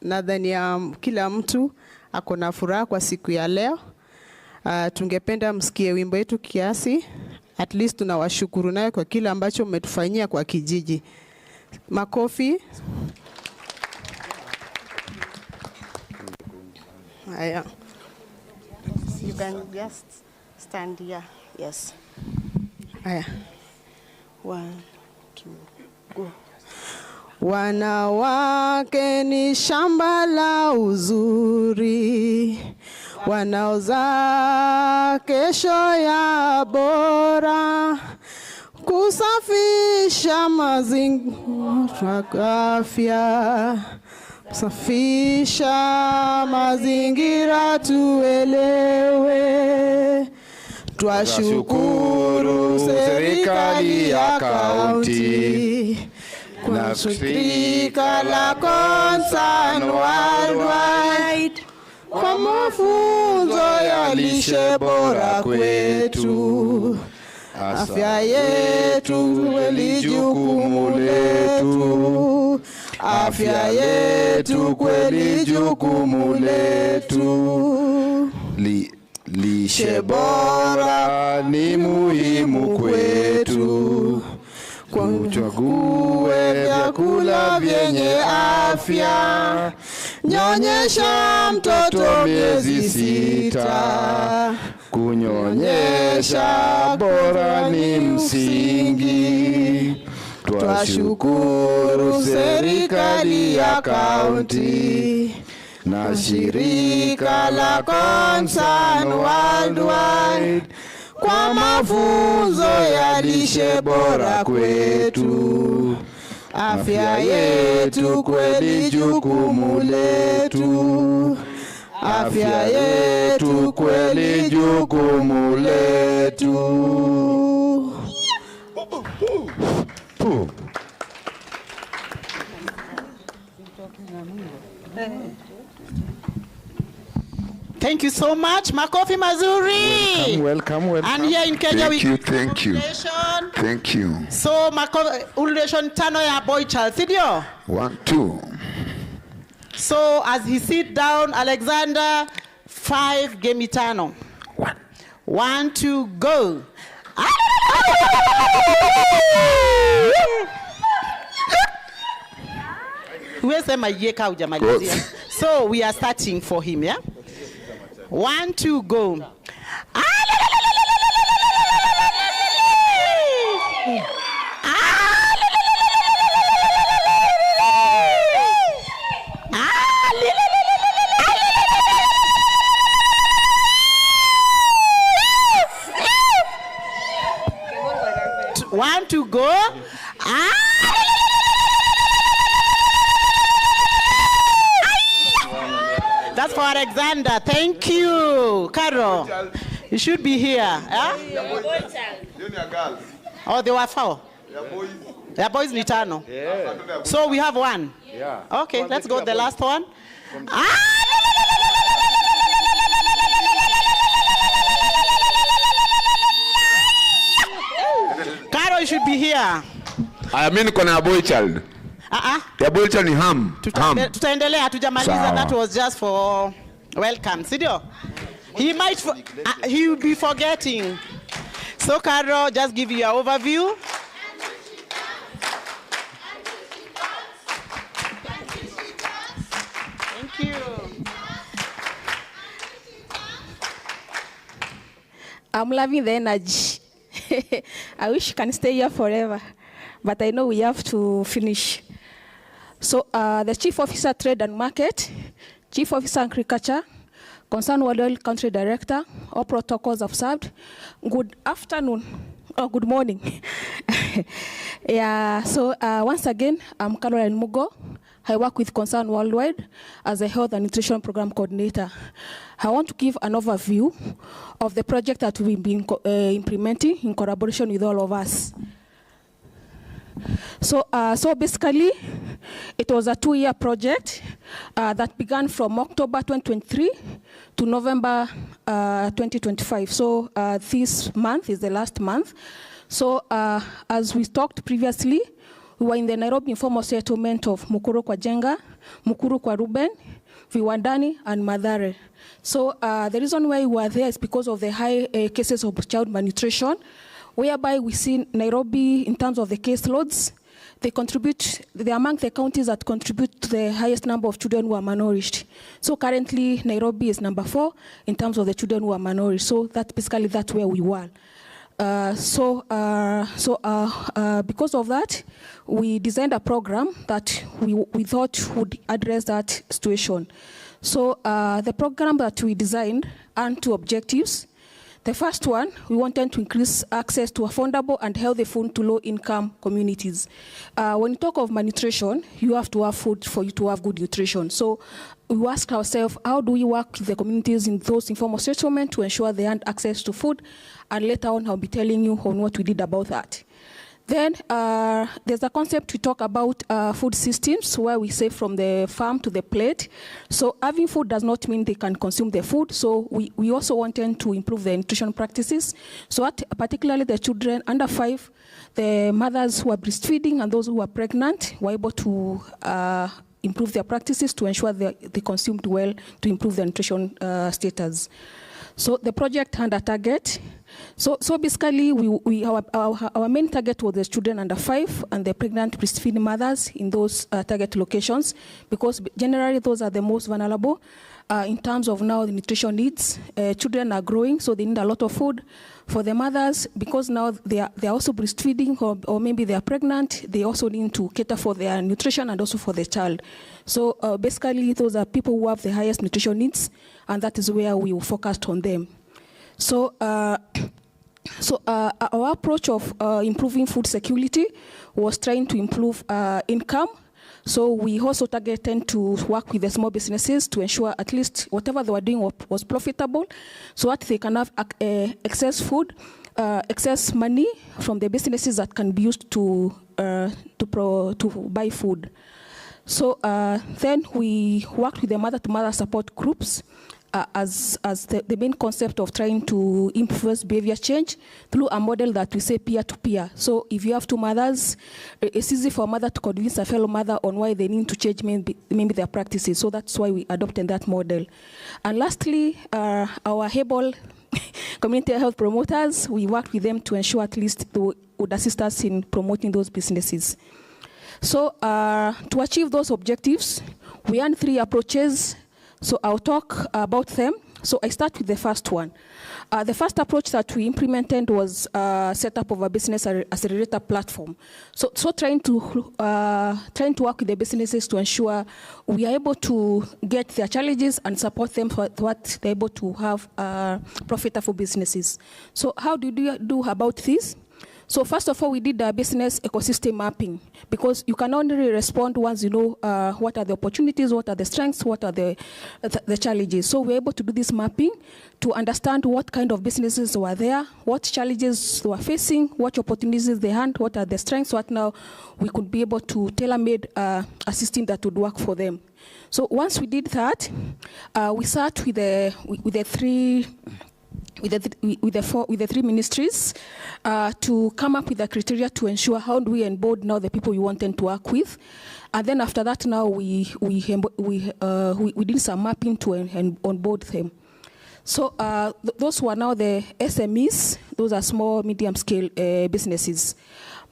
Nadhani kila mtu ako na furaha kwa siku ya leo. Tungependa msikie wimbo wetu kiasi. At least tunawashukuru naye kwa kila ambacho mmetufanyia kwa kijiji. Makofi. Haya. You can just stand here. Yes. Haya. 1, 2, go. Wanawake ni shamba la uzuri, wanaozaa kesho ya bora, kusafisha mazingira, afya, kusafisha mazingira, tuelewe. Twashukuru serikali ya kaunti na shirika la Concern Worldwide kwa mafunzo ya lishe bora kwetu. Afya yetu kweli jukumu letu. Afya yetu kweli jukumu letu. Lishe bora ni muhimu kwetu. Uchague vyakula vyenye afya. Nyonyesha mtoto miezi 6. Kunyonyesha bora ni msingi. Twashukuru serikali ya kaunti na shirika la Concern Worldwide kwa mafunzo ya lishe bora kwetu. Afya yetu kweli jukumu letu. Afya yetu kweli jukumu letu. Thank you so much. Makofi mazuri. Welcome. And here in Kenya thank you. Thank you. So ulration tano ya boy child, sidio? 1, 2. So as he sit down, Alexander, 5 game tano. 1, 2, go. So we are starting for him, yeah? 1, 2, go. One to go. That's for Alexander. Thank you. Carol, you should be here. Huh? Oh, they were 4. Their boys ni tano. Yeah. So we have 1. Yeah. Okay, let's go the last one. Carol should be here. I mean, kuna boy child. Ya Bolcha ni ham. Tutaendelea, hatujamaliza. Sawa. That was just for welcome. Sidio? He might he will be forgetting. So Carol, just give you your overview. Thank you. I'm loving the energy. I wish you can stay here forever, but I know we have to finish. So the Chief Officer Trade and Market, Chief Officer Agriculture, Concerned World Country Director, all protocols observed. Good afternoon, or good morning. Yeah, so once again, I'm Caroline Mugo. I work with Concern Worldwide as a Health and Nutrition Program Coordinator. I want to give an overview of the project that we've been implementing in collaboration with all of us. So basically, it was a 2-year project that began from October 2023 to November 2025. So this month is the last month. So as we talked previously, we were in the Nairobi informal settlement of Mukuru kwa Jenga, Mukuru kwa Ruben, Viwandani, and Mathare. So the reason why we were there is because of the high cases of child malnutrition, whereby we see Nairobi, in terms of the caseloads, they're among the counties that contribute to the highest number of children who are malnourished. So currently, Nairobi is number 4 in terms of the children who are malnourished. So that's basically where we were. Because of that, we designed a program that we thought would address that situation. So the program that we designed had 2 objectives. The first one, we wanted to increase access to affordable and healthy food to low-income communities. When you talk of malnutrition, you have to have food for you to have good nutrition. So we asked ourselves, how do we work with the communities in those informal settlements to ensure they have access to food? And later on, I'll be telling you on what we did about that. Then there's a concept we talk about food systems, where we say from the farm to the plate. So having food does not mean they can consume the food. So we also wanted to improve the nutrition practices. So particularly the children under 5, the mothers who are breastfeeding and those who are pregnant were able to improve their practices to ensure they consumed well to improve their nutrition status. So the project had a target. So basically, our main target was the children under 5 and the pregnant breastfeeding mothers in those target locations, because generally those are the most vulnerable in terms of now the nutrition needs. Children are growing, so they need a lot of food. For the mothers, because now they are also breastfeeding or maybe they are pregnant, they also need to cater for their nutrition and also for the child. So basically, those are people who have the highest nutrition needs, and that is where we focused on them. So our approach of improving food security was trying to improve income. So we also targeted to work with the small businesses to ensure at least whatever they were doing was profitable, so that they can have excess food, excess money from the businesses that can be used to buy food. So then we worked with the mother-to-mother support groups as the main concept of trying to influence behavior change through a model that we say peer-to-peer. So if you have 2 mothers, it's easy for a mother to convince a fellow mother on why they need to change maybe their practices. So that's why we adopted that model. And lastly, our able community health promoters, we worked with them to ensure at least they would assist us in promoting those businesses. So to achieve those objectives, we had 3 approaches. So I'll talk about them. So I start with the first one. The first approach that we implemented was setup of a business accelerator platform. So trying to work with the businesses to ensure we are able to get their challenges and support them for what they're able to have profitable businesses. So how do you do about this? So first of all, we did a business ecosystem mapping, because you can only respond once you know what are the opportunities, what are the strengths, what are the challenges. So we're able to do this mapping to understand what kind of businesses were there, what challenges they were facing, what opportunities they had, what are the strengths, what now we could be able to tailor-made a system that would work for them. So once we did that, we sat with the 3 with the three ministries to come up with the criteria to ensure how do we onboard now the people we wanted to work with. And then after that, now we did some mapping to onboard them. So those were now the SMEs. Those are small, medium scale businesses.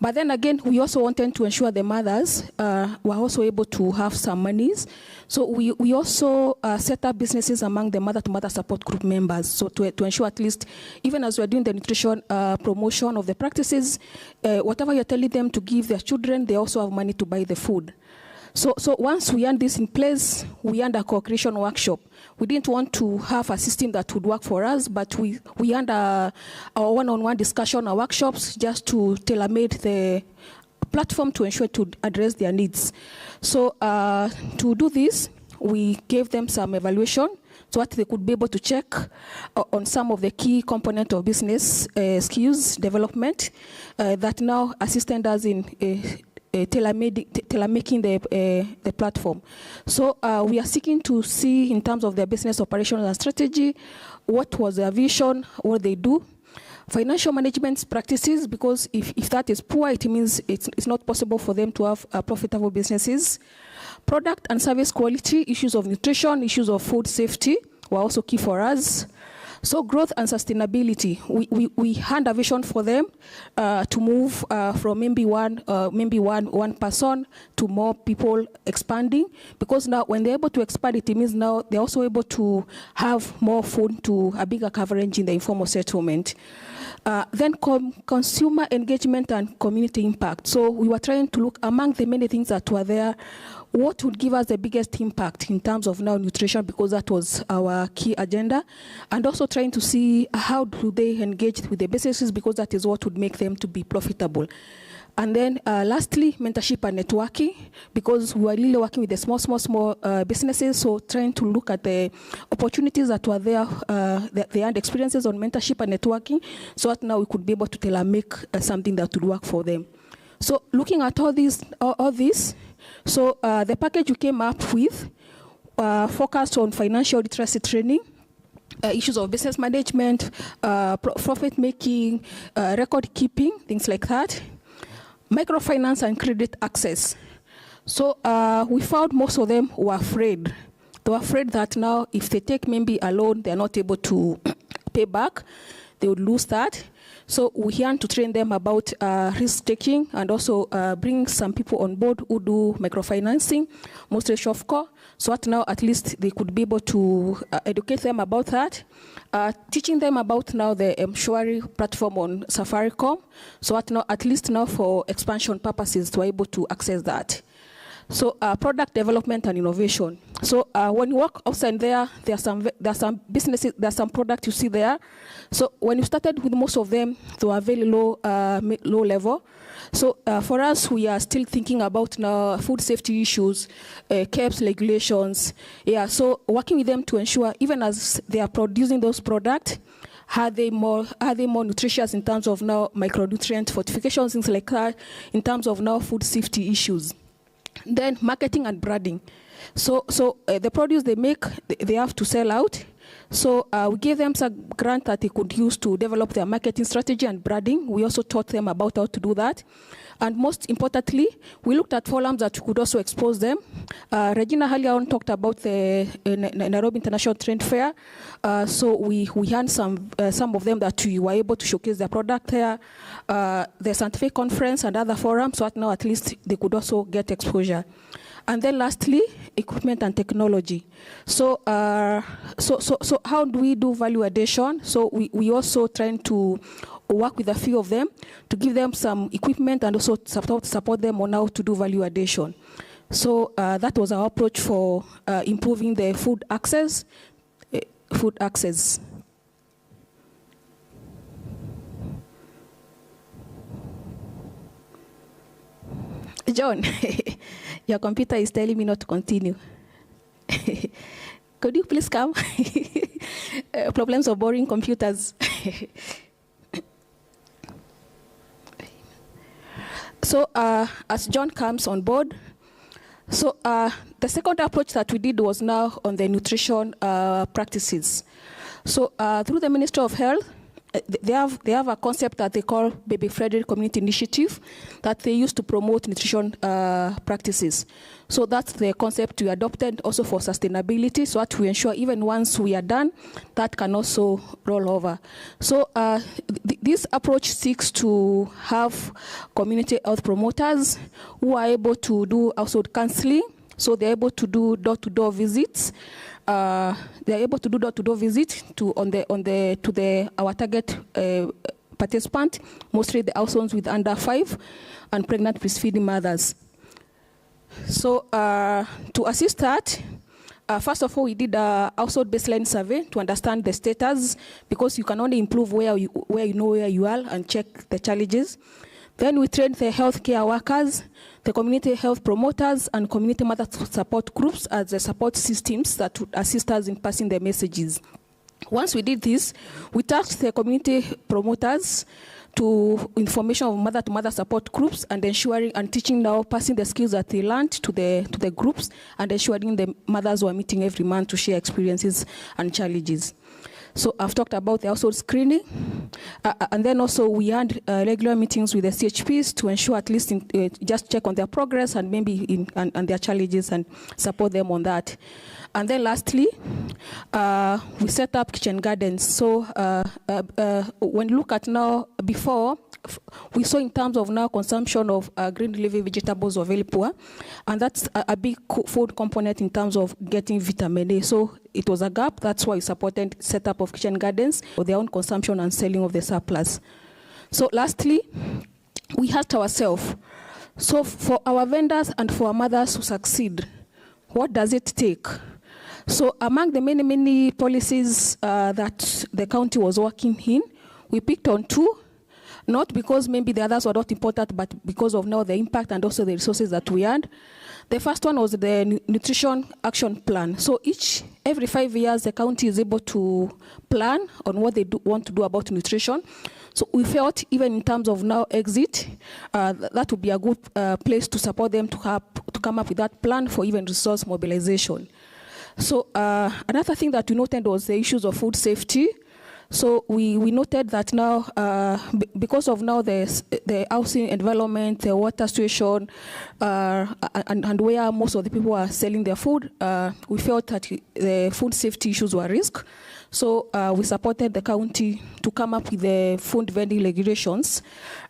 But then again, we also wanted to ensure the mothers were also able to have some monies. So we also set up businesses among the mother-to-mother support group members. So to ensure at least, even as we're doing the nutrition promotion of the practices, whatever you're telling them to give their children, they also have money to buy the food. So once we had this in place, we had a co-creation workshop. We didn't want to have a system that would work for us, but we had our one-on-one discussion, our workshops, just to tailor-made the platform to ensure to address their needs. So to do this, we gave them some evaluation so that they could be able to check on some of the key components of business skills development that now assisted us in tailor-making the platform. So we are seeking to see in terms of their business operations and strategy, what was their vision, what they do. Financial management practices, because if that is poor, it means it's not possible for them to have profitable businesses. Product and service quality, issues of nutrition, issues of food safety were also key for us. So growth and sustainability, we had a vision for them to move from maybe one person to more people expanding, because now when they're able to expand, it means now they're also able to have more food to a bigger coverage in the informal settlement. Then consumer engagement and community impact. So we were trying to look among the many things that were there, what would give us the biggest impact in terms of now nutrition, because that was our key agenda, and also trying to see how do they engage with the businesses, because that is what would make them to be profitable. And then lastly, mentorship and networking, because we are really working with the small businesses, so trying to look at the opportunities that were there, they had experiences on mentorship and networking, so that now we could be able to tailor-make something that would work for them. So looking at all this, so the package we came up with focused on financial literacy training, issues of business management, profit making, record keeping, things like that, microfinance and credit access. So we found most of them were afraid. They were afraid that now if they take maybe a loan, they're not able to pay back, they would lose that. So we had to train them about risk-taking and also bring some people on board who do microfinancing, mostly SHOFCO, so that now at least they could be able to educate them about that. Teaching them about now the M-Shwari platform on Safaricom, so that now at least now for expansion purposes to be able to access that. So product development and innovation. So when you walk outside there are some businesses, there are some products you see there. So when you started with most of them, they were very low level. So for us, we are still thinking about now food safety issues, KEBS regulations. Yeah, so working with them to ensure even as they are producing those products, are they more nutritious in terms of now micronutrient fortifications, things like that, in terms of now food safety issues. Then marketing and branding. So the produce they make, they have to sell out. So we gave them some grant that they could use to develop their marketing strategy and branding. We also taught them about how to do that. And most importantly, we looked at forums that could also expose them. Regina earlier on talked about the Nairobi International Trade Fair. So we had some of them that we were able to showcase their product there. The scientific conference and other forums, so that now at least they could also get exposure. And then lastly, equipment and technology. So how do we do value addition? So we also trying to work with a few of them to give them some equipment and also support them on how to do value addition. So that was our approach for improving the food access. John, your computer is telling me not to continue. Could you please come? Problems of boring computers. So as John comes on board, so the second approach that we did was now on the nutrition practices. So through the Ministry of Health, they have a concept that they call Baby Friendly Community Initiative that they use to promote nutrition practices. So that's the concept we adopted also for sustainability, so that we ensure even once we are done, that can also roll over. So this approach seeks to have community health promoters who are able to do household counseling. So they're able to do door-to-door visits. They're able to do door-to-door visits to our target participant, mostly the households with under 5 and pregnant breastfeeding mothers. So to assist that, first of all, we did a household baseline survey to understand the status, because you can only improve where you know where you are and check the challenges. Then we trained the healthcare workers, the community health promoters, and community mother support groups as the support systems that would assist us in passing the messages. Once we did this, we tasked the community promoters to information of mother-to-mother support groups and ensuring and teaching now, passing the skills that they learned to the groups and ensuring the mothers were meeting every month to share experiences and challenges. So I've talked about the household screening, and then also we had regular meetings with the CHPs to ensure at least just check on their progress and maybe and their challenges and support them on that. And then lastly, we set up kitchen gardens. So when you look at now, before, we saw in terms of now consumption of green leafy vegetables were very poor, and that's a big food component in terms of getting vitamin A. So it was a gap. That's why we supported setup of kitchen gardens for their own consumption and selling of the surplus. So lastly, we asked ourselves, so for our vendors and for our mothers to succeed, what does it take? So among the many policies that the county was working in, we picked on 2. Not because maybe the others were not important, but because of now the impact and also the resources that we had. The first one was the Nutrition Action Plan. So every 5 years, the county is able to plan on what they want to do about nutrition. So we felt even in terms of now exit, that would be a good place to support them to come up with that plan for even resource mobilization. So another thing that we noted was the issues of food safety. So we noted that now, because of now the housing environment, the water situation, and where most of the people are selling their food, we felt that the food safety issues were a risk. So we supported the county to come up with the food vending regulations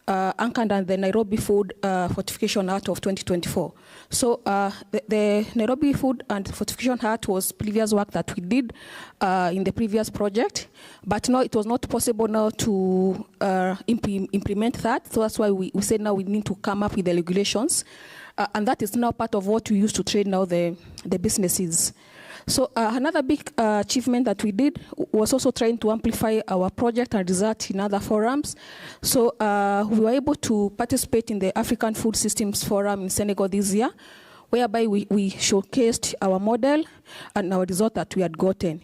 anchored on the Nairobi Food Fortification Act of 2024. So the Nairobi Food and Fortification Act was previous work that we did in the previous project, but now it was not possible now to implement that. So that's why we said now we need to come up with the regulations, and that is now part of what we use to train now the businesses. So another big achievement that we did was also trying to amplify our project and result in other forums. So we were able to participate in the African Food Systems Forum in Senegal this year, whereby we showcased our model and our result that we had gotten.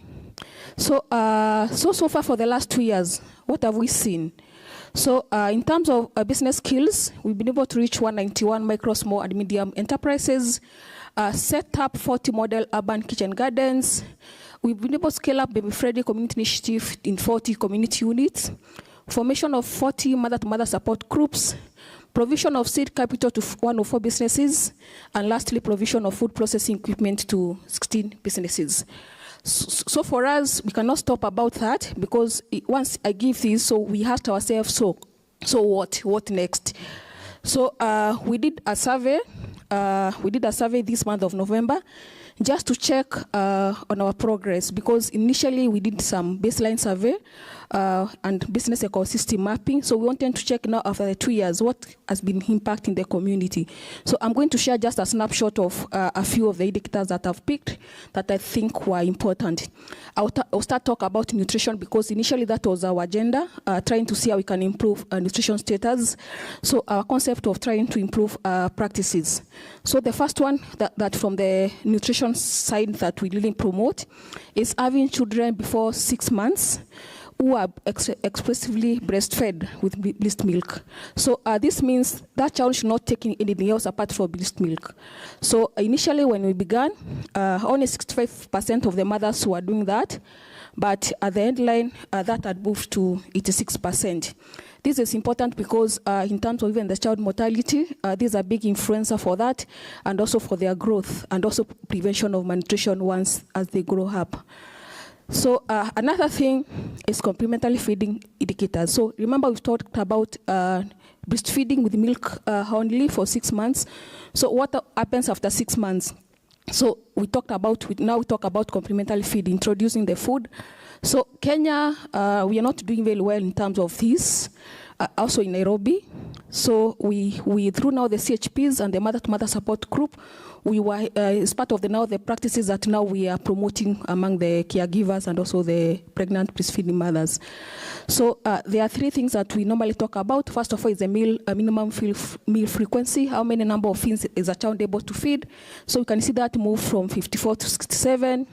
So so far for the last 2 years, what have we seen? So in terms of business skills, we've been able to reach 191 micro, small, and medium enterprises, set up 40 model urban kitchen gardens. We've been able to scale up Baby Friendly Community Initiative in 40 community units, formation of 40 mother-to-mother support groups, provision of seed capital to 104 businesses, and lastly, provision of food processing equipment to 16 businesses. So for us, we cannot stop about that, because once I give this, so we asked ourselves, so what next? So we did a survey. We did a survey this month of November, just to check on our progress, because initially we did some baseline survey and business ecosystem mapping. So we wanted to check now after the 2 years what has been impacting the community. So I'm going to share just a snapshot of a few of the indicators that I've picked that I think were important. I'll start talk about nutrition, because initially that was our agenda, trying to see how we can improve nutrition status. So our concept of trying to improve practices. So the first one that from the nutrition side that we really promote is having children before 6 months who are exclusively breastfed with breast milk. So this means that child should not take anything else apart from breast milk. So initially when we began, only 65% of the mothers were doing that. but at the headline, that had moved to 86%. This is important because in terms of even the child mortality, these are big influencer for that, and also for their growth, and also prevention of malnutrition once as they grow up. So another thing is complementary feeding indicators. So remember we've talked about breastfeeding with milk only for 6 months. So what happens after 6 months? So we talk about complementary feed, introducing the food. So Kenya, we are not doing very well in terms of this, also in Nairobi. So we through now the CHPs and the mother-to-mother support group, we were as part of the practices that now we are promoting among the caregivers and also the pregnant breastfeeding mothers. So there are 3 things that we normally talk about. First of all is the minimum meal frequency. How many number of feeds is a child able to feed? So you can see that move from 54 to 67.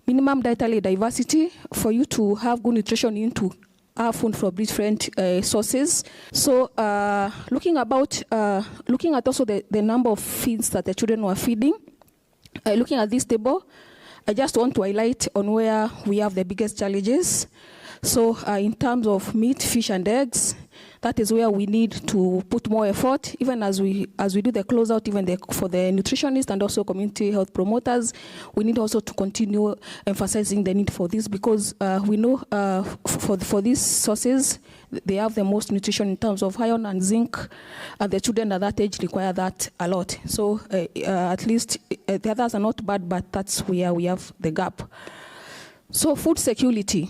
Minimum dietary diversity. For you to have good nutrition, you need to have food from different sources. So looking at also the number of feeds that the children were feeding, looking at this table, I just want to highlight on where we have the biggest challenges. So in terms of meat, fish, and eggs, that is where we need to put more effort, even as we do the closeout, even for the nutritionists and also community health promoters. We need also to continue emphasizing the need for this, because we know for these sources, they have the most nutrition in terms of iron and zinc, and the children at that age require that a lot. So at least the others are not bad, but that's where we have the gap. So food security.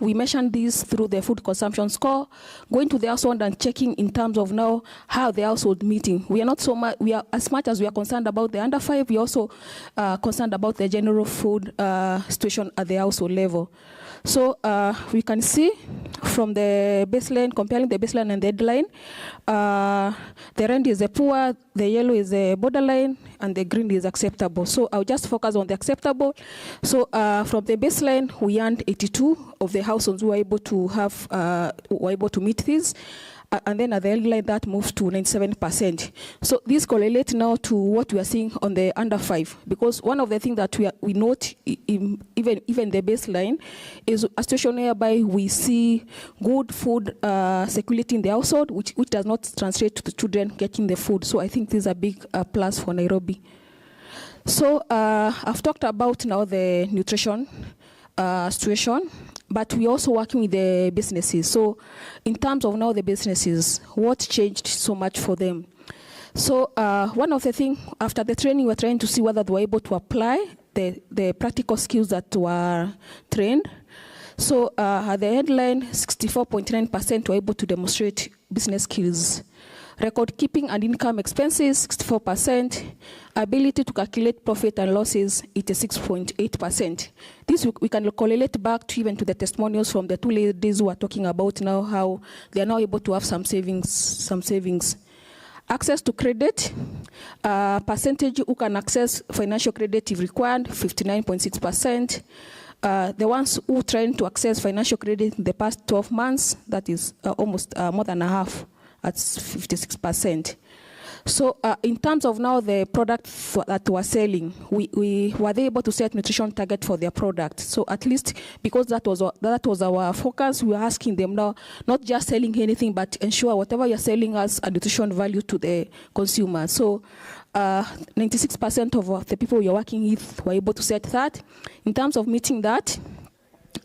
We mentioned this through the food consumption score, going to the household and checking in terms of now how the household meeting. We are not so much, as much as we are concerned about the under 5, we are also concerned about the general food situation at the household level. So we can see from the baseline, comparing the baseline and the headline, the red is a poor, the yellow is a borderline, and the green is acceptable. So I'll just focus on the acceptable. So from the baseline, we earned 82 of the households who were able to meet these. And then at the headline, that moves to 97%. So this correlates now to what we are seeing on the under 5, because one of the things that we note even the baseline is a situation whereby we see good food security in the household, which does not translate to the children getting the food. So I think this is a big plus for Nairobi. So I've talked about now the nutrition situation, but we're also working with the businesses. So in terms of now the businesses, what changed so much for them? So one of the things, after the training, we're trying to see whether they were able to apply the practical skills that were trained. So at the headline, 64.9% were able to demonstrate business skills. Record keeping and income expenses, 64%. Ability to calculate profit and losses, 86.8%. This we can correlate back to even to the testimonials from the 2 ladies who are talking about now how they are now able to have some savings. Access to credit, percentage who can access financial credit if required, 59.6%. The ones who trying to access financial credit in the past 12 months, that is almost more than a half. At 56%. So in terms of now the product that we're selling, we were able to set nutrition target for their product. So at least because that was our focus, we were asking them now, not just selling anything, but ensure whatever you're selling has a nutrition value to the consumer. So 96% of the people you're working with were able to set that. In terms of meeting that,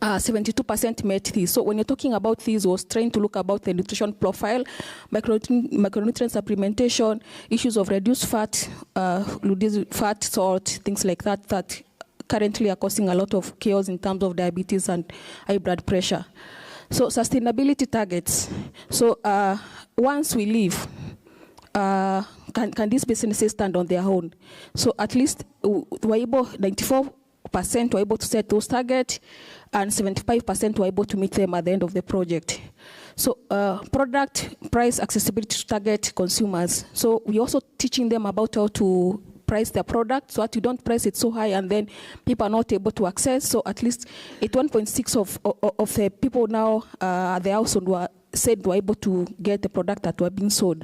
72% met this. So when you're talking about this, was trying to look about the nutrition profile, micronutrient supplementation, issues of reduced fat, fat, salt, things like that currently are causing a lot of chaos in terms of diabetes and high blood pressure. So sustainability targets. So once we leave, can these businesses stand on their own? So at least we're able, 94% were able to set those targets, and 75% were able to meet them at the end of the project. So product price accessibility to target consumers. So we're also teaching them about how to price their product so that you don't price it so high and then people are not able to access. So at least 81.6% of the people now at the household said were able to get the product that were being sold.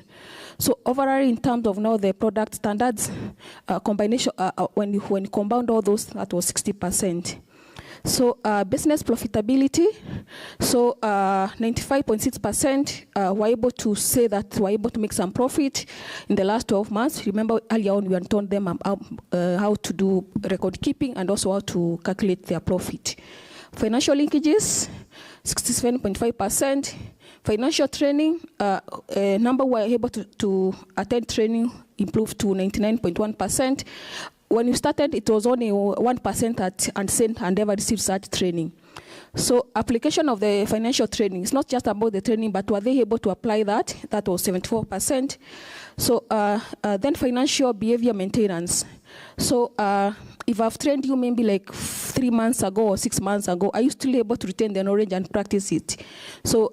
So overall, in terms of now the product standards, combination when you compound all those, that was 60%. So business profitability, so 95.6% were able to say that were able to make some profit in the last 12 months. Remember earlier on we had told them how to do record keeping and also how to calculate their profit. Financial linkages, 67.5%. Financial training, number were able to attend training improved to 99.1%. When you started, it was only 1% that sent and ever received such training. So application of the financial training, it's not just about the training, but were they able to apply that? That was 74%. So then financial behavior maintenance. So if I've trained you maybe like 3 months ago or 6 months ago, are you still able to retain the knowledge and practice it? So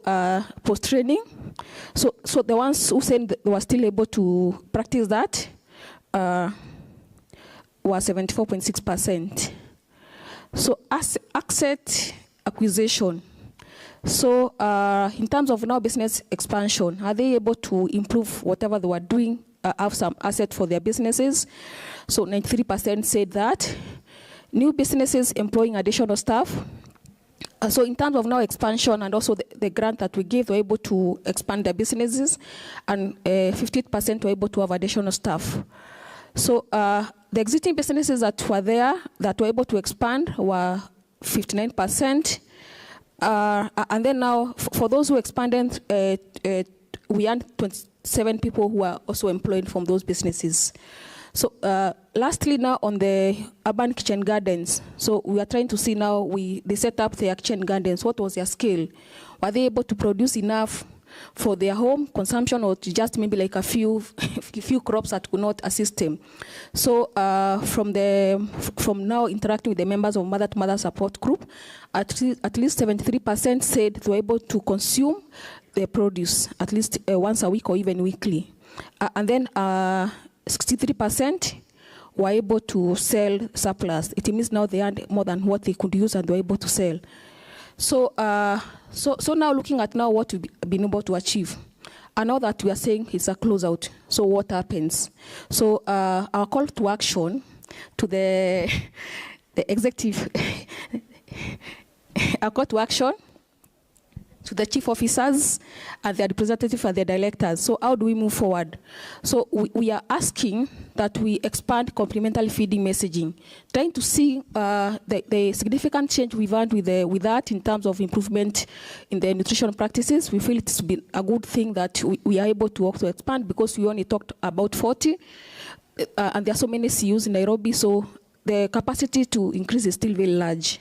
post-training, so the ones who said they were still able to practice that, was 74.6%. So asset acquisition. So in terms of now business expansion, are they able to improve whatever they were doing, have some asset for their businesses? So 93% said that. New businesses employing additional staff. So in terms of now expansion and also the grant that we gave, they were able to expand their businesses, and 50% were able to have additional staff. So the existing businesses that were there, that were able to expand, were 59%. And then now, for those who expanded, we had 27 people who are also employed from those businesses. So lastly now on the urban kitchen gardens. So we are trying to see now, they set up their kitchen gardens. What was their scale? Were they able to produce enough for their home consumption, or just maybe like a few crops that could not assist them? So from now interacting with the members of Mother to Mother support group, at least 73% said they were able to consume their produce at least once a week or even weekly. And then 63% were able to sell surplus. It means now they had more than what they could use and they were able to sell. So so now looking at now what we've been able to achieve, and now that we are saying it's a closeout, so what happens? So our call to action to the executive, our call to action to the chief officers and their representatives and their directors. So how do we move forward? So we are asking that we expand complementary feeding messaging, trying to see the significant change we've had with that in terms of improvement in the nutrition practices. We feel it's been a good thing that we are able to also expand, because we only talked about 40, and there are so many CUs in Nairobi, so the capacity to increase is still very large.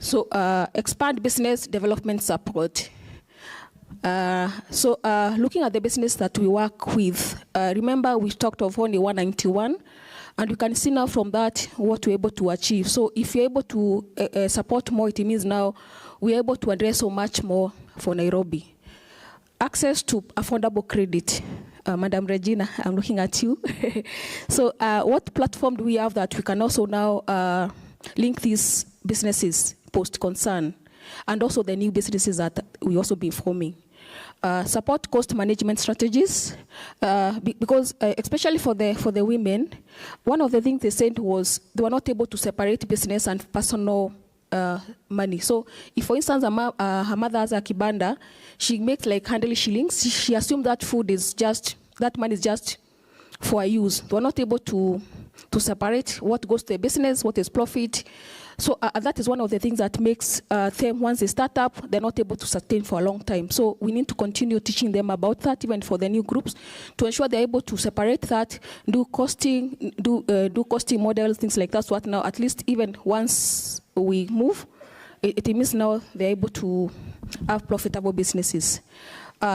So expand business development support. So looking at the business that we work with, remember we talked of only 191, and you can see now from that what we're able to achieve. So if you're able to support more, it means now we're able to address so much more for Nairobi. Access to affordable credit. Madam Regina, I'm looking at you. So what platform do we have that we can also now link these businesses post-concern, and also the new businesses that we also be forming? Support cost management strategies, because especially for the women, one of the things they said was they were not able to separate business and personal money. So if, for instance, her mother has a kibanda, she makes like 100 shillings, she assumed that food is just, that money is just for use. They were not able to separate what goes to the business, what is profit. So that is one of the things that makes them, once they start up, they're not able to sustain for a long time. So we need to continue teaching them about that, even for the new groups, to ensure they're able to separate that, do costing models, things like that. So that now, at least even once we move, it means now they're able to have profitable businesses.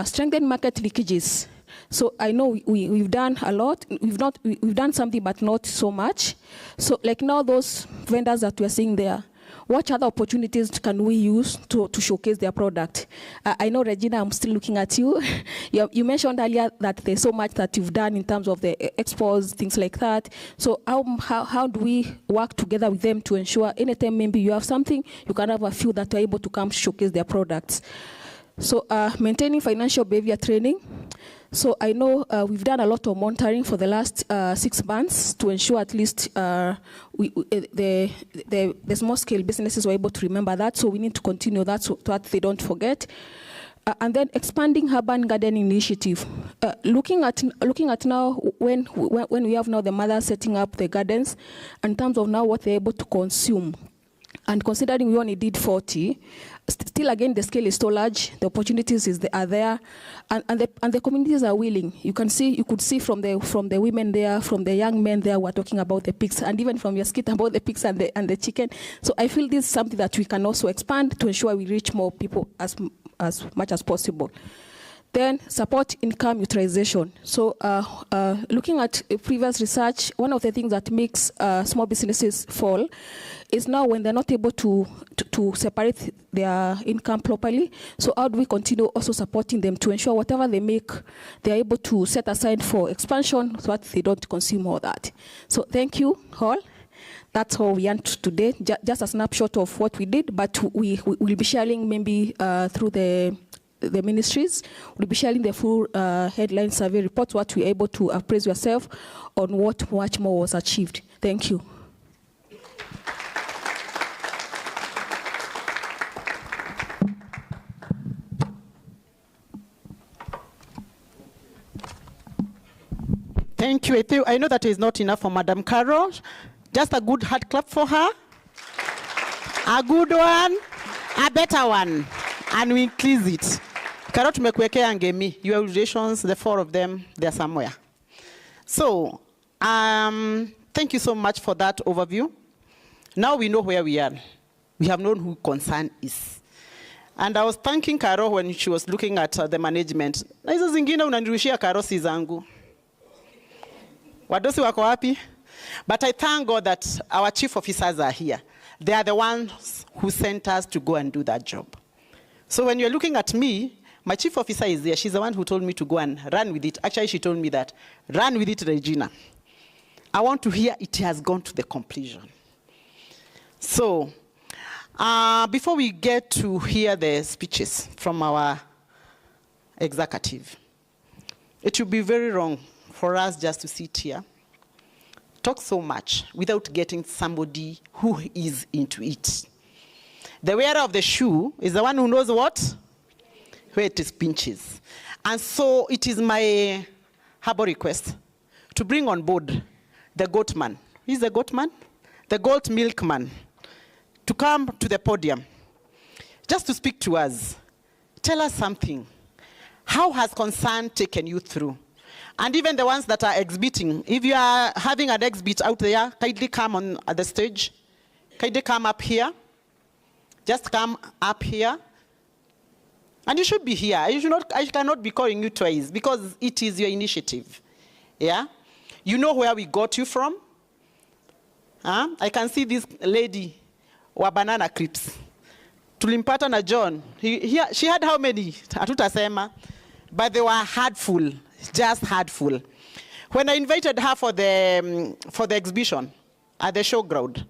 Strengthen market leakages. So I know we've done a lot. We've done something, but not so much. So like now, those vendors that we're seeing there, what other opportunities can we use to showcase their product? I know, Regina, I'm still looking at you. You mentioned earlier that there's so much that you've done in terms of the expos, things like that. So how do we work together with them to ensure anytime maybe you have something, you can have a few that are able to come showcase their products? So maintaining financial behavior training. So I know we've done a lot of monitoring for the last 6 months to ensure at least the small scale businesses were able to remember that. So we need to continue that so that they don't forget. And then expanding urban garden initiative. Looking at now when we have now the mothers setting up the gardens, in terms of now what they're able to consume, and considering we only did 40, still again the scale is so large, the opportunities are there, and the communities are willing. You could see from the women there, from the young men there who are talking about the pigs, and even from your skit about the pigs and the chicken. So I feel this is something that we can also expand to ensure we reach more people as much as possible. Then support income utilization. So looking at previous research, one of the things that makes small businesses fall is now when they're not able to separate their income properly. So how do we continue also supporting them to ensure whatever they make, they're able to set aside for expansion so that they don't consume all that. So thank you all. That's all we want today, just a snapshot of what we did, but we will be sharing maybe through the ministries. We'll be sharing the full headline survey report, what we're able to appraise yourself on what much more was achieved. Thank you. Thank you. I know that is not enough for Madam Carol. Just a good hard clap for her. A good one, a better one, and we increase it. Carol tumekuwekea ngemi. Your relations, the 4 of them, they're somewhere. So, thank you so much for that overview. Now we know where we are. We have known who concern is. And I was thanking Carol when she was looking at the management. Na hizo zingine unanirushia Carol si zangu. Wadosi wako wapi? But I thank God that our chief officers are here. They are the ones who sent us to go and do that job. So when you're looking at me, my chief officer is there. She's the one who told me to go and run with it. Actually, she told me that, run with it, Regina. I want to hear it has gone to the completion. So, before we get to hear the speeches from our executive, it would be very wrong for us just to sit here, talk so much without getting somebody who is into it. The wearer of the shoe is the one who knows what? Where it pinches. And so it is my humble request to bring on board the goat man. He's the goat man? The goat milkman. To come to the podium, just to speak to us. Tell us something. How has concern taken you through? And even the ones that are exhibiting, if you are having an exhibit out there, kindly come on at the stage. Kindly come up here. Just come up here. And you should be here. I cannot be calling you twice because it is your initiative. Yeah? You know where we got you from? I can see this lady, wa banana clips. Tulimpata na John. She had how many? Hatutasema. But they were hardful. Just hardful. When I invited her for the exhibition at the showground,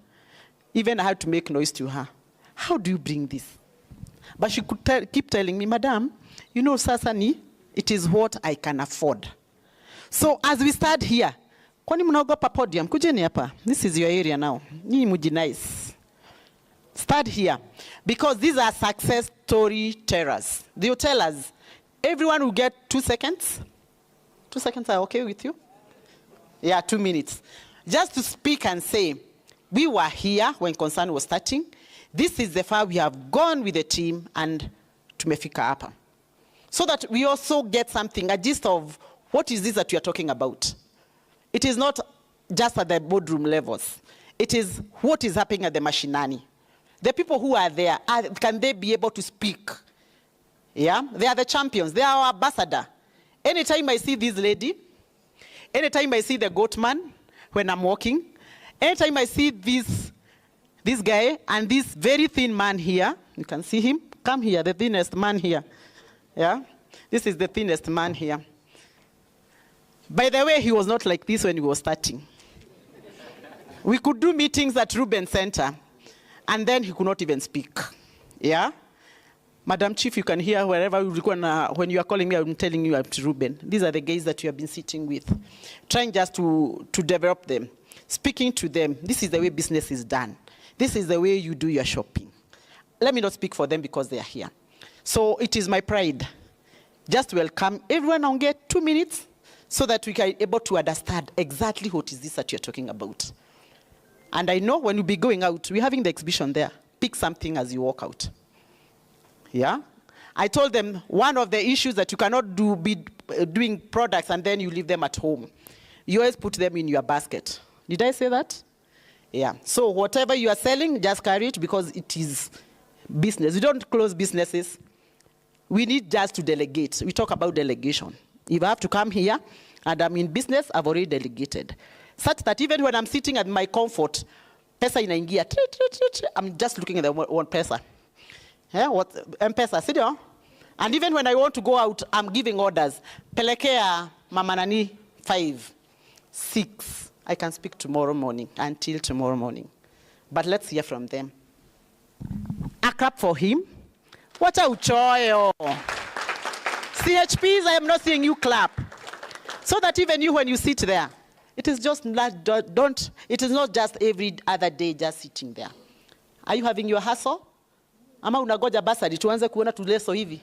even I had to make noise to her. How do you bring this? But she could keep telling me, Madam, you know, Sasani, it is what I can afford. So as we start here, kwani mnaogopa podium? Kujeni hapa. This is your area now. Ni muji nice. Start here. Because these are success story tellers. They will tell us, everyone will get 2 seconds. 2 seconds are okay with you? Yeah, 2 minutes. Just to speak and say, we were here when concern was starting. This is the far we have gone with the team and tumefika hapa. So that we also get something, a gist of what is this that we are talking about. It is not just at the boardroom levels. It is what is happening at the mashinani. The people who are there, can they be able to speak? Yeah, they are the champions. They are our ambassador. Anytime I see this lady, anytime I see the goat man when I'm walking, anytime I see this guy and this very thin man here, you can see him, come here, the thinnest man here. Yeah, this is the thinnest man here. By the way, he was not like this when we were starting. We could do meetings at Reuben Center, and then he could not even speak. Yeah? Madam Chief, you can hear wherever when you are calling me, I'm telling you I'm Ruben. These are the guys that you have been sitting with, trying just to develop them, speaking to them. This is the way business is done. This is the way you do your shopping. Let me not speak for them because they are here. So it is my pride. Just welcome everyone and get 2 minutes so that we can be able to understand exactly what is this that you're talking about. And I know when you be going out, we're having the exhibition there. Pick something as you walk out. Yeah? I told them one of the issues that you cannot be doing products and then you leave them at home. You always put them in your basket. Did I say that? Yeah. So whatever you are selling, just carry it because it is business. We don't close businesses. We need just to delegate. We talk about delegation. If I have to come here and I'm in business, I've already delegated. Such that even when I'm sitting at my comfort, pesa inaingia, I'm just looking at the one pesa. Yeah, what M-Pesa, see there? And even when I want to go out, I'm giving orders. Pelekea mama nani 5, 6. I can speak tomorrow morning, until tomorrow morning. But let's hear from them. A clap for him. What a uchoyo. CHPs, I am not seeing you clap. So that even you, when you sit there, it is just not, it is not just every other day just sitting there. Are you having your hustle? Ama unagoja basari tuanze kuona tuleso hivi.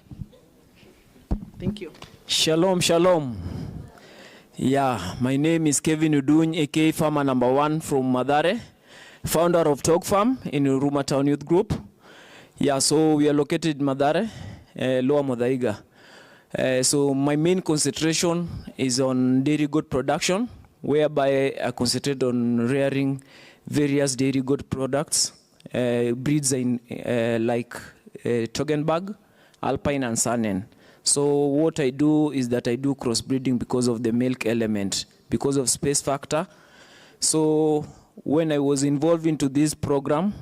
Thank you. Shalom, shalom. Yeah, my name is Kevin Uduny, aka Farmer number 1 from Madare, founder of Talk Farm in Ruma Town Youth Group. Yeah, so we are located in Madare, Lower Modaiga. So my main concentration is on dairy goat production, whereby I concentrate on rearing various dairy goat products. Breeds in like Toggenburg, Alpine, and Saanen. So what I do is that I do crossbreeding because of the milk element, because of space factor. So when I was involved into this program,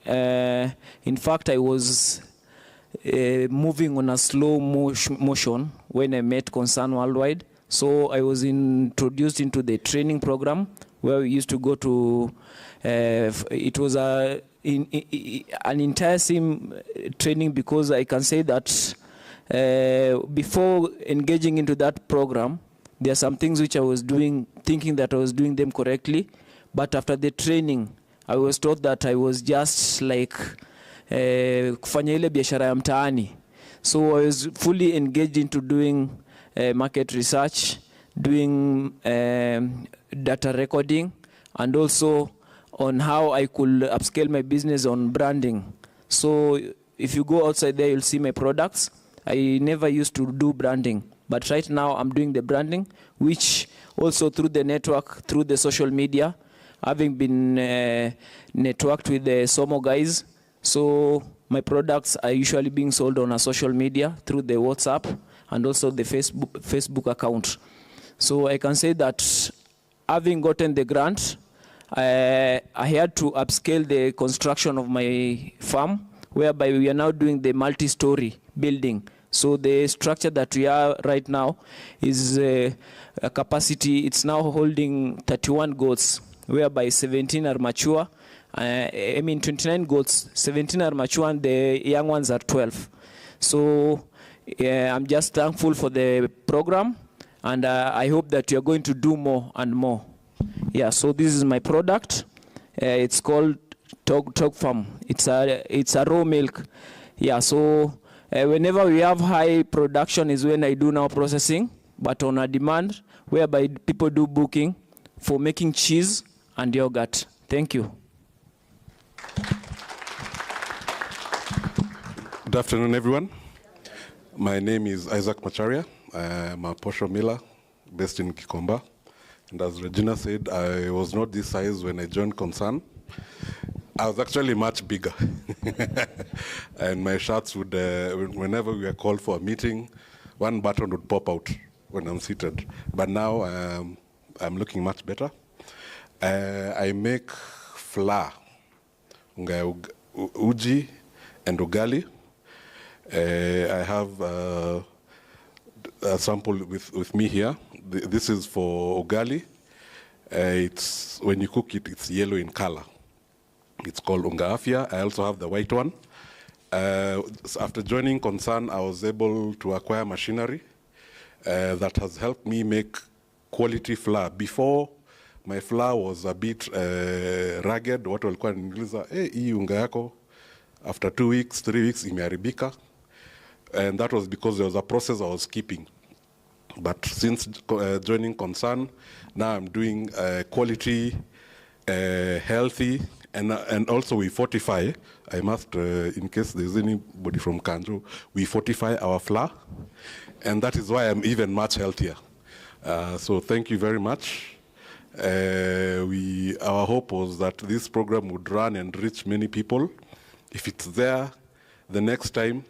in fact I was moving on a slow motion when I met Concern Worldwide. So I was introduced into the training program where we used to go to, it was an entire sim training, because I can say that before engaging into that program, there are some things which I was doing, thinking that I was doing them correctly. But after the training, I was taught that I was just like kufanya ile biashara ya mtaani. So I was fully engaged into doing market research, doing data recording, and also on how I could upscale my business on branding. So if you go outside there, you'll see my products. I never used to do branding, but right now I'm doing the branding, which also through the network, through the social media, having been networked with the Somo guys. So my products are usually being sold on a social media through the WhatsApp and also the Facebook account. So I can say that having gotten the grant, I had to upscale the construction of my farm, whereby we are now doing the multi-story building. So the structure that we are right now is a capacity, it's now holding 31 goats, whereby 17 are mature. 29 goats, 17 are mature, and the young ones are 12. So I'm just thankful for the program, and I hope that you're going to do more and more. Yeah, so this is my product. It's called Talk Farm. It's a raw milk. Yeah, so whenever we have high production is when I do now processing, but on a demand, whereby people do booking for making cheese and yogurt. Thank you. Good afternoon, everyone. My name is Isaac Macharia. I'm a Posho Miller based in Kikomba. And as Regina said, I was not this size when I joined Concern. I was actually much bigger. And my shirts would, whenever we were called for a meeting, one button would pop out when I'm seated. But now I'm looking much better. I make flour, uji and ugali. I have a sample with me here. This is for ugali. It's when you cook it, it's yellow in color. It's called unga afya. I also have the white one. After joining Concern, I was able to acquire machinery that has helped me make quality flour. Before, my flour was a bit rugged. Watu walikuwa wananiuliza, hii unga yako after 2 weeks, 3 weeks imeharibika. And that was because there was a process I was keeping. But since joining Concern, now I'm doing quality, healthy, and also we fortify. I must, in case there's anybody from Kanjo, we fortify our flour, and that is why I'm even much healthier. So thank you very much. Our hope was that this program would run and reach many people. If it's there, the next time,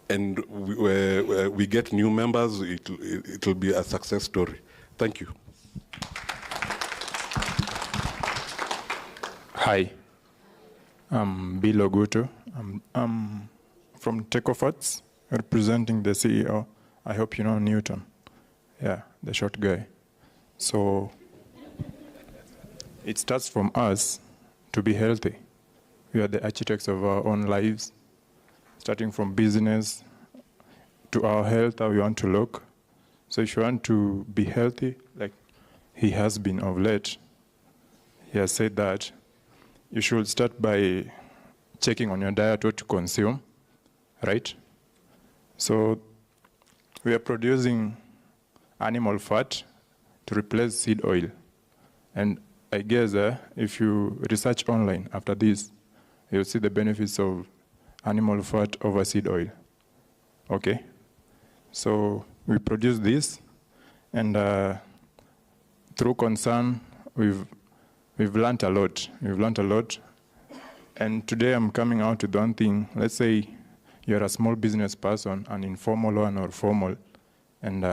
and we get new members, it'll be a success story. Thank you. Hi, I'm Bill Oguto. I'm from Tecofots, representing the CEO. I hope you know Newton. Yeah, the short guy. So it starts from us to be healthy. We are the architects of our own lives, starting from business to our health, how we want to look. So if you want to be healthy, like he has been of late, he has said that you should start by checking on your diet what to consume, right? So we are producing animal fat to replace seed oil. And I guess if you research online after this, you'll see the benefits of animal fat over seed oil. Okay? So we produce this, and through Concern, we've learned a lot. We've learned a lot. And today I'm coming out with one thing. Let's say you're a small business person, an informal one or formal, and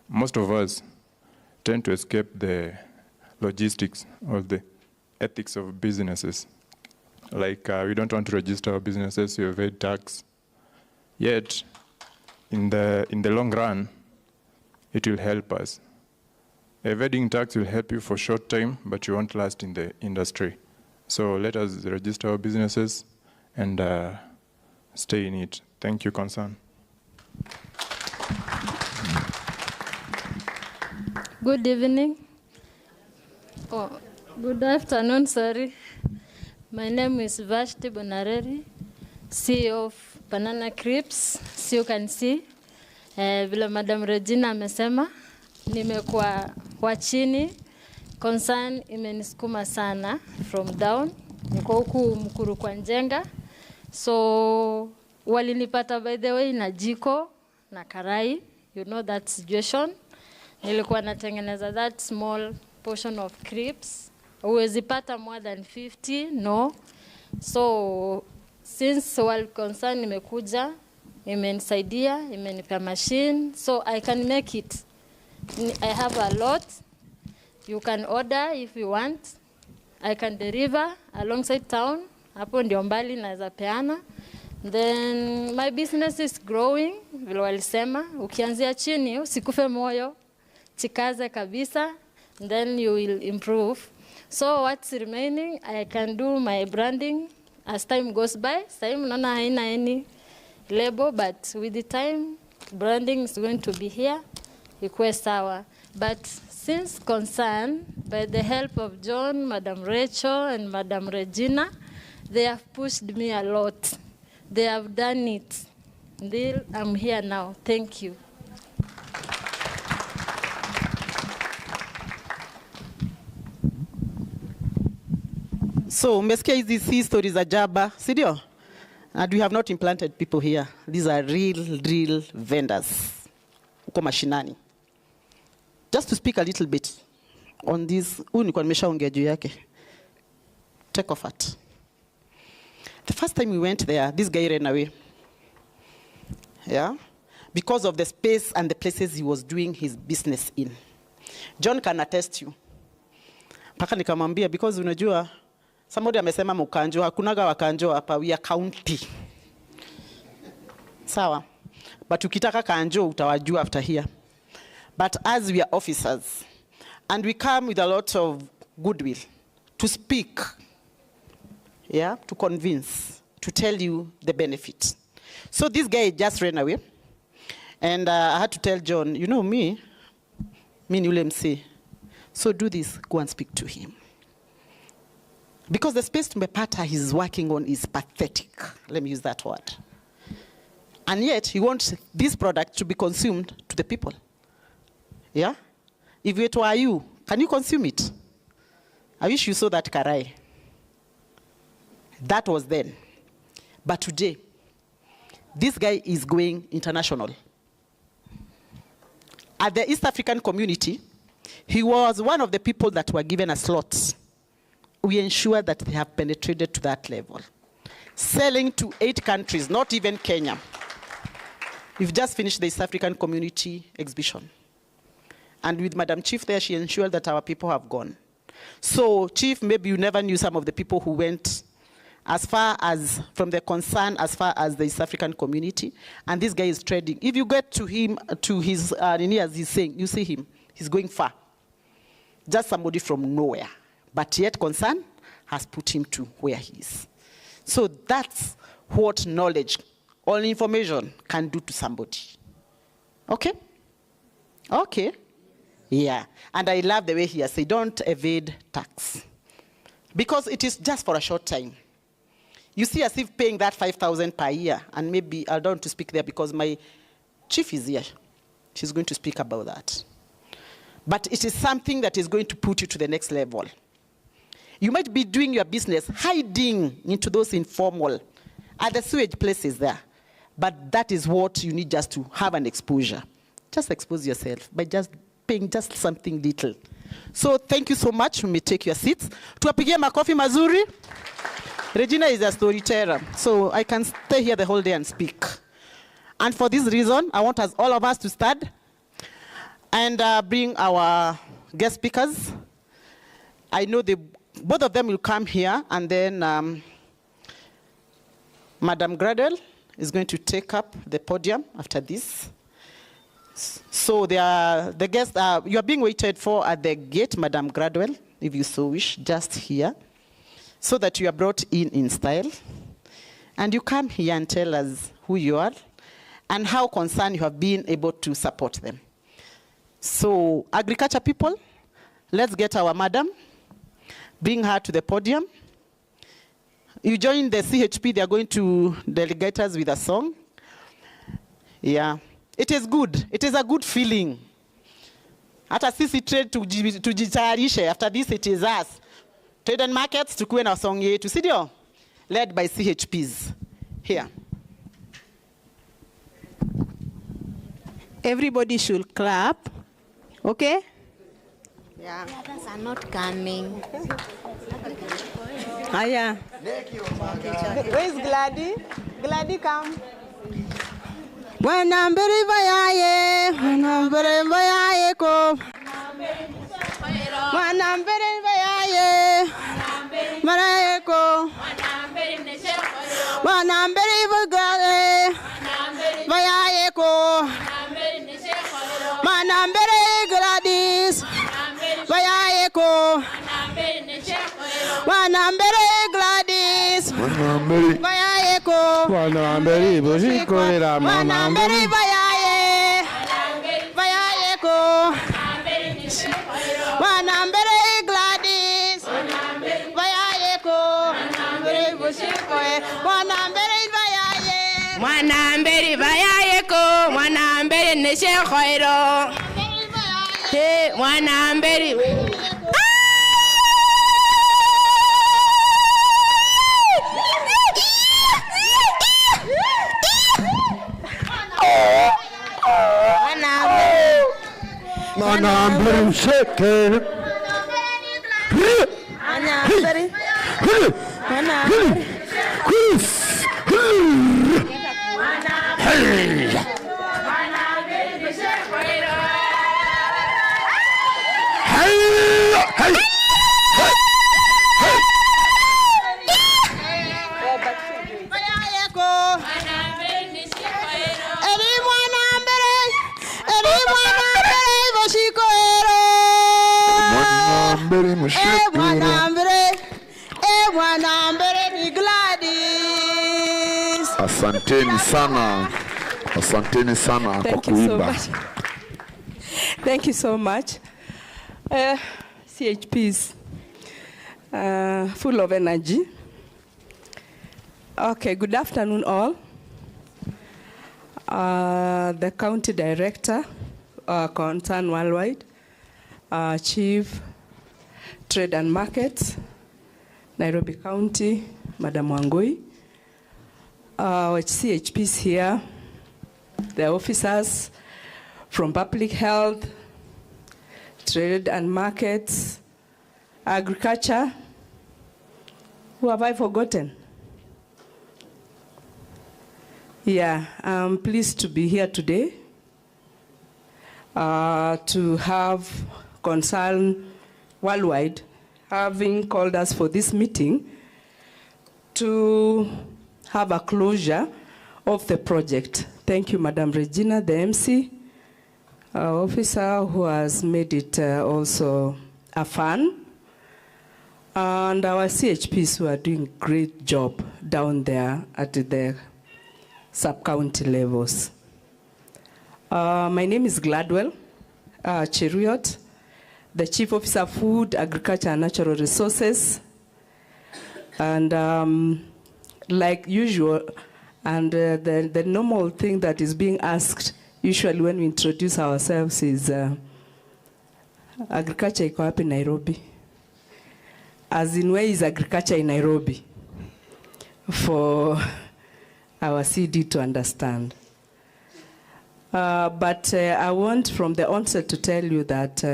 most of us tend to escape the logistics or the ethics of businesses. Like we don't want to register our businesses, we evade tax. Yet, in the long run, it will help us. Evading tax will help you for short time, but you won't last in the industry. So let us register our businesses and stay in it. Thank you, Concern. Good evening. Oh, good afternoon, sorry. My name is Vashti Bonareri, CEO of Banana Crips. So you can see, vile Madam Regina amesema, nimekuwa kwa chini. Concern imenisukuma sana from down. Niko huku Mkuru kwa Njenga. So walinipata by the way na jiko na karai. You know that situation. Nilikuwa natengeneza that small portion of crepes. Huwezi pata more than 50, no. So since Concern imekuja, imenisaidia, imenipea machine, so I can make it. I have a lot. You can order if you want. I can deliver alongside town. Hapo ndio mbali naweza peana. Then my business is growing. Vile walisema, ukianzia chini, usikufe moyo. Chikaze kabisa, then you will improve. So what's remaining, I can do my branding as time goes by. Time naona haina any label, but with the time, branding is going to be here. Ikuwe sawa. But since Concern, by the help of John, Madam Rachel, and Madam Regina, they have pushed me a lot. They have done it. Until I'm here now. Thank you. So, umesikia hizi stories za Jaba, si ndio? And we have not implanted people here. These are real vendors. Uko mashinani. Just to speak a little bit on this, nilikuwa nimeshaongea juu yake. Tecofots. The first time we went there, this guy ran away. Yeah? Because of the space and the places he was doing his business in. John can attest you. Paka nikamwambia, because unajua, somebody amesema Mkanjo, hakunaga Wakanjo hapa, we are county. Sawa? But ukitaka Kanjo, utawajua after here. But as we are officers, and we come with a lot of goodwill to speak, yeah, to convince, to tell you the benefit. So this guy just ran away. And I had to tell John, you know me niulemse. So do this, go and speak to him. Because the space tumepata he's working on is pathetic. Let me use that word. And yet he wants this product to be consumed to the people. Yeah? If it were you, can you consume it? I wish you saw that karai. That was then. But today, this guy is going international. At the East African community, he was one of the people that were given a slot. We ensure that they have penetrated to that level. Selling to 8 countries, not even Kenya. We've just finished the East African community exhibition. And with Madam Chief there, she ensured that our people have gone. So, Chief, maybe you never knew some of the people who went as far as, from the concern, as far as the East African community. And this guy is trading. If you get to him, to his, as he's saying, you see him, he's going far. Just somebody from nowhere. But yet concern has put him to where he is. So that's what knowledge or information can do to somebody. Okay? Okay. Yeah. And I love the way he has said, don't evade tax. Because it is just for a short time. You see as if paying that 5,000 per year, and maybe I don't want to speak there because my chief is here. She's going to speak about that. But it is something that is going to put you to the next level. You might be doing your business, hiding into those informal, at the sewage places there. But that is what you need just to have an exposure. Just expose yourself by just paying just something little. So thank you so much. You may take your seats. Tuwapigie makofi mazuri. Regina is a storyteller, so I can stay here the whole day and speak. And for this reason, I want us, all of us to stand and bring our guest speakers. I know both of them will come here, and then Madam Gradwell is going to take up the podium after this. So the guests, you are being waited for at the gate, Madam Gradwell, if you so wish, just here, so that you are brought in style. And you come here and tell us who you are and how concerned you have been able to support them. So agriculture people, let's get our madam, bring her to the podium. You join the CHP, they are going to delegate us with a song. Yeah, it is good. It is a good feeling. Hata sisi trade tujitayarishe. After this, it is us. Trade and markets, tukuwe na song yetu, sidio? Led by CHPs. Here. Everybody should clap. Okay? Yeah. The others are not coming. Aya. Where is Gladys? Gladys, come. Wanambere bayaye ko. Wanambere bayaye ko. Wanambere bayaye ko. Wanambere Gladys bayaye ko. Wanambere Gladys bayaye ko. Wanambere bushikoera Wanambere bayaye ko. Wanambere Gladys bayaye ko. Wanambere bushikoe. Wanambere bayaye. Wanambere bayaye ko. Wanambere neshekoero. Hey, wanambere. Wanambere shake. Wanambere. Wanambere Asanteni sana. Asanteni sana kwa Thank you so kuimba. much. Thank you so much. CHPs, full of energy. Okay, good afternoon all. The County Director, Concern Worldwide, Chief Trade and Markets, Nairobi County, Madam Wangui, CHPs here, the officers from Public Health, Trade and Markets, Agriculture. Who have I forgotten? Yeah, I'm pleased to be here today to have Concern Worldwide having called us for this meeting to have a closure of the project. Thank you, Madam Regina, the MC, our officer who has made it also a fun, and our CHPs who are doing a great job down there at the sub-county levels. My name is Gladwell Cheruiyot, the Chief Officer, Food, Agriculture and Natural Resources. And like usual, and the normal thing that is being asked usually when we introduce ourselves is agriculture iko wapi Nairobi? As in, where is agriculture in Nairobi? For our CD to understand. But I want from the onset to tell you that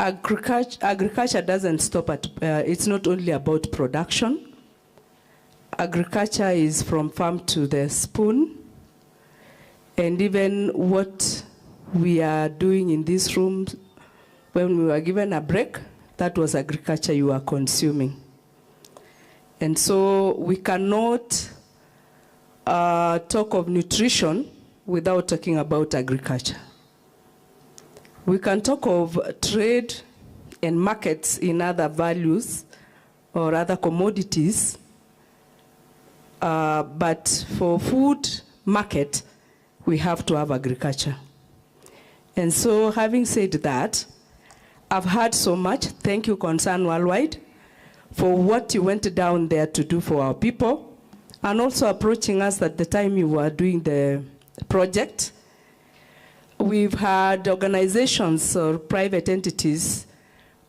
agriculture doesn't stop at, it's not only about production. Agriculture is from farm to the spoon. And even what we are doing in this room, when we were given a break, that was agriculture you are consuming. And so we cannot talk of nutrition without talking about agriculture. We can talk of trade and markets in other values or other commodities, but for food market, we have to have agriculture. And so having said that, I've heard so much. Thank you, Concern Worldwide, for what you went down there to do for our people, and also approaching us at the time you were doing the project. We've had organizations or private entities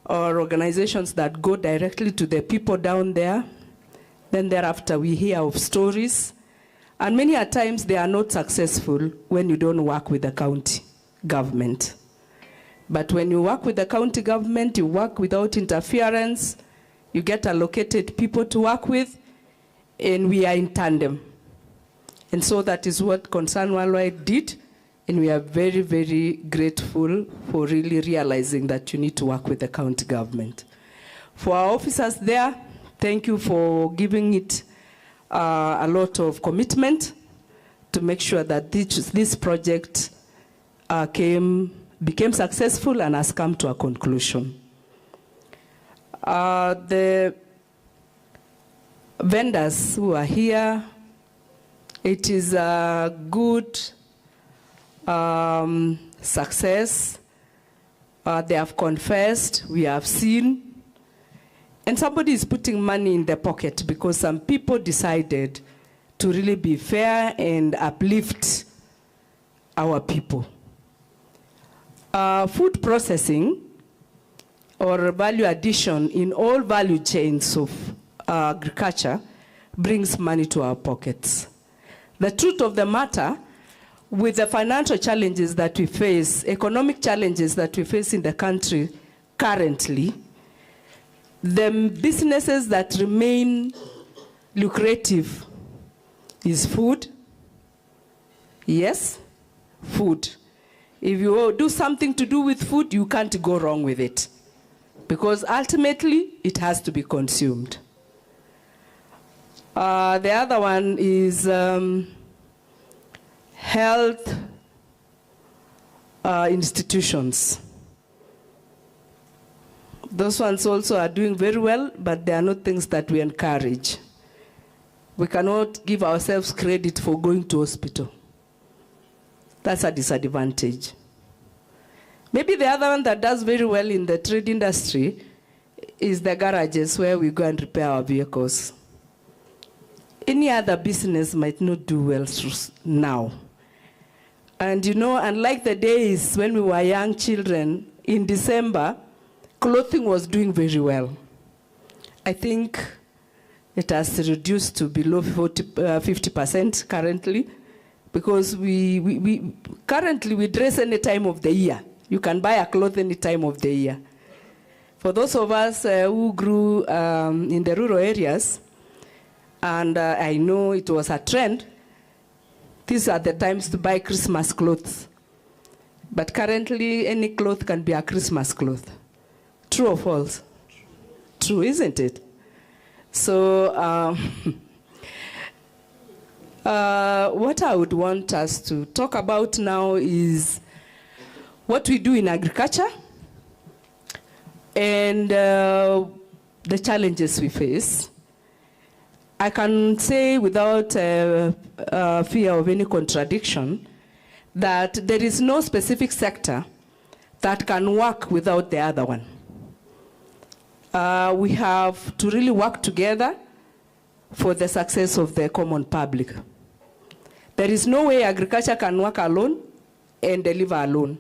or organizations that go directly to the people down there. Then thereafter we hear of stories. And many a times they are not successful when you don't work with the county government. But when you work with the county government, you work without interference, you get allocated people to work with, and we are in tandem. And so that is what Concern Worldwide did, and we are very, very grateful for really realizing that you need to work with the county government. For our officers there, thank you for giving it a lot of commitment to make sure that this project became successful and has come to a conclusion. The vendors who are here, it is a good success. They have confessed, we have seen. And somebody is putting money in their pocket because some people decided to really be fair and uplift our people. Food processing or value addition in all value chains of agriculture brings money to our pockets. The truth of the matter, with the financial challenges that we face, economic challenges that we face in the country currently, the businesses that remain lucrative is food. Yes, food. If you do something to do with food, you can't go wrong with it, because ultimately it has to be consumed. The other one is health institutions. Those ones also are doing very well, but they are not things that we encourage. we cannot give ourselves credit for going to hospital. That's a disadvantage. Maybe the other one that does very well in the trade industry is the garages where we go and repair our vehicles. Any other business might not do well now. And you know, unlike the days when we were young children, in December, clothing was doing very well. I think it has reduced to below 50% currently, because we currently dress any time of the year. You can buy a cloth any time of the year. For those of us who grew in the rural areas, and I know it was a trend, these are the times to buy Christmas clothes. But currently, any cloth can be a Christmas cloth. True or false? True, isn't it? So, what I would want us to talk about now is what we do in agriculture and the challenges we face. I can say without fear of any contradiction that there is no specific sector that can work without the other one. We have to really work together for the success of the common public. There is no way agriculture can work alone and deliver alone.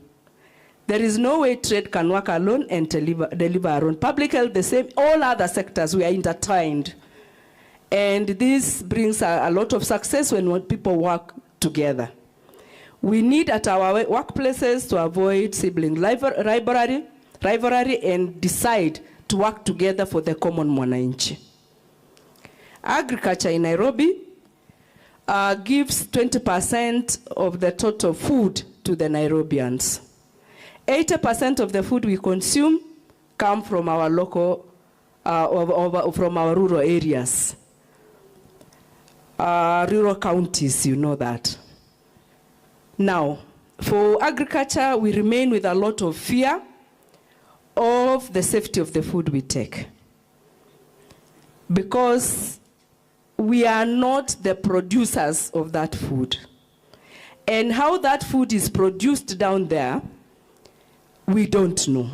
There is no way trade can work alone and deliver alone. Public health, the same, all other sectors, we are intertwined. And this brings a lot of success when people work together. We need at our workplaces to avoid sibling rivalry and decide to work together for the common mwananchi. Agriculture in Nairobi gives 20% of the total food to the Nairobians. 80% of the food we consume come from our local, from our rural areas. Rural counties, you know that. Now, for agriculture, we remain with a lot of fear of the safety of the food we take, because we are not the producers of that food. And how that food is produced down there, we don't know.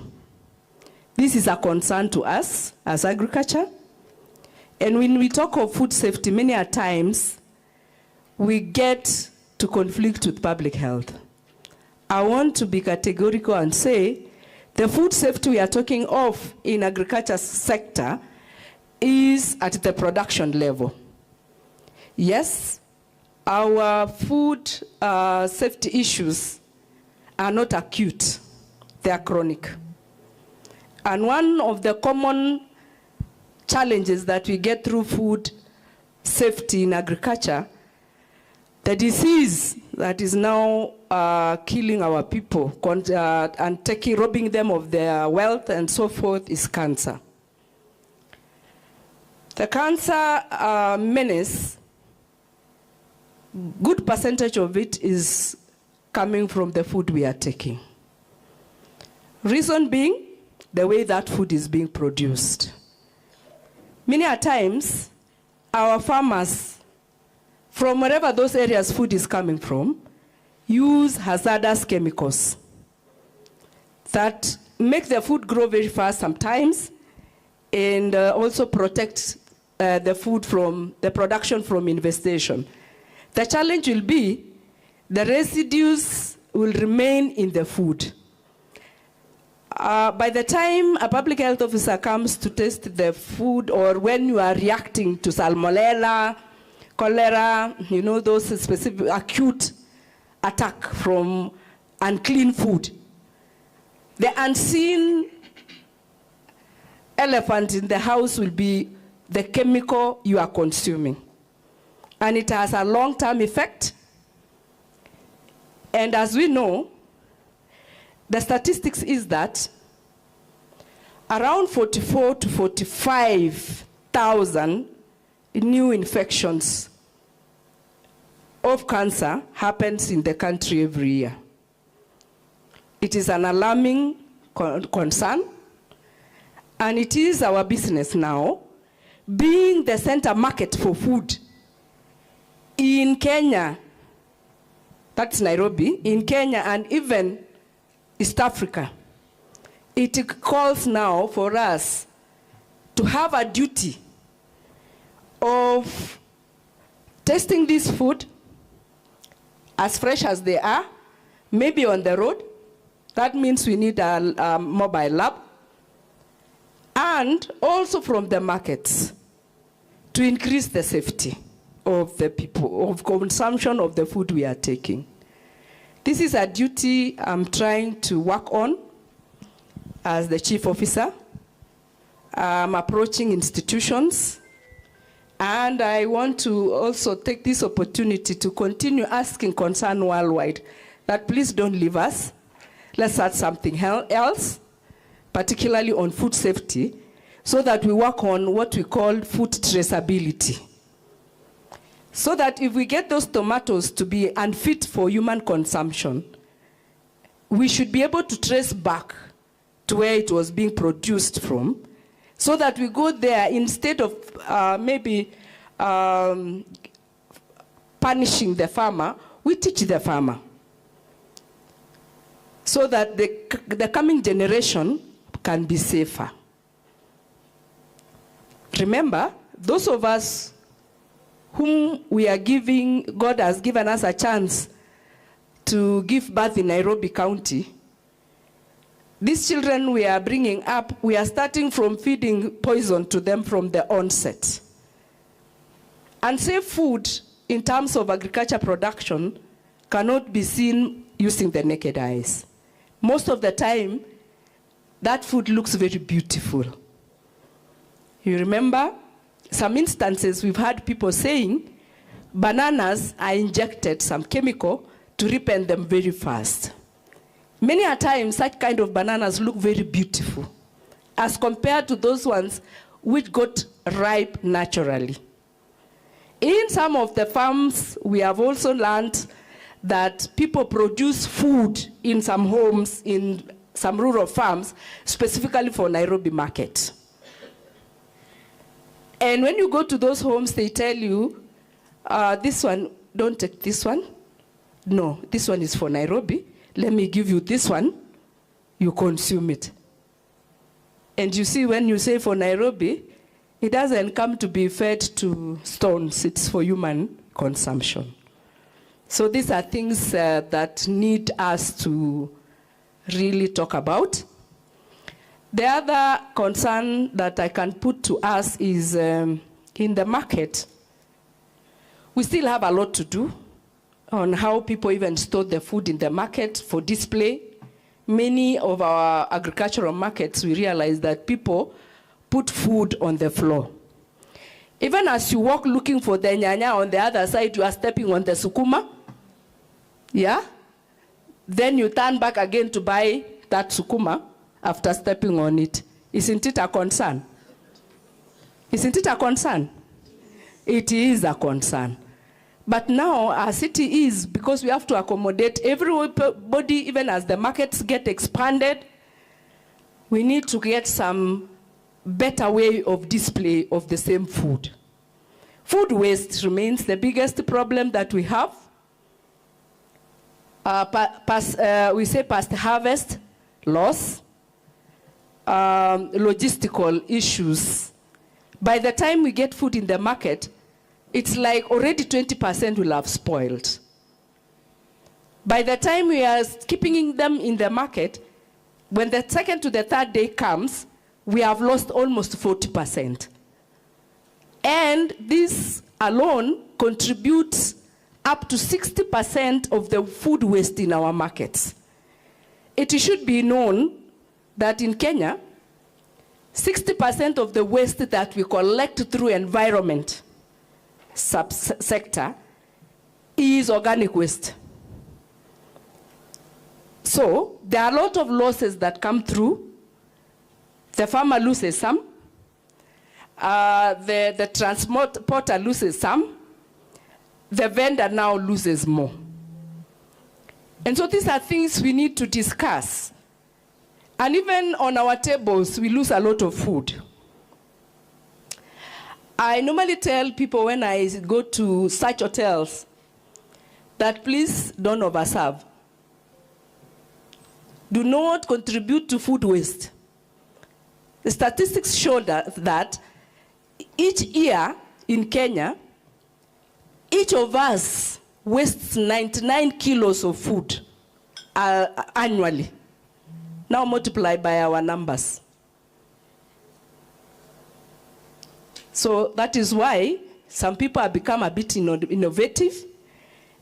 This is a concern to us as agriculture. And when we talk of food safety, many a times we get to conflict with public health. I want to be categorical and say the food safety we are talking of in agriculture sector is at the production level. Yes, our food safety issues are not acute, they are chronic. And one of the common challenges that we get through food safety in agriculture, the disease that is now killing our people and robbing them of their wealth and so forth is cancer. The cancer menace, good percentage of it is coming from the food we are taking. Reason being, the way that food is being produced. Many a times, our farmers, from wherever those areas food is coming from, use hazardous chemicals that make the food grow very fast sometimes and also protect the food from the production from infestation. The challenge will be the residues will remain in the food. By the time a public health officer comes to test the food, or when you are reacting to salmonella, cholera, you know, those specific acute attack from unclean food, the unseen elephant in the house will be the chemical you are consuming. And it has a long-term effect. And as we know, the statistics is that around 44 to 45,000 new infections of cancer happens in the country every year. It is an alarming concern, and it is our business now, being the center market for food In Kenya, that's Nairobi, in Kenya and even East Africa, it calls now for us to have a duty of testing this food as fresh as they are, maybe on the road. That means we need a mobile lab. And also from the markets to increase the safety of the people, of consumption of the food we are taking. This is a duty I'm trying to work on as the chief officer. I'm approaching institutions, and I want to also take this opportunity to continue asking Concern Worldwide that please don't leave us. Let's add something else, particularly on food safety, so that we work on what we call food traceability. So that if we get those tomatoes to be unfit for human consumption, we should be able to trace back to where it was being produced from, so that we go there instead of maybe punishing the farmer, we teach the farmer. So that the coming generation can be safer. Remember, those of us whom we are giving, God has given us a chance to give birth in Nairobi County. These children we are bringing up, we are starting from feeding poison to them from the onset. And safe food, in terms of agriculture production, cannot be seen using the naked eyes. Most of the time, that food looks very beautiful. You remember some instances we've had people saying bananas are injected some chemical to ripen them very fast. Many a time, such kind of bananas look very beautiful as compared to those ones which got ripe naturally. In some of the farms, we have also learned that people produce food in some homes, in some rural farms, specifically for Nairobi market. And when you go to those homes, they tell you, this one, don't take this one. No, this one is for Nairobi. Let me give you this one. You consume it. And you see, when you say for Nairobi, it doesn't come to be fed to stones. It's for human consumption. So these are things that need us to really talk about. The other concern that I can put to us is in the market. We still have a lot to do on how people even store the food in the market for display. Many of our agricultural markets, we realize that people put food on the floor. Even as you walk looking for the nyanya on the other side, you are stepping on the sukuma. Yeah? Then you turn back again to buy that sukuma after stepping on it. Isn't it a concern? Isn't it a concern? It is a concern. But now our city is, because we have to accommodate everybody, even as the markets get expanded, we need to get some better way of display of the same food. Food waste remains the biggest problem that we have. We say past harvest loss, logistical issues. By the time we get food in the market, it's like already 20% will have spoiled. By the time we are keeping them in the market, when the second to the third day comes, we have lost almost 40%. And this alone contributes up to 60% of the food waste in our markets. It should be known that in Kenya, 60% of the waste that we collect through environment subsector is organic waste. So there are a lot of losses that come through. The farmer loses some. The transporter loses some. The vendor now loses more. And so these are things we need to discuss. And even on our tables, we lose a lot of food. I normally tell people when I go to such hotels that please don't overserve. Do not contribute to food waste. The statistics show that each year in Kenya, each of us wastes 99 kilos of food annually. Now multiply by our numbers. So that is why some people have become a bit innovative,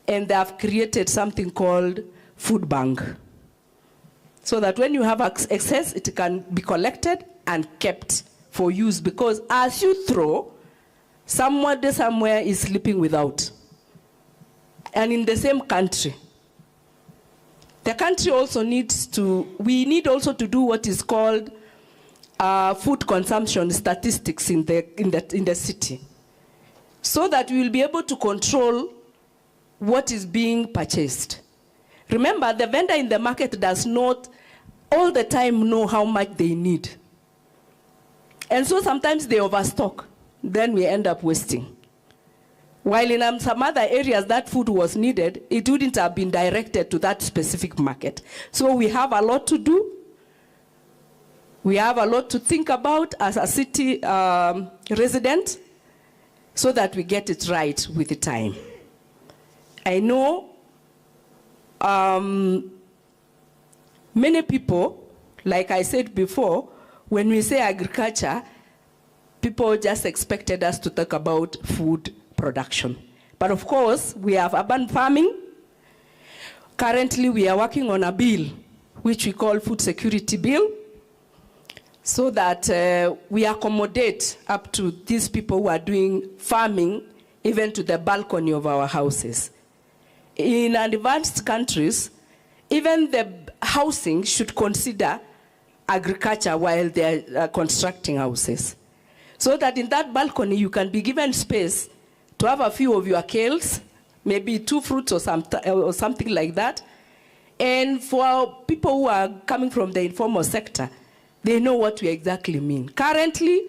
and they have created something called food bank. So that when you have excess, it can be collected and kept for use, because as you throw, somebody somewhere is sleeping without. And in the same country. The country also needs to, we need also to do what is called food consumption statistics in the city, so that we will be able to control what is being purchased. Remember, the vendor in the market does not all the time know how much they need. And so sometimes they overstock, then we end up wasting. While in some other areas that food was needed, it wouldn't have been directed to that specific market. So we have a lot to do. We have a lot to think about as a city resident, so that we get it right with the time. I know many people, like I said before, when we say agriculture, people just expected us to talk about food production. But of course, we have urban farming. Currently, we are working on a bill, which we call Food Security Bill, so that we accommodate up to these people who are doing farming, even to the balcony of our houses. In advanced countries, even the housing should consider agriculture while they are constructing houses. So that in that balcony, you can be given space to have a few of your kales, maybe 2 fruits or something like that. And for people who are coming from the informal sector, they know what we exactly mean. Currently,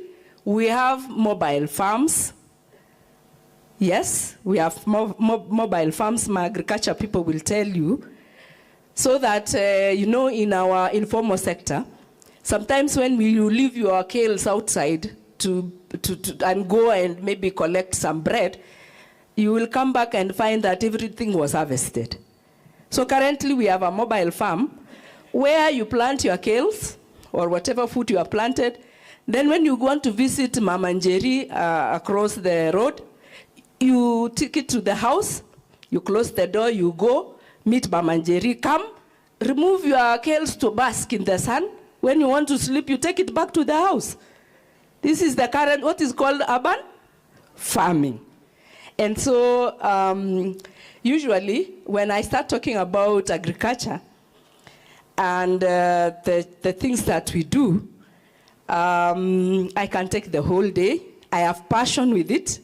we have mobile farms. Yes, we have mobile farms. My agriculture people will tell you. So that, you know, in our informal sector, sometimes when you leave your kales outside and go and maybe collect some bread, you will come back and find that everything was harvested. So currently, we have a mobile farm where you plant your kales, or whatever food you have planted. Then when you want to visit Mama Njeri across the road, you take it to the house, you close the door, you go, meet Mama Njeri, come, remove your kales to bask in the sun. When you want to sleep, you take it back to the house. This is the current, what is called urban farming. And so usually when I start talking about agriculture, and the things that we do, I can take the whole day. I have passion with it.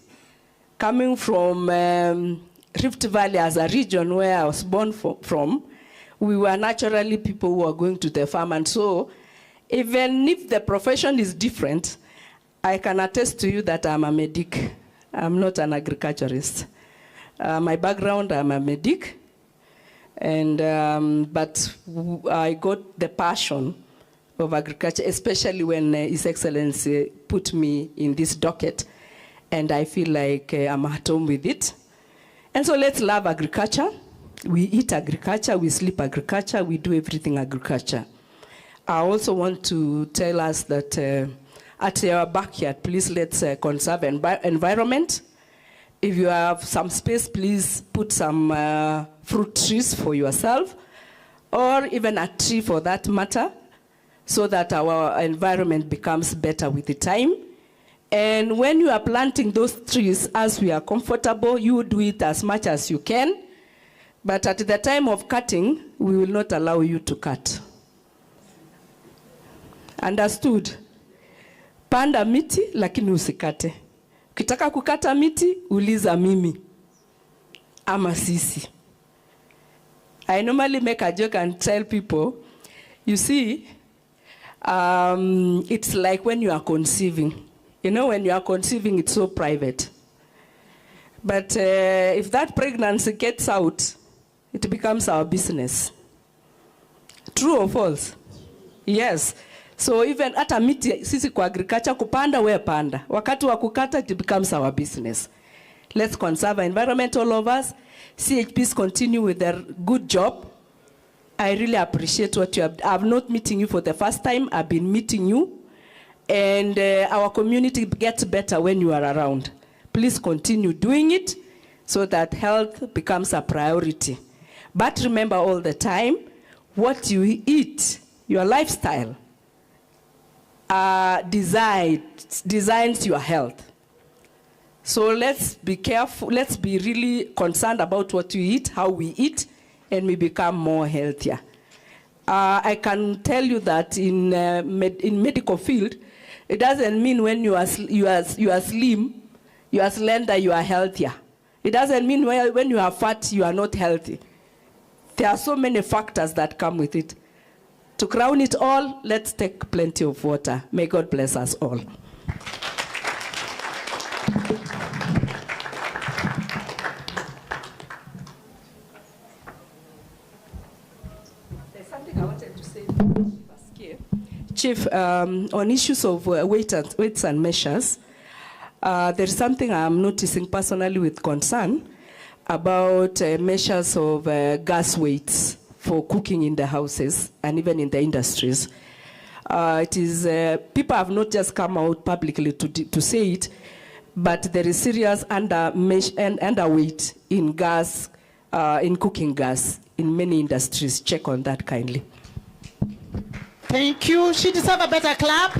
Coming from Rift Valley as a region where I was born from, we were naturally people who are going to the farm. And so even if the profession is different, I can attest to you that I'm a medic. I'm not an agriculturist. My background, I'm a medic. And, but I got the passion of agriculture, especially when His Excellency put me in this docket, and I feel like I'm at home with it. And so let's love agriculture. We eat agriculture, we sleep agriculture, we do everything agriculture. I also want to tell us that at our backyard, please let's conserve environment. If you have some space, please put some fruit trees for yourself, or even a tree for that matter, so that our environment becomes better with the time. And when you are planting those trees, as we are comfortable, you do it as much as you can. But at the time of cutting, we will not allow you to cut. Understood? Panda miti, lakini usikate. Ukitaka kukata miti, uliza mimi. Ama sisi. I normally make a joke and tell people, you see, it's like when you are conceiving. You know, when you are conceiving, it's so private. But if that pregnancy gets out, it becomes our business. True or false? Yes. So even hata miti sisi kwa agriculture kupanda we panda. Wakati wa kukata it becomes our business. Let's conserve our environment, all of us. CHPs continue with their good job. I really appreciate what you have. I'm not meeting you for the first time. I've been meeting you. And our community gets better when you are around. Please continue doing it so that health becomes a priority. But remember all the time, what you eat, your lifestyle, designs your health. So let's be careful, let's be really concerned about what we eat, how we eat, and we become more healthier. I can tell you that in medical field, it doesn't mean when you are slim, you are slender, you are healthier. It doesn't mean when you are fat, you are not healthy. There are so many factors that come with it. To crown it all, let's take plenty of water. May God bless us all. There's something I wanted to say. Chief, on issues of weights and measures, there's something I'm noticing personally with concern about measures of gas weights for cooking in the houses and even in the industries. It is people have not just come out publicly to say it, but there is serious underweight in gas, in cooking gas in many industries. Check on that kindly. Thank you. She deserves a better clap.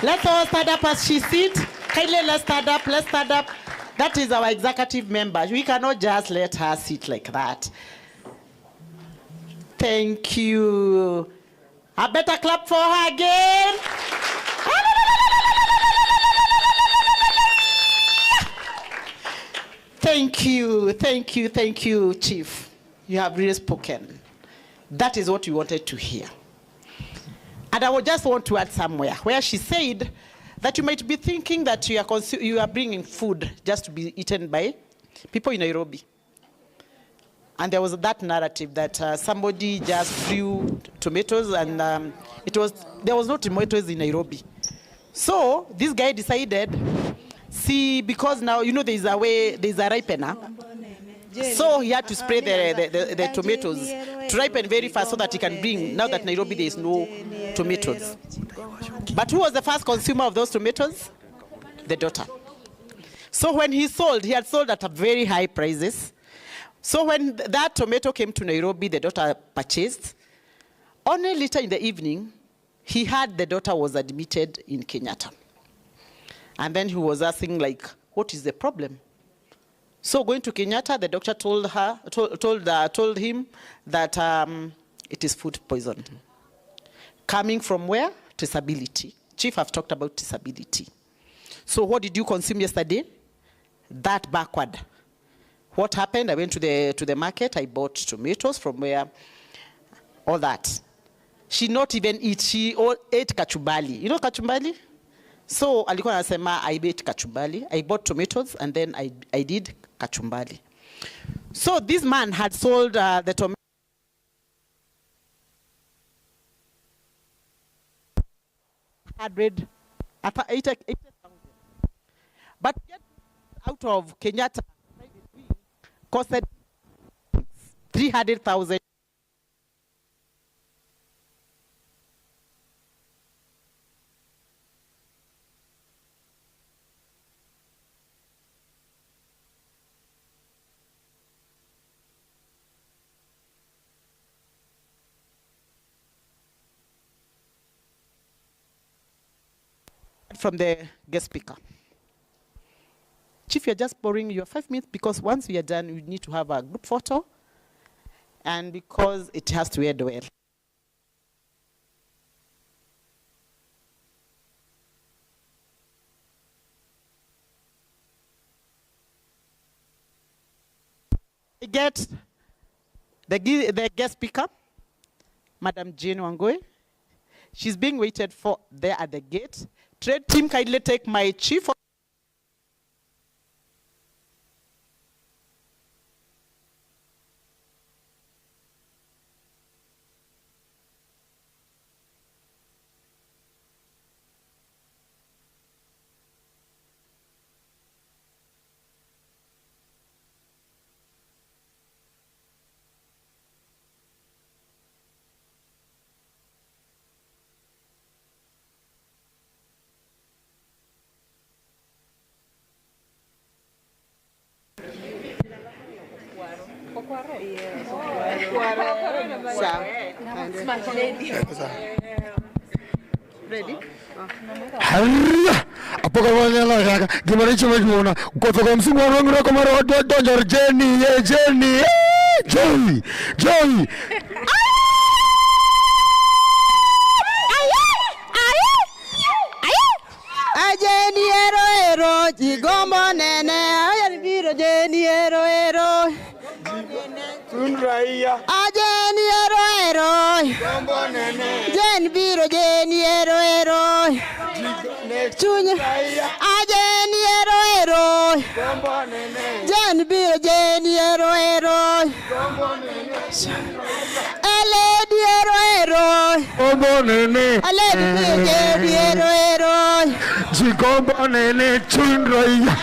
Let's all stand up as she sits. Kindly, let's stand up. Let's stand up. That is our executive member. We cannot just let her sit like that. Thank you. A better clap for her again. Thank you, thank you, thank you, Chief. You have really spoken. That is what we wanted to hear. And I would just want to add somewhere where she said that you might be thinking that you are bringing food just to be eaten by people in Nairobi. And there was that narrative that somebody just grew tomatoes and there was no tomatoes in Nairobi. So this guy decided, because now, you know, there's a ripener. So he had to spray the tomatoes to ripen very fast so that he can bring, now that Nairobi there is no tomatoes. But who was the first consumer of those tomatoes? The daughter. So when he had sold at a very high prices. So when that tomato came to Nairobi, the daughter purchased. Only later in the evening, he heard the daughter was admitted in Kenyatta. And then he was asking, like, what is the problem? So going to Kenyatta, the doctor told him that it is food poison. Coming from where? Traceability. Chief, I've talked about traceability. So what did you consume yesterday? That backward. What happened? I went to the market. I bought tomatoes from where? All that. She not even eat. She ate kachumbali. You know kachumbali? So alikuwa anasema I ate kachumbali. I bought tomatoes and then I did kachumbali. So this man had sold the tomatoes. But get out of Kenyatta costed 300,000. From the guest speaker. Chief, you're just borrowing your 5 minutes because once we are done, we need to have a group photo and because it has to end well. We get the guest speaker, Madam Jane Wangoi. She's being waited for there at the gate. Trade team, kindly take my chief. Ready? Apoka wanyala shaka gimana hicho mejuna kutoka msimu wa rangi kama rodo donjo Jenny Joy Jenny ero jigombo nene ayari biro Jenny ero Tunraia Jenny ero jigombo nene Jenny biro Jenny ero Chunya Jenny ero jigombo nene Jenny biro Jenny ero jigombo nene Lady ero jigombo nene Lady biro Jenny ero jigombo nene Tunraia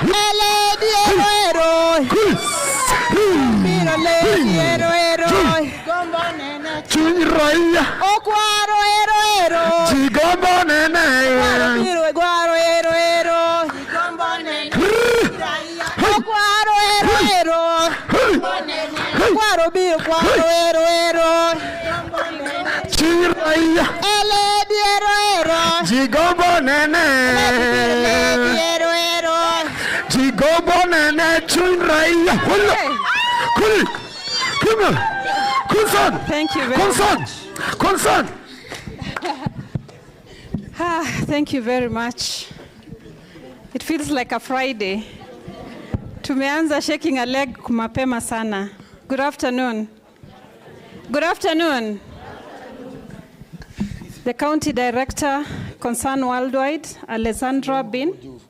Lady ero Biro Lady ero jigombo nene Tunraia Okwaro ero jigombo nene Biro Guaro ero jigombo nene Okwaro ero Guaro biro Guaro ero Tunraia Lady ero jigombo nene Lady ero jigombo nene Tunraia Come on. Thank you very Concern. Thank you very much. It feels like a Friday. Tumeanza shaking a leg mapema sana. Good afternoon. Good afternoon. The County Director, Concern Worldwide, Alessandra Bin.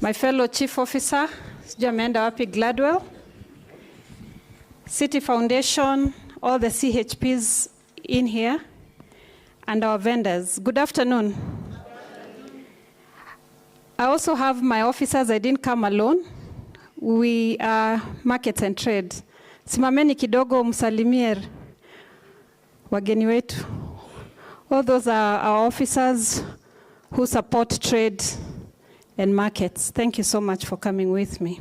My fellow Chief Officer, sijui ameenda wapi, Gladwell. City Foundation, all the CHPs in here, and our vendors. Good afternoon. I also have my officers. I didn't come alone. We are markets and trade. Simameni kidogo msalimie wageni wetu. All those are our officers who support trade and markets. Thank you so much for coming with me.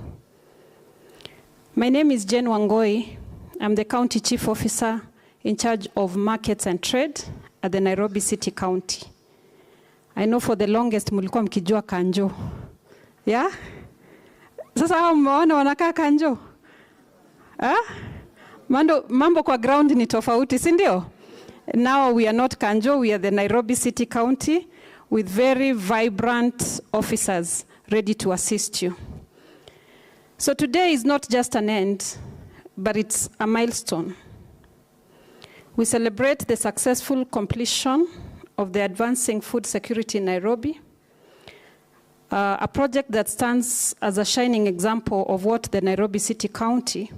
My name is Jane Wangoi. I'm the County Chief Officer in charge of markets and trade at the Nairobi City County. I know for the longest mulikuwa mkijua Kanjo. Yeah? Sasa hao mmeona wanakaa Kanjo? Mambo kwa ground ni tofauti, si ndio? Now we are not Kanjo, we are the Nairobi City County with very vibrant officers ready to assist you. So today is not just an end, but it's a milestone. We celebrate the successful completion of the Advancing Food Security in Nairobi, a project that stands as a shining example of what the Nairobi City County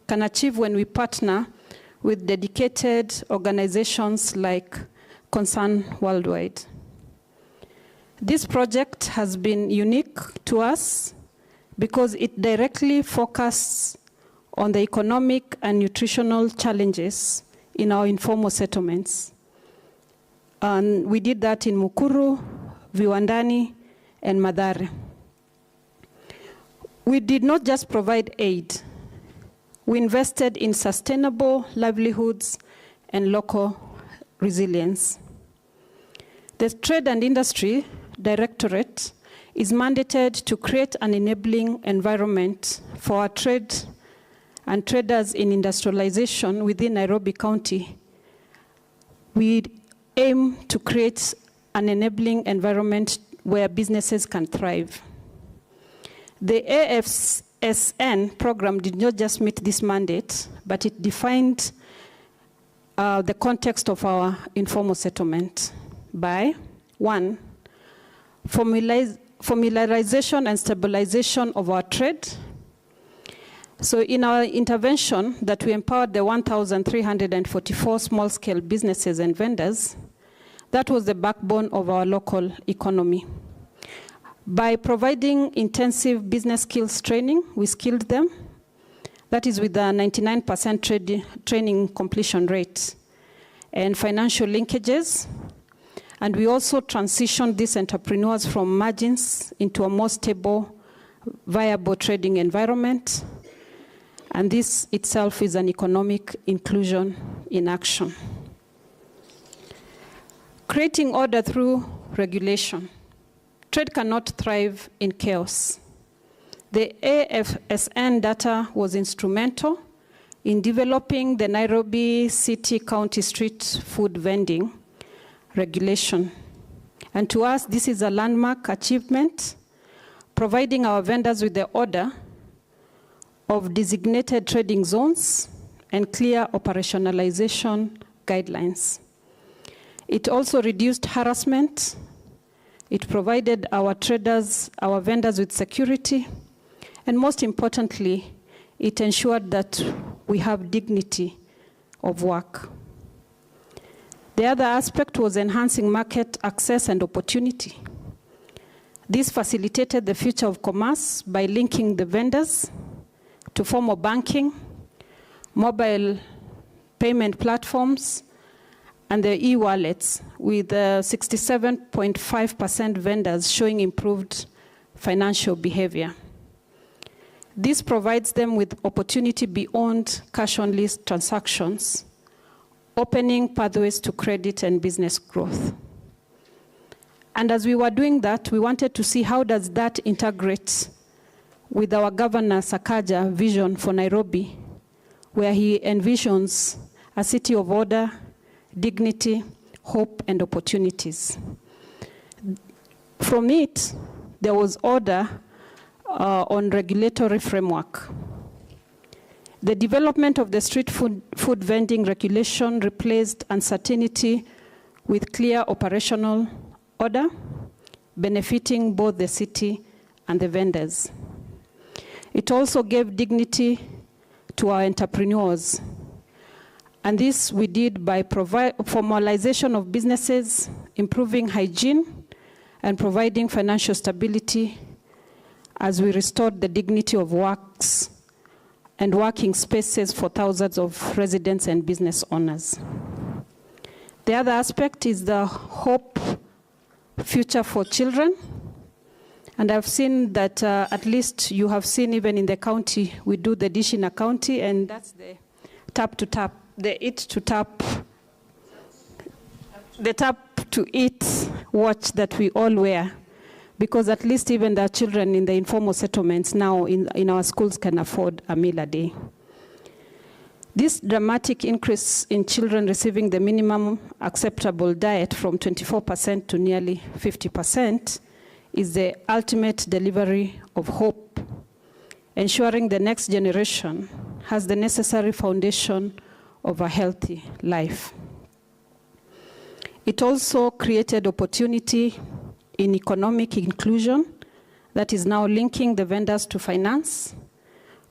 can achieve when we partner with dedicated organizations like Concern Worldwide. This project has been unique to us because it directly focuses on the economic and nutritional challenges in our informal settlements. And we did that in Mukuru, Viwandani, and Mathare. We did not just provide aid. We invested in sustainable livelihoods and local resilience. The Trade and Industry Directorate is mandated to create an enabling environment for our trade and traders in industrialization within Nairobi County. We aim to create an enabling environment where businesses can thrive. The AFSN program did not just meet this mandate, but it defined the context of our informal settlement by, one, familiarization and stabilization of our trade. So in our intervention that we empowered the 1,344 small-scale businesses and vendors, that was the backbone of our local economy. By providing intensive business skills training, we skilled them. That is with a 99% training completion rate and financial linkages. And we also transitioned these entrepreneurs from margins into a more stable, viable trading environment. And this itself is an economic inclusion in action. Creating order through regulation. Trade cannot thrive in chaos. The AFSN data was instrumental in developing the Nairobi City County Street Food Vending regulation. And to us, this is a landmark achievement, providing our vendors with the order of designated trading zones and clear operationalization guidelines. It also reduced harassment. It provided our traders, our vendors with security. And most importantly, it ensured that we have dignity of work. The other aspect was enhancing market access and opportunity. This facilitated the future of commerce by linking the vendors to formal banking, mobile payment platforms, and the e-wallets, with 67.5% vendors showing improved financial behavior. This provides them with opportunity beyond cash-only transactions, opening pathways to credit and business growth. And as we were doing that, we wanted to see how does that integrate with our Governor Sakaja vision for Nairobi, where he envisions a city of order, dignity, hope, and opportunities. From it, there was order on regulatory framework. The development of the street food vending regulation replaced uncertainty with clear operational order, benefiting both the city and the vendors. It also gave dignity to our entrepreneurs. And this we did by formalization of businesses, improving hygiene, and providing financial stability as we restored the dignity of works and working spaces for thousands of residents and business owners. The other aspect is the hope future for children. And I've seen that at least you have seen even in the county, we do the dish in a county, and that's the tap to tap, the eat to tap, the tap to eat watch that we all wear. Because at least even the children in the informal settlements now in our schools can afford a meal a day. This dramatic increase in children receiving the minimum acceptable diet from 24% to nearly 50% is the ultimate delivery of hope, ensuring the next generation has the necessary foundation of a healthy life. It also created opportunity in economic inclusion that is now linking the vendors to finance,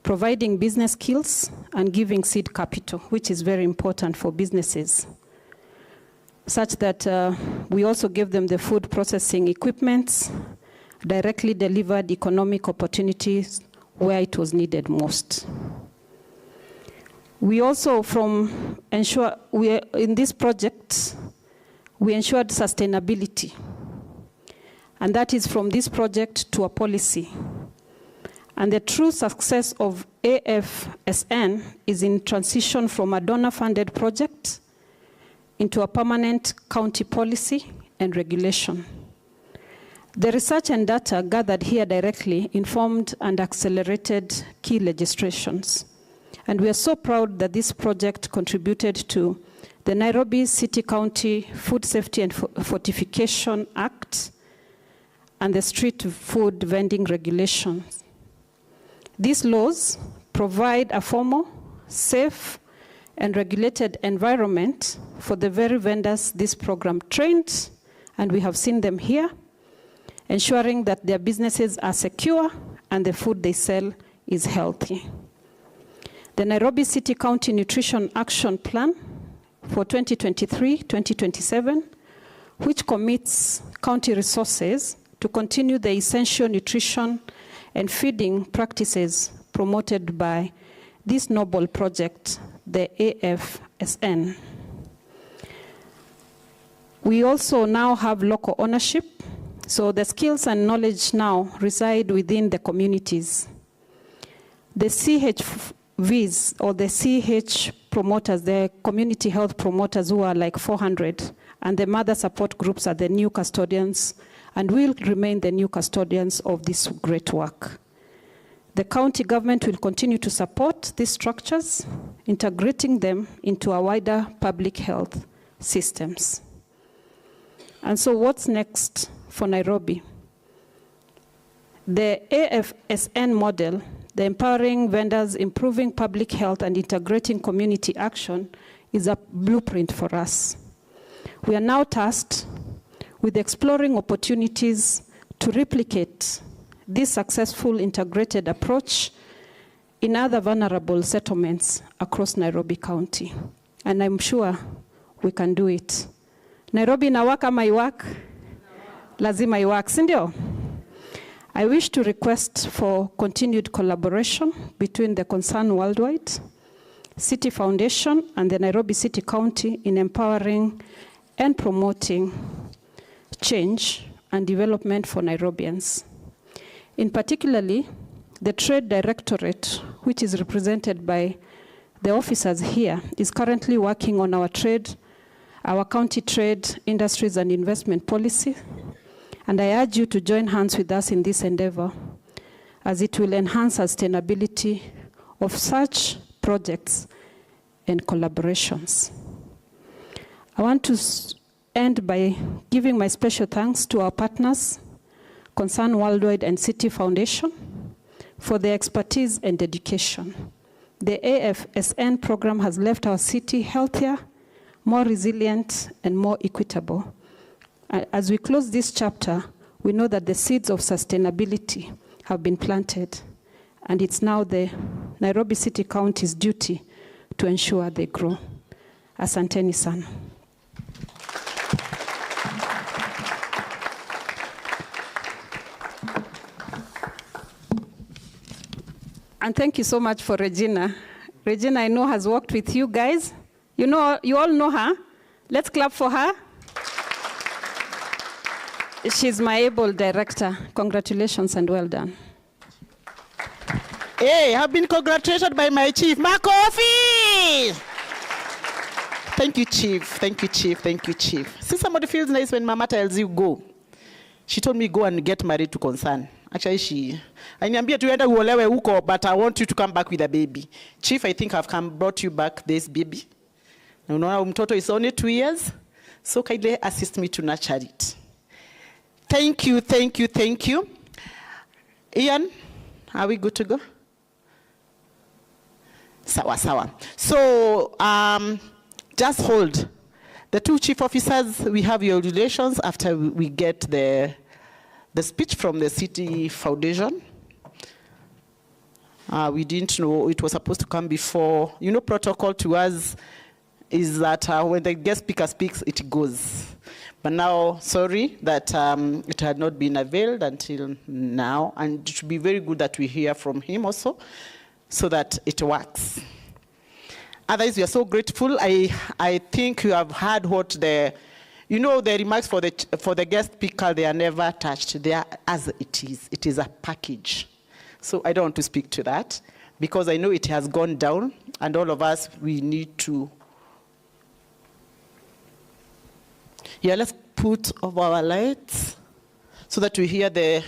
providing business skills, and giving seed capital, which is very important for businesses, such that we also give them the food processing equipment, directly delivered economic opportunities where it was needed most. We also in this project, we ensured sustainability. And that is from this project to a policy. And the true success of AFSN is in transition from a donor-funded project into a permanent county policy and regulation. The research and data gathered here directly informed and accelerated key legislations. And we are so proud that this project contributed to the Nairobi City County Food Safety and Fortification Act, and the street food vending regulations. These laws provide a formal, safe, and regulated environment for the very vendors this program trained, and we have seen them here, ensuring that their businesses are secure and the food they sell is healthy. The Nairobi City County Nutrition Action Plan for 2023-2027, which commits county resources to continue the essential nutrition and feeding practices promoted by this noble project, the AFSN. We also now have local ownership, so the skills and knowledge now reside within the communities. The CHVs, or the CH promoters, the community health promoters, who are like 400, and the mother support groups are the new custodians and will remain the new custodians of this great work. The county government will continue to support these structures, integrating them into our wider public health systems. And so what's next for Nairobi? The AFSN model, the empowering vendors, improving public health, and integrating community action, is a blueprint for us. We are now tasked with exploring opportunities to replicate this successful integrated approach in other vulnerable settlements across Nairobi County. And I'm sure we can do it. Nairobi inawaka ama iwak? Lazima iwak, si ndio? I wish to request for continued collaboration between the Concern Worldwide, City Foundation, and the Nairobi City County in empowering and promoting change and development for Nairobians. In particularly, the Trade Directorate, which is represented by the officers here, is currently working on our county trade, industries, and investment policy. And I urge you to join hands with us in this endeavor, as it will enhance sustainability of such projects and collaborations. I want to end by giving my special thanks to our partners, Concern Worldwide and City Foundation, for their expertise and dedication. The AFSN program has left our city healthier, more resilient, and more equitable. As we close this chapter, we know that the seeds of sustainability have been planted, and it's now the Nairobi City County's duty to ensure they grow. Asanteni sana. And thank you so much for Regina. Regina, I know, has worked with you guys. You know, you all know her. Let's clap for her. She's my able director. Congratulations and well done. Hey, I've been congratulated by my chief, Makofi! Thank you, chief. Thank you, chief. Thank you, chief. See, somebody feels nice when Mama tells you go. She told me go and get married to Concern. Actually, aliniambia tuende uolewe huko, but I want you to come back with a baby. Chief, I think I've brought you back this baby. Unaona mtoto is only 2 years, so kindly assist me to nurture it. Thank you, thank you, thank you. Ian, are we good to go? Sawa, sawa. So, just hold. The two chief officers, we have your relations after we get the speech from the City Foundation. We didn't know it was supposed to come before. You know, protocol to us is that when the guest speaker speaks, it goes. But now, sorry that it had not been availed until now, and it should be very good that we hear from him also, so that it works. Otherwise, we are so grateful. I think you have heard what the remarks for the guest speaker, they are never touched. They are as it is. It is a package. So I don't want to speak to that, because I know it has gone down, and all of us, we need to. Yeah, let's put over our lights so that we hear the.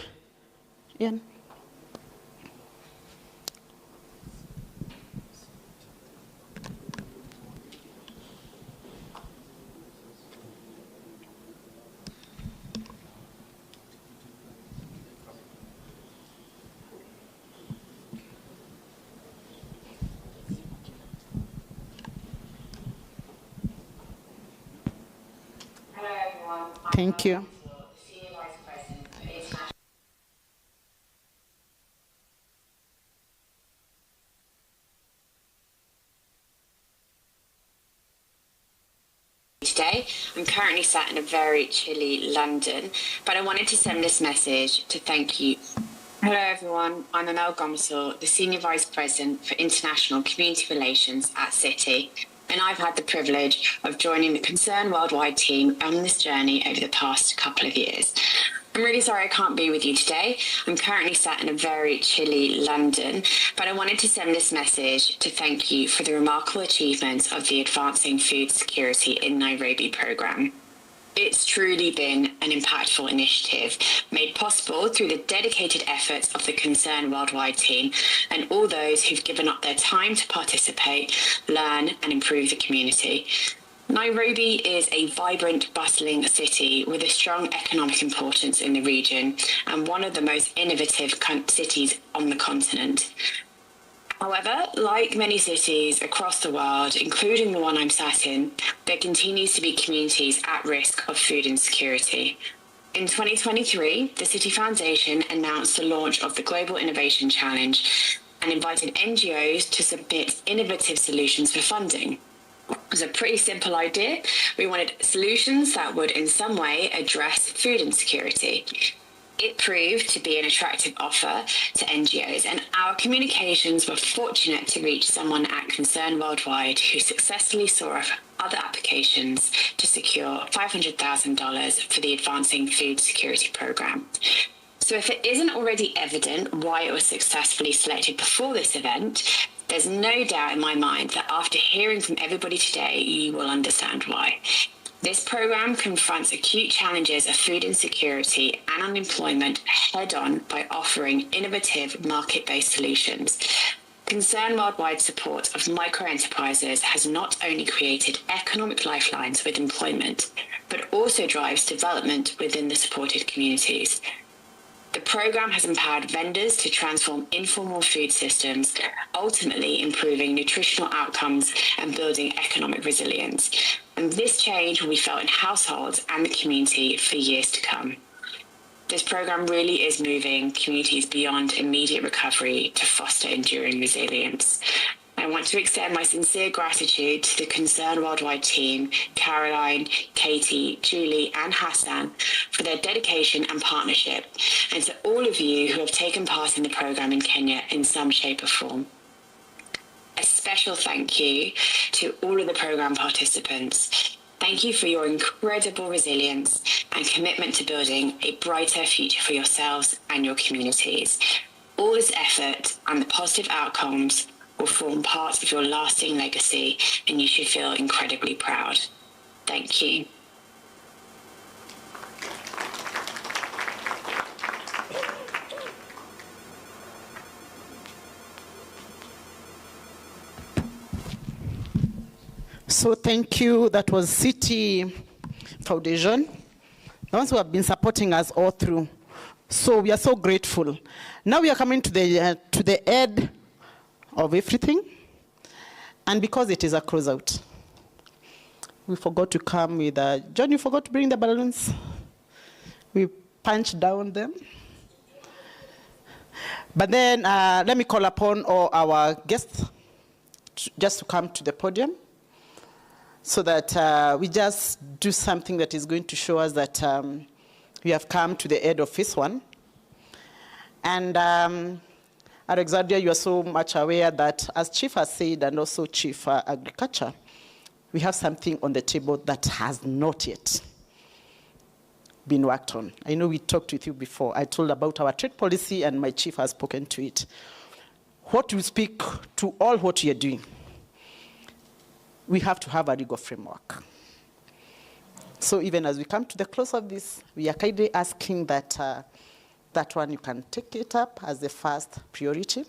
Ian. Thank you. today. I'm currently sat in a very chilly London, but I wanted to send this message to thank you. Hello everyone, I'm Amel Gomsel, the Senior Vice President for International Community Relations at City, and I've had the privilege of joining the Concern Worldwide team on this journey over the past couple of years. I'm really sorry I can't be with you today. I'm currently sat in a very chilly London, but I wanted to send this message to thank you for the remarkable achievements of the Advancing Food Security in Nairobi programme. It's truly been an impactful initiative made possible through the dedicated efforts of the Concern Worldwide team and all those who've given up their time to participate, learn and improve the community. Nairobi is a vibrant, bustling city with a strong economic importance in the region and one of the most innovative cities on the continent. However, like many cities across the world, including the one I'm sat in, there continues to be communities at risk of food insecurity. In 2023, the City Foundation announced the launch of the Global Innovation Challenge and invited NGOs to submit innovative solutions for funding. It was a pretty simple idea. We wanted solutions that would in some way address food insecurity. It proved to be an attractive offer to NGOs, and our communications were fortunate to reach someone at Concern Worldwide who successfully saw off other applications to secure $500,000 for the Advancing Food Security Programme. So if it isn't already evident why it was successfully selected before this event, there's no doubt in my mind that after hearing from everybody today, you will understand why. This programme confronts acute challenges of food insecurity and unemployment head-on by offering innovative market-based solutions. Concern Worldwide support of micro-enterprises has not only created economic lifelines with employment, but also drives development within the supported communities. The programme has empowered vendors to transform informal food systems, ultimately improving nutritional outcomes and building economic resilience. And this change will be felt in households and the community for years to come. This programme really is moving communities beyond immediate recovery to foster enduring resilience. I want to extend my sincere gratitude to the Concern Worldwide team, Caroline, Katie, Julie and Hassan for their dedication and partnership, and to all of you who have taken part in the programme in Kenya in some shape or form. A special thank you to all of the programme participants. Thank you for your incredible resilience and commitment to building a brighter future for yourselves and your communities. All this effort and the positive outcomes will form part of your lasting legacy, and you should feel incredibly proud. Thank you. So thank you. That was City Foundation, the ones who have been supporting us all through. So we are so grateful. Now we are coming to the end of everything, and because it is a closeout, we forgot to come with John, you forgot to bring the balloons. We punched down them. But then let me call upon all our guests just to come to the podium so that we just do something that is going to show us that we have come to the end of phase one. And Alexandria, you are so much aware that, as Chief has said, and also Chief Agriculture, we have something on the table that has not yet been worked on. I know we talked with you before. I told about our trade policy, and my chief has spoken to it. What we speak to all what we are doing, we have to have a legal framework. So even as we come to the close of this, we are kindly asking that that one you can take it up as the first priority.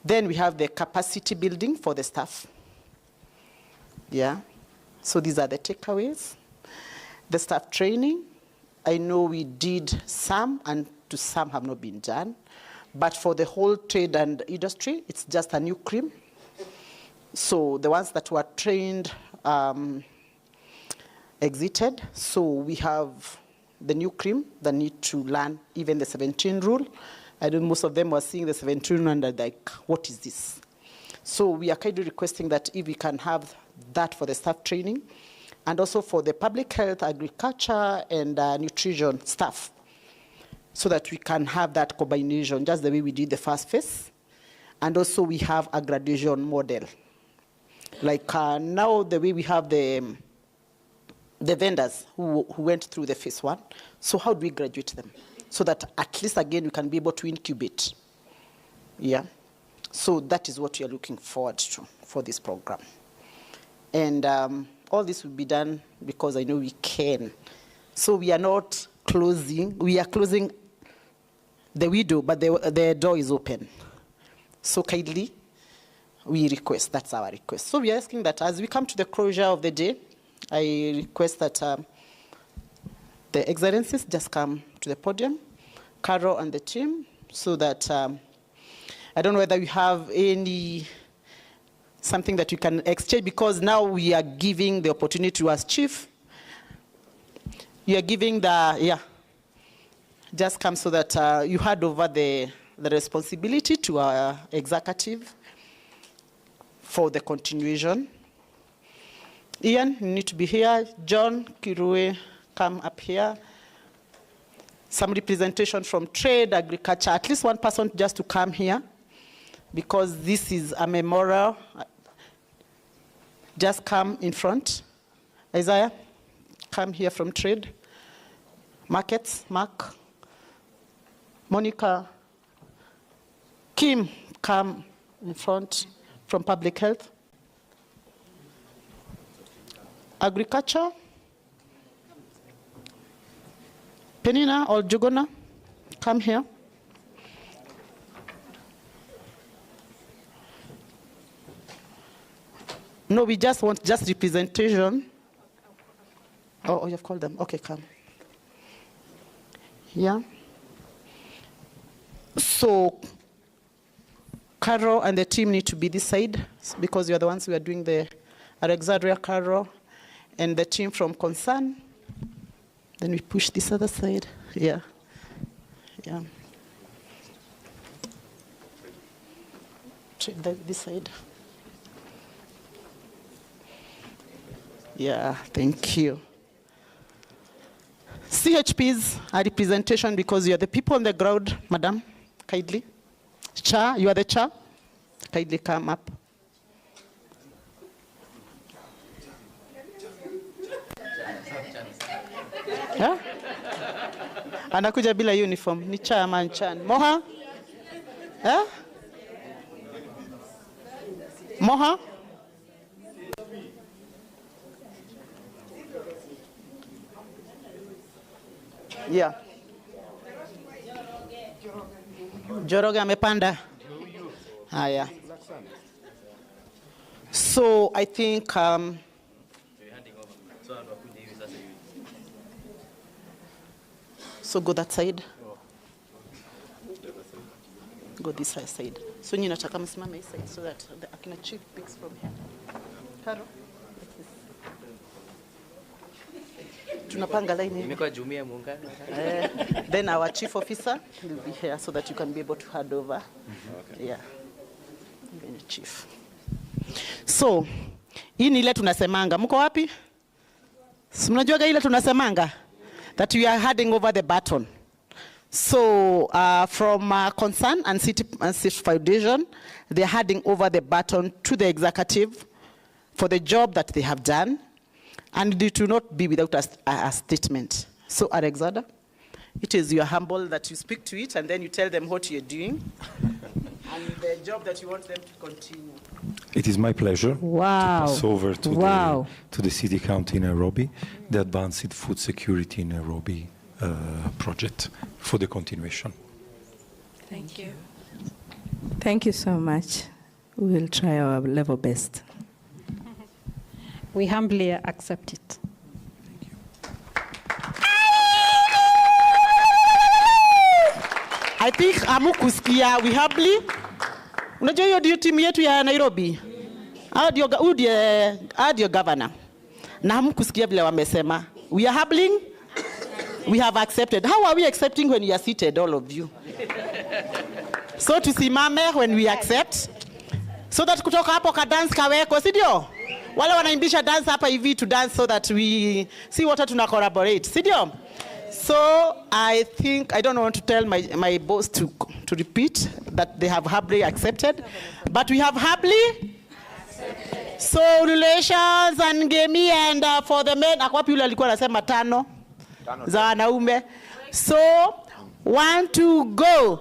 Then we have the capacity building for the staff. Yeah, so these are the takeaways. The staff training, I know we did some, and to some have not been done. But for the whole trade and industry, it's just a new cream. So the ones that were trained exited. So we have the new cream that need to learn even the 17 rule. I know most of them were seeing the 17 rule and they're like, what is this? So we are kindly requesting that if we can have that for the staff training, and also for the public health, agriculture, and nutrition staff, so that we can have that combination, just the way we did the first phase. And also we have a graduation model. Like now the way we have the vendors who went through the phase 1, so how do we graduate them? So that at least again we can be able to incubate. Yeah. So that is what we are looking forward to for this program. And all this will be done because I know we can. So we are not closing, we are closing the window, but the door is open. So kindly, we request, that's our request. So we are asking that as we come to the closure of the day, I request that the excellencies just come to the podium, Carol and the team, so that, I don't know whether we have something that you can exchange, because now we are giving the opportunity to us, Chief. You are giving just come so that you hand over the responsibility to our executive for the continuation. Ian, you need to be here. John, Kirue, come up here. Some representation from trade, agriculture, at least one person just to come here, because this is a memorial. Just come in front. Isaiah, come here from trade. Markets, Mark. Monica, Kim, come in front from public health. Agriculture. Penina or Jugona, come here. No, we just want representation. Oh, you've called them. Okay, come. Yeah. So, Carol and the team need to be this side, because you are the ones who are doing the Alexandria, Carol, and the team from Concern. Then we push this other side. Yeah. Yeah. Check this side. Yeah, thank you. CHPs are representation because you are the people on the ground, madam, kindly. Cha, you are the cha. Kindly come up. Huh? Anakuja bila uniform. Ni cha ama nchan. Moha? Huh? Moha? Yeah. Joroge amepanda. Yeah. So I think so go that side. Go this side. So nyinyi nataka msimame hii side so that the akina chief picks from here. Karo. Tunapanga line. Imekuwa jumuiya muungano. Then our chief officer will be here so that you can be able to hand over. Okay. Yeah. Even the chief. So, hii ni ile tunasemanga. Mko wapi? Mnajua ile tunasemanga that we are handing over the baton. So, from Concern and City Foundation, they are handing over the baton to the executive for the job that they have done. And it will not be without a statement. So, Alexander, it is your humble that you speak to it and then you tell them what you're doing and the job that you want them to continue. It is my pleasure to pass over to the City County Nairobi, the Advanced Food Security Nairobi project for the continuation. Thank you. Thank you so much. We will try our level best. We humbly accept it. Thank you. I think amukusikia we humbly. Unajua hiyo ndio timu yetu ya Nairobi. Audio governor. Na amukusikia vile wamesema. We are humbling. We have accepted. How are we accepting when you are seated, all of you? So tusimame when we accept. So that kutoka hapo ka dance kaweko, si ndio? Wale wanaimbisha dance hapa hivi to dance so that we see what tuna collaborate. Sidio? So I think, I don't want to tell my boss to repeat that they have happily accepted, but we have happily. So relations and gaming and for the men, akwapi yule alikuwa anasema 5 za wanaume. So 1 2 go.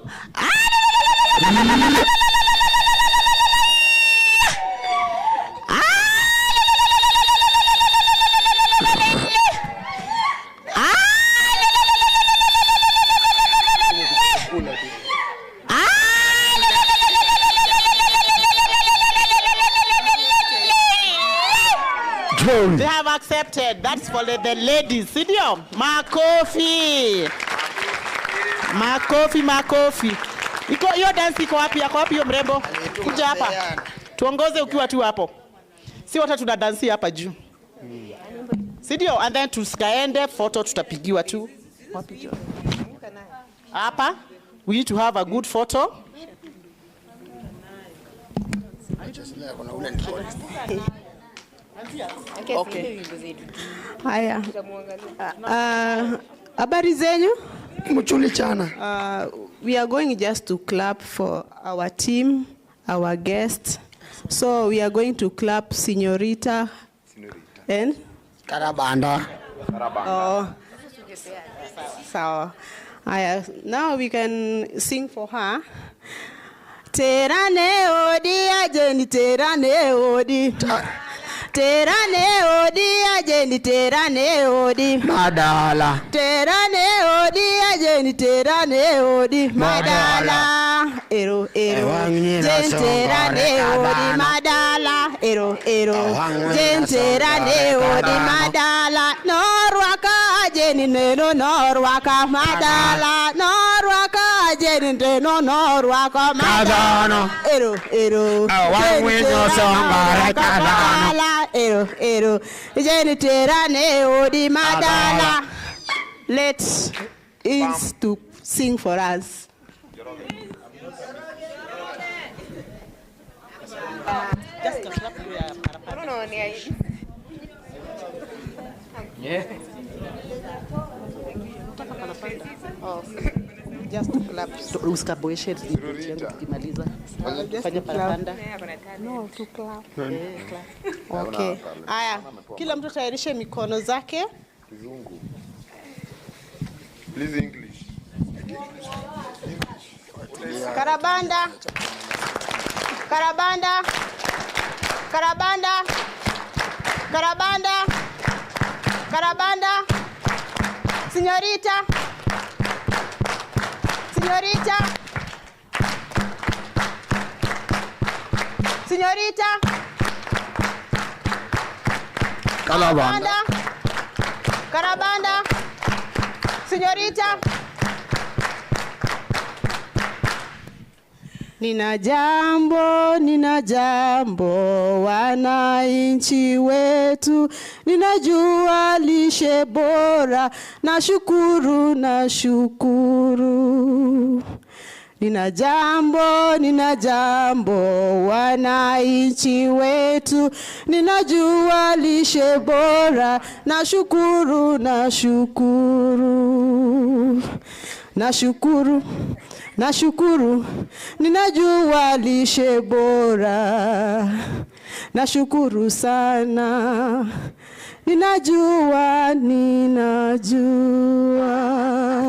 They have accepted. That's for the ladies. Sidio? Makofi. Makofi, makofi. Iko hiyo dance iko wapi? Yako wapi hiyo mrembo? Kuja hapa. Tuongoze ukiwa tu hapo. Si wote tuna dance hapa juu. Sidio? And then tuskaende photo tutapigiwa tu. Wapi jo? Hapa. We need to have a good photo. Okay. Haya. Habari zenyu? Mchuli chana. We are going just to clap for our team, our guest. So we are going to clap Señorita. And? Karabanda. Oh. So, now we can sing for her. Terane odi ajeni terane odi. Terane odi ajeni terane odi. Madala. Terane odi ajeni terane odi. Madala. Ero jen terane odi madala. Ero jen terane odi madala. Norwaka ajeni neno norwaka madala. Norwaka ajeni neno norwaka madala. Ero madala. Ero jeni terane odi madala. Let's Ins to sing for us. Yeah. Just clap. Uskaboeshe tukimaliza. Fanya parapanda. No, to clap. Clap. Okay. Aya, kila mtu tayarishe mikono zake. Kizungu. Please English. Karabanda. Karabanda. Karabanda. Karabanda. Karabanda. Señorita. Señorita. Señorita. Karabanda. Karabanda. Señorita. Nina jambo wananchi wetu, ninajua lishe bora, nashukuru. Nina jambo wananchi wetu, ninajua lishe bora, nashukuru. Nashukuru, ninajua lishe bora. Nashukuru sana. Ninajua.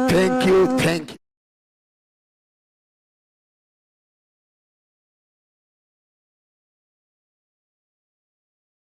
Thank you.